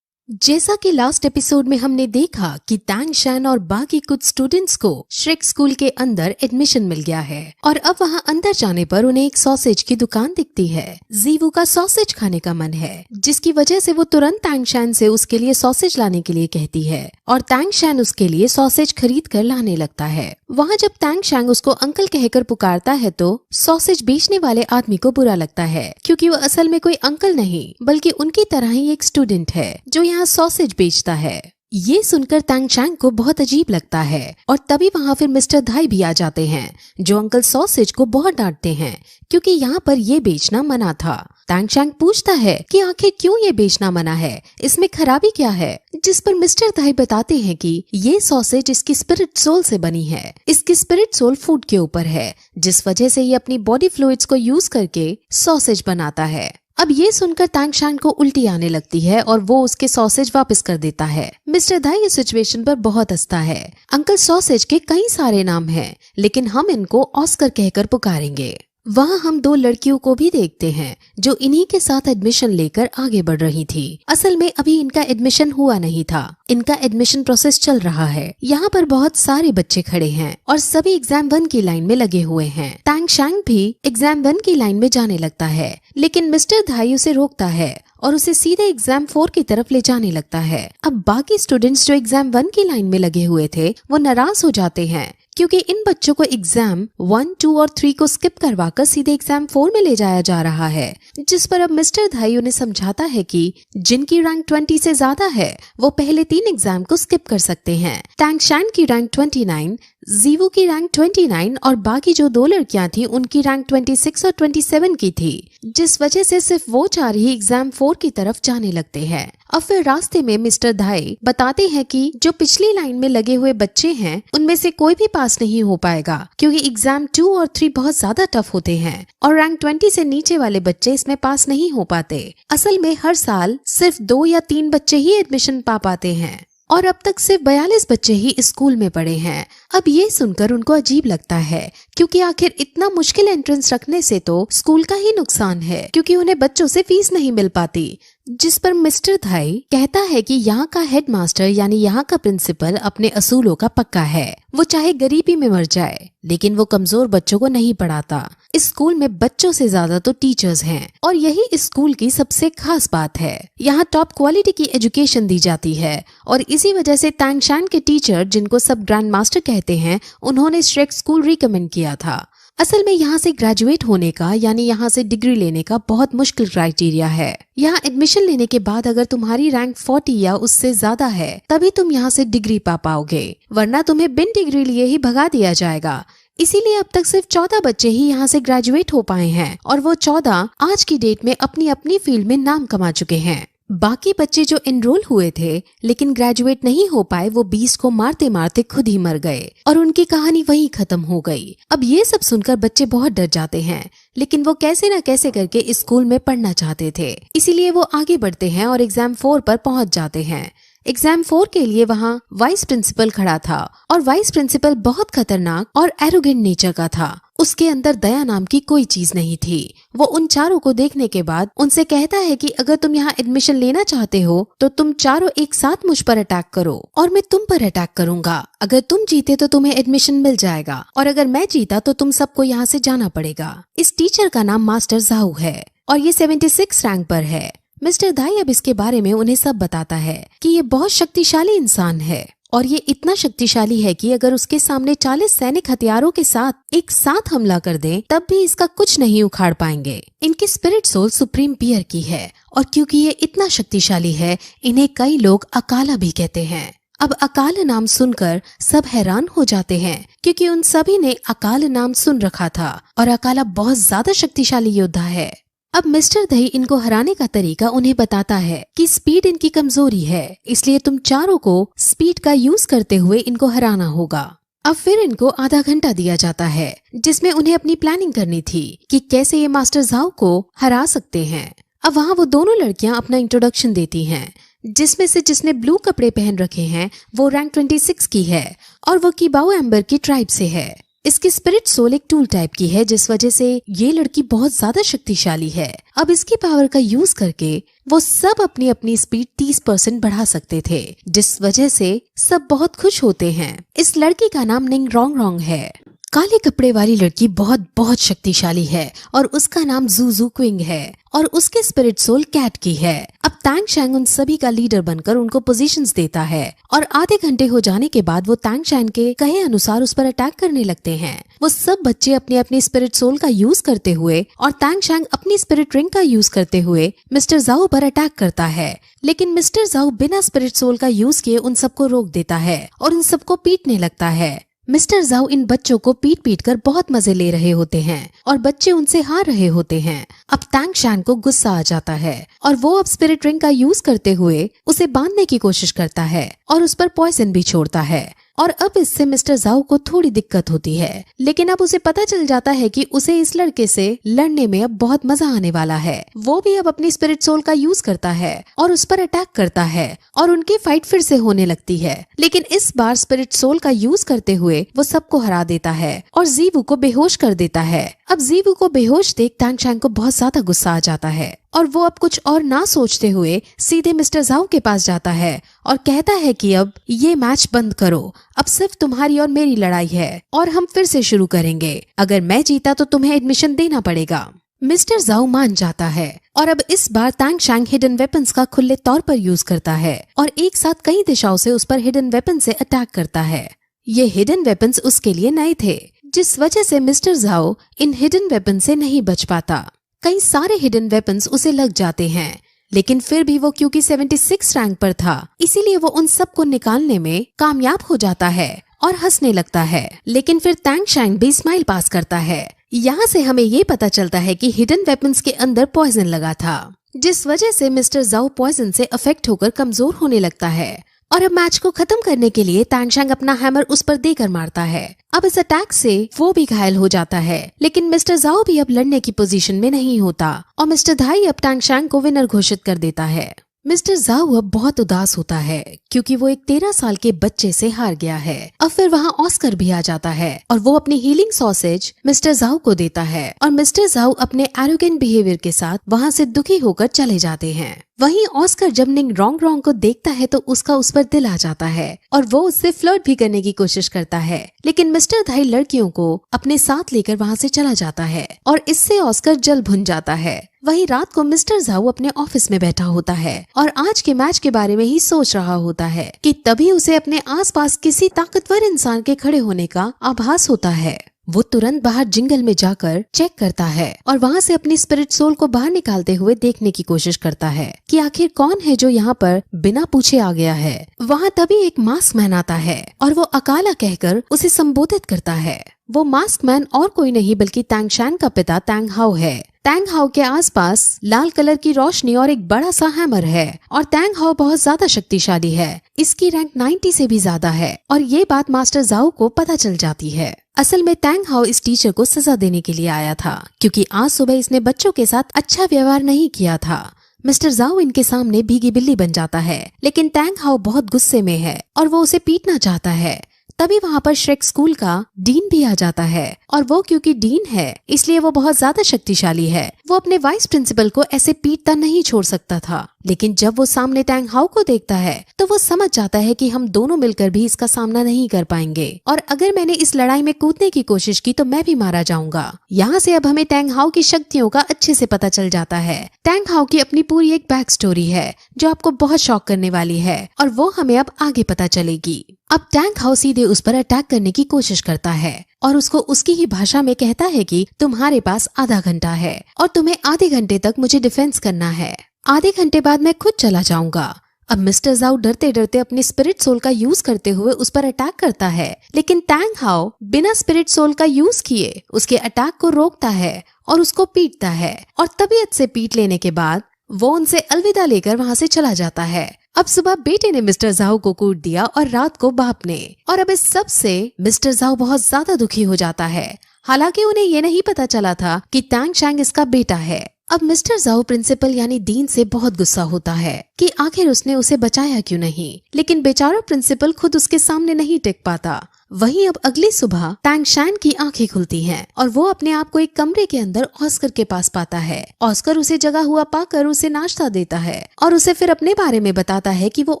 जैसा कि लास्ट एपिसोड में हमने देखा कि टैंग शैन और बाकी कुछ स्टूडेंट्स को श्रेक स्कूल के अंदर एडमिशन मिल गया है और अब वहां अंदर जाने पर उन्हें एक सॉसेज की दुकान दिखती है। जीवू का सॉसेज खाने का मन है, जिसकी वजह से वो तुरंत टैंग शैन से उसके लिए सॉसेज लाने के लिए कहती है और टैंग शैन उसके लिए सॉसेज खरीद कर लाने लगता है। वहाँ जब टैंग शैन उसको अंकल कहकर पुकारता है तो सॉसेज बेचने वाले आदमी को बुरा लगता है, क्योंकि वो असल में कोई अंकल नहीं बल्कि उनकी तरह ही एक स्टूडेंट है जो यहाँ सॉसेज बेचता है। ये सुनकर टैंग शैन को बहुत अजीब लगता है और तभी वहाँ फिर मिस्टर धाई भी आ जाते हैं, जो अंकल सॉसेज को बहुत डांटते हैं क्योंकि यहाँ पर ये बेचना मना था। टैंग शैन पूछता है कि आखिर क्यों ये बेचना मना है, इसमें खराबी क्या है, जिस पर मिस्टर धाई बताते हैं कि ये सॉसेज इसकी स्पिरिट सोल से बनी है। इसकी स्पिरिट सोल फूड के ऊपर है, जिस वजह से ये अपनी बॉडी फ्लूइड्स को यूज करके सॉसेज बनाता है। अब ये सुनकर टैंग शैन को उल्टी आने लगती है और वो उसके सॉसेज वापस कर देता है। मिस्टर धाई इस सिचुएशन पर बहुत हंसता है। अंकल सॉसेज के कई सारे नाम हैं, लेकिन हम इनको ऑस्कर कहकर पुकारेंगे। वहाँ हम दो लड़कियों को भी देखते हैं जो इन्हीं के साथ एडमिशन लेकर आगे बढ़ रही थी। असल में अभी इनका एडमिशन हुआ नहीं था, इनका एडमिशन प्रोसेस चल रहा है। यहाँ पर बहुत सारे बच्चे खड़े हैं और सभी एग्जाम 1 की लाइन में लगे हुए हैं। टैंग शैन भी एग्जाम 1 की लाइन में जाने लगता है, लेकिन मिस्टर धाई उसे रोकता है और उसे सीधे एग्जाम 4 की तरफ ले जाने लगता है। अब बाकी स्टूडेंट्स जो एग्जाम 1 की लाइन में लगे हुए थे वो नाराज हो जाते हैं, क्योंकि इन बच्चों को एग्जाम 1, 2 और 3 को स्किप करवाकर सीधे एग्जाम 4 में ले जाया जा रहा है। जिस पर अब मिस्टर धाई उन्हें समझाता है कि जिनकी रैंक 20 से ज्यादा है वो पहले 3 एग्जाम को स्किप कर सकते हैं। टैंग शैन की रैंक 29, जीवू की रैंक 29 और बाकी जो 2 लड़कियां थी उनकी रैंक 26 और 27 की थी, जिस वजह से सिर्फ वो 4 ही एग्जाम 4 की तरफ जाने लगते हैं। अब फिर रास्ते में मिस्टर धाई बताते हैं कि जो पिछली लाइन में लगे हुए बच्चे हैं उनमें से कोई भी पास नहीं हो पाएगा, क्योंकि एग्जाम 2 और 3 बहुत ज्यादा टफ होते हैं और रैंक 20 से नीचे वाले बच्चे इसमें पास नहीं हो पाते। असल में हर साल सिर्फ 2 या 3 बच्चे ही एडमिशन पा पाते हैं और अब तक सिर्फ 42 बच्चे ही स्कूल में पढ़े हैं। अब ये सुनकर उनको अजीब लगता है, क्योंकि आखिर इतना मुश्किल एंट्रेंस रखने से तो स्कूल का ही नुकसान है, क्योंकि उन्हें बच्चों से फीस नहीं मिल पाती। जिस पर मिस्टर धाई कहता है कि यहाँ का हेडमास्टर यानी यहाँ का प्रिंसिपल अपने असूलों का पक्का है। वो चाहे गरीबी में मर जाए, लेकिन वो कमजोर बच्चों को नहीं पढ़ाता। इस स्कूल में बच्चों से ज्यादा तो टीचर्स हैं और यही इस स्कूल की सबसे खास बात है। यहाँ टॉप क्वालिटी की एजुकेशन दी जाती है और इसी वजह से टैंग शैन के टीचर, जिनको सब ग्रैंड मास्टर कहते हैं, उन्होंने श्रेक स्कूल रिकमेंड किया था। असल में यहाँ से ग्रेजुएट होने का यानी यहाँ से डिग्री लेने का बहुत मुश्किल क्राइटेरिया है। यहाँ एडमिशन लेने के बाद अगर तुम्हारी रैंक 40 या उससे ज्यादा है तभी तुम यहाँ से डिग्री पा पाओगे, वरना तुम्हें बिन डिग्री लिए ही भगा दिया जाएगा। इसीलिए अब तक सिर्फ 14 बच्चे ही यहाँ से ग्रेजुएट हो पाए हैं और वो 14 आज की डेट में अपनी अपनी फील्ड में नाम कमा चुके हैं। बाकी बच्चे जो एनरोल हुए थे लेकिन ग्रेजुएट नहीं हो पाए, वो 20 को मारते मारते खुद ही मर गए और उनकी कहानी वहीं खत्म हो गई। अब ये सब सुनकर बच्चे बहुत डर जाते हैं, लेकिन वो कैसे न कैसे करके इस स्कूल में पढ़ना चाहते थे, इसीलिए वो आगे बढ़ते हैं और एग्जाम 4 पर पहुंच जाते हैं। एग्जाम 4 के लिए वहाँ वाइस प्रिंसिपल खड़ा था और वाइस प्रिंसिपल बहुत खतरनाक और एरोगेंट नेचर का था। उसके अंदर दया नाम की कोई चीज नहीं थी। वो उन चारों को देखने के बाद उनसे कहता है कि अगर तुम यहाँ एडमिशन लेना चाहते हो तो तुम चारों एक साथ मुझ पर अटैक करो और मैं तुम पर अटैक करूंगा। अगर तुम जीते तो तुम्हें एडमिशन मिल जाएगा और अगर मैं जीता तो तुम सबको यहाँ से जाना पड़ेगा। इस टीचर का नाम मास्टर जाऊ है और ये 76 रैंक पर है। मिस्टर धाई अब इसके बारे में उन्हें सब बताता है कि ये बहुत शक्तिशाली इंसान है और ये इतना शक्तिशाली है कि अगर उसके सामने 40 सैनिक हथियारों के साथ एक साथ हमला कर दें तब भी इसका कुछ नहीं उखाड़ पाएंगे। इनकी स्पिरिट सोल सुप्रीम बियर की है और क्योंकि ये इतना शक्तिशाली है इन्हें कई लोग अकाला भी कहते हैं। अब अकाल नाम सुनकर सब हैरान हो जाते हैं, क्योंकि उन सभी ने अकाल नाम सुन रखा था और अकाला बहुत ज्यादा शक्तिशाली योद्धा है। अब मिस्टर धाई इनको हराने का तरीका उन्हें बताता है कि स्पीड इनकी कमजोरी है, इसलिए तुम चारों को स्पीड का यूज करते हुए इनको हराना होगा। अब फिर इनको आधा घंटा दिया जाता है जिसमें उन्हें अपनी प्लानिंग करनी थी कि कैसे ये मास्टर जाऊ को हरा सकते हैं। अब वहाँ वो दोनों लड़कियां अपना इंट्रोडक्शन देती हैं, जिसमें से जिसने ब्लू कपड़े पहन रखे हैं वो रैंक 26 की है और वो किबाओ एम्बर की ट्राइब से है। इसकी स्पिरिट सोल एक टूल टाइप की है, जिस वजह से ये लड़की बहुत ज्यादा शक्तिशाली है। अब इसकी पावर का यूज करके वो सब अपनी अपनी स्पीड 30% बढ़ा सकते थे, जिस वजह से सब बहुत खुश होते हैं। इस लड़की का नाम निंग रोंग रोंग है। काले कपड़े वाली लड़की बहुत बहुत शक्तिशाली है और उसका नाम जूजू क्विंग है और उसके स्पिरिट सोल कैट की है। अब तैंग शैंग उन सभी का लीडर बनकर उनको पोजीशंस देता है और आधे घंटे हो जाने के बाद वो तैंग शैंग के कहे अनुसार उस पर अटैक करने लगते हैं। वो सब बच्चे अपने अपने स्पिरिट सोल का यूज करते हुए और तैंग शैंग अपनी स्पिरिट रिंग का यूज करते हुए मिस्टर जाओ पर अटैक करता है, लेकिन मिस्टर जाओ बिना स्पिरिट सोल का यूज किए उन सबको रोक देता है और उन सबको पीटने लगता है। मिस्टर जाओ इन बच्चों को पीट पीट कर बहुत मजे ले रहे होते हैं और बच्चे उनसे हार रहे होते हैं। अब तैंग शैंग को गुस्सा आ जाता है और वो अब स्पिरिट रिंग का यूज करते हुए उसे बांधने की कोशिश करता है और उस पर पॉइजन भी छोड़ता है। और अब इससे मिस्टर जाओ को थोड़ी दिक्कत होती है, लेकिन अब उसे पता चल जाता है कि उसे इस लड़के से लड़ने में अब बहुत मजा आने वाला है। वो भी अब अपनी स्पिरिट सोल का यूज करता है और उस पर अटैक करता है और उनकी फाइट फिर से होने लगती है, लेकिन इस बार स्पिरिट सोल का यूज करते हुए वो सबको हरा देता है और जीवू को बेहोश कर देता है। अब जीवू को बेहोश देख तैंग शैंग को बहुत ज्यादा गुस्सा आ जाता है और वो अब कुछ और ना सोचते हुए सीधे मिस्टर जाओ के पास जाता है और कहता है कि अब ये मैच बंद करो, अब सिर्फ तुम्हारी और मेरी लड़ाई है और हम फिर से शुरू करेंगे। अगर मैं जीता तो तुम्हें एडमिशन देना पड़ेगा। मिस्टर जाओ मान जाता है और अब इस बार तैंग शैंग हिडन वेपन्स का खुले तौर पर यूज करता है और एक साथ कई दिशाओं से उस पर हिडन वेपन से अटैक करता है। ये हिडन वेपन्स उसके लिए नए थे, जिस वजह से मिस्टर जाओ इन हिडन वेपन से नहीं बच पाता। कई सारे हिडन वेपन्स उसे लग जाते हैं, लेकिन फिर भी वो क्योंकि 76 रैंक पर था इसीलिए वो उन सब को निकालने में कामयाब हो जाता है और हंसने लगता है। लेकिन फिर तैंग शैंग भी स्माइल पास करता है। यहाँ से हमें ये पता चलता है कि हिडन वेपन्स के अंदर पॉइजन लगा था, जिस वजह से मिस्टर जाओ पॉइजन से अफेक्ट होकर कमजोर होने लगता है और अब मैच को खत्म करने के लिए तैंग शैंग अपना हैमर उस पर देकर मारता है। अब इस अटैक से वो भी घायल हो जाता है, लेकिन मिस्टर जाओ भी अब लड़ने की पोजीशन में नहीं होता और मिस्टर धाई अब तैंग शैंग को विनर घोषित कर देता है। मिस्टर जाओ अब बहुत उदास होता है क्योंकि वो एक 13 साल के बच्चे से हार गया है। अब फिर वहाँ ऑस्कर भी आ जाता है और वो अपनी हीलिंग सॉसेज मिस्टर जाओ को देता है और मिस्टर जाओ अपने एरोगेंट बिहेवियर के साथ वहाँ से दुखी होकर चले जाते हैं। वहीं ऑस्कर जब निंग रोंग रोंग को देखता है तो उसका उस पर दिल आ जाता है और वो उससे फ्लर्ट भी करने की कोशिश करता है, लेकिन मिस्टर धाई लड़कियों को अपने साथ लेकर वहाँ से चला जाता है और इससे ऑस्कर जल भुन जाता है। वहीं रात को मिस्टर जाओ अपने ऑफिस में बैठा होता है और आज के मैच के बारे में ही सोच रहा होता है कि तभी उसे अपने आसपास किसी ताकतवर इंसान के खड़े होने का आभास होता है। वो तुरंत बाहर जंगल में जाकर चेक करता है और वहाँ से अपनी स्पिरिट सोल को बाहर निकालते हुए देखने की कोशिश करता है कि आखिर कौन है जो यहाँ पर बिना पूछे आ गया है। वहाँ तभी एक मास्क मैन आता है और वो अकाला कहकर उसे संबोधित करता है। वो मास्क मैन और कोई नहीं बल्कि तैंग शैंग का पिता तैंग हाओ है। तैंग हाओ के आसपास लाल कलर की रोशनी और एक बड़ा सा हैमर है और तैंग हाओ बहुत ज्यादा शक्तिशाली है। इसकी रैंक 90 से भी ज्यादा है और ये बात मास्टर जाओ को पता चल जाती है। असल में तैंग हाओ इस टीचर को सजा देने के लिए आया था क्योंकि आज सुबह इसने बच्चों के साथ अच्छा व्यवहार नहीं किया था। मिस्टर जाओ इनके सामने भीगी बिल्ली बन जाता है, लेकिन तैंग हाओ बहुत गुस्से में है और वो उसे पीटना चाहता है। तभी वहाँ पर श्रेक स्कूल का डीन भी आ जाता है और वो क्योंकि डीन है इसलिए वो बहुत ज्यादा शक्तिशाली है। वो अपने वाइस प्रिंसिपल को ऐसे पीटता नहीं छोड़ सकता था, लेकिन जब वो सामने टैंग हाओ को देखता है तो वो समझ जाता है कि हम दोनों मिलकर भी इसका सामना नहीं कर पाएंगे और अगर मैंने इस लड़ाई में कूदने की कोशिश की तो मैं भी मारा जाऊंगा। यहाँ से अब हमें टैंग हाओ की शक्तियों का अच्छे से पता चल जाता है। टैंग हाओ की अपनी पूरी एक बैक स्टोरी है जो आपको बहुत शॉक करने वाली है और वो हमें अब आगे पता चलेगी। अब टैंग हाओ सीधे उस पर अटैक करने की कोशिश करता है और उसको उसकी ही भाषा में कहता है कि तुम्हारे पास आधा घंटा है और तुम्हें आधे घंटे तक मुझे डिफेंस करना है। आधे घंटे बाद मैं खुद चला जाऊंगा। अब मिस्टर जाओ डरते डरते अपनी स्पिरिट सोल का यूज करते हुए उस पर अटैक करता है, लेकिन टैंग हाओ बिना स्पिरिट सोल का यूज किए उसके अटैक को रोकता है और उसको पीटता है और तबीयत से पीट लेने के बाद वो उनसे अलविदा लेकर वहाँ से चला जाता है। अब सुबह बेटे ने मिस्टर जाओ को कूट दिया और रात को बाप ने, और अब इस सब से मिस्टर जाओ बहुत ज्यादा दुखी हो जाता है। हालांकि उन्हें ये नहीं पता चला था कि तैंग शैंग इसका बेटा है। अब मिस्टर जाओ प्रिंसिपल यानी डीन से बहुत गुस्सा होता है कि आखिर उसने उसे बचाया क्यों नहीं, लेकिन बेचारा प्रिंसिपल खुद उसके सामने नहीं टिक पाता। वहीं अब अगली सुबह टैंग शैन की आंखें खुलती हैं और वो अपने आप को एक कमरे के अंदर ऑस्कर के पास पाता है। ऑस्कर उसे जगा हुआ पाकर उसे नाश्ता देता है और उसे फिर अपने बारे में बताता है कि वो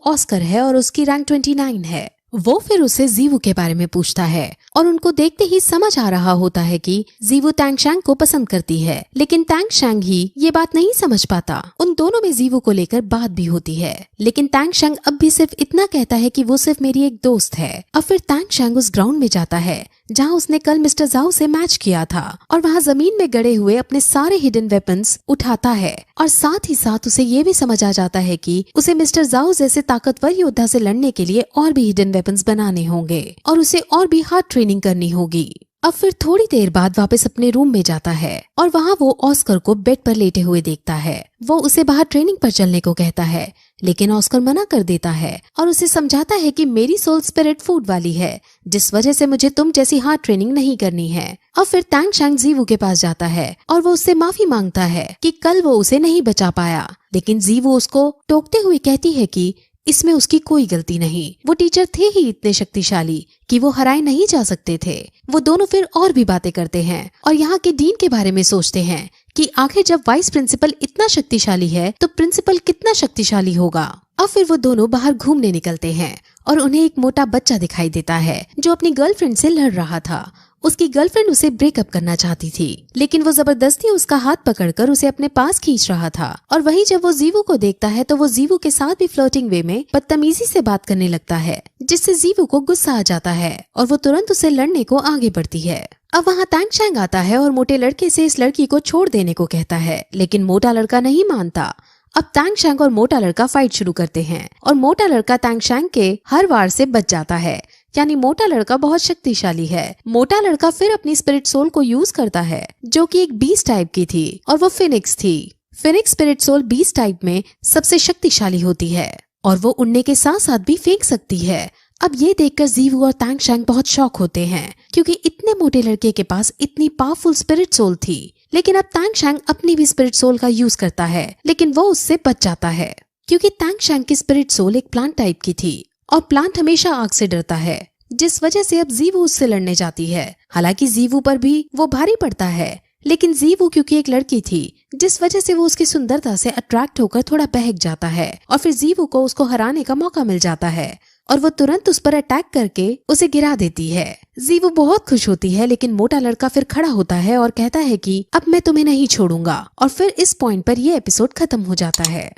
ऑस्कर है और उसकी रैंक 29 है। वो फिर उसे जीवू के बारे में पूछता है और उनको देखते ही समझ आ रहा होता है कि जीवू टैंग शैंग को पसंद करती है, लेकिन टैंग शैंग ही ये बात नहीं समझ पाता। उन दोनों में जीवू को लेकर बात भी होती है, लेकिन टैंग शैंग अब भी सिर्फ इतना कहता है कि वो सिर्फ मेरी एक दोस्त है। अब फिर टैंग शैंग उस ग्राउंड में जाता है जहाँ उसने कल मिस्टर जाओ से मैच किया था और वहाँ जमीन में गड़े हुए अपने सारे हिडन वेपन्स उठाता है और साथ ही साथ उसे ये भी समझ आ जाता है कि उसे मिस्टर जाओ जैसे ताकतवर योद्धा से लड़ने के लिए और भी हिडन वेपन्स बनाने होंगे और उसे और भी हार्ड ट्रेनिंग करनी होगी। अब फिर थोड़ी देर बाद वापस अपने रूम में जाता है और वहाँ वो ऑस्कर को बेड पर लेटे हुए देखता है। वो उसे बाहर ट्रेनिंग पर चलने को कहता है, लेकिन ऑस्कर मना कर देता है और उसे समझाता है कि मेरी सोल स्पिरिट फूड वाली है, जिस वजह से मुझे तुम जैसी हार्ड ट्रेनिंग नहीं करनी है। अब फिर टैंग शैंग जीवू के पास जाता है और वो उससे माफी मांगता है कि कल वो उसे नहीं बचा पाया, लेकिन जीवू उसको टोकते हुए कहती है कि इसमें उसकी कोई गलती नहीं। वो टीचर थे ही इतने शक्तिशाली कि वो हराए नहीं जा सकते थे। वो दोनों फिर और भी बातें करते हैं और यहाँ के डीन के बारे में सोचते हैं कि आखिर जब वाइस प्रिंसिपल इतना शक्तिशाली है तो प्रिंसिपल कितना शक्तिशाली होगा। अब फिर वो दोनों बाहर घूमने निकलते हैं और उन्हें एक मोटा बच्चा दिखाई देता है जो अपनी गर्लफ्रेंड से लड़ रहा था। उसकी गर्लफ्रेंड उसे ब्रेकअप करना चाहती थी, लेकिन वो जबरदस्ती उसका हाथ पकड़कर उसे अपने पास खींच रहा था। और वहीं जब वो जीवू को देखता है तो वो जीवू के साथ भी फ्लर्टिंग वे में बदतमीजी से बात करने लगता है, जिससे जीवू को गुस्सा आ जाता है और वो तुरंत उसे लड़ने को आगे बढ़ती है। अब वहाँ टैंग शैंग आता है और मोटे लड़के से इस लड़की को छोड़ देने को कहता है, लेकिन मोटा लड़का नहीं मानता। अब टैंग शैंग और मोटा लड़का फाइट शुरू करते हैं और मोटा लड़का टैंग शैंग के हर वार से बच जाता है, यानी मोटा लड़का बहुत शक्तिशाली है। मोटा लड़का फिर अपनी स्पिरिट सोल को यूज करता है जो कि एक बीस्ट टाइप की थी और वो फिनिक्स थी। Phoenix spirit soul beast type में सबसे शक्तिशाली होती है और वो उड़ने के साथ साथ भी फेंक सकती है। अब ये देखकर जीवू और टैंग शैंग बहुत शॉक होते हैं क्योंकि इतने मोटे लड़के के पास इतनी पावरफुल स्पिरिट सोल थी। लेकिन अब टैंग शैंग अपनी भी स्पिरिट सोल का यूज करता है, लेकिन वो उससे बच जाता है क्योंकि टैंग शैंग की स्पिरिट सोल एक प्लांट टाइप की थी और प्लांट हमेशा आग से डरता है, जिस वजह से अब जीवू उससे लड़ने जाती है। हालांकि जीवू पर भी वो भारी पड़ता है, लेकिन जीवू क्योंकि एक लड़की थी जिस वजह से वो उसकी सुंदरता से अट्रैक्ट होकर थोड़ा बहक जाता है और फिर जीवू को उसको हराने का मौका मिल जाता है और वो तुरंत उस पर अटैक करके उसे गिरा देती है। जीवू बहुत खुश होती है, लेकिन मोटा लड़का फिर खड़ा होता है और कहता है कि अब मैं तुम्हें नहीं छोड़ूंगा और फिर इस पॉइंट पर ये एपिसोड खत्म हो जाता है।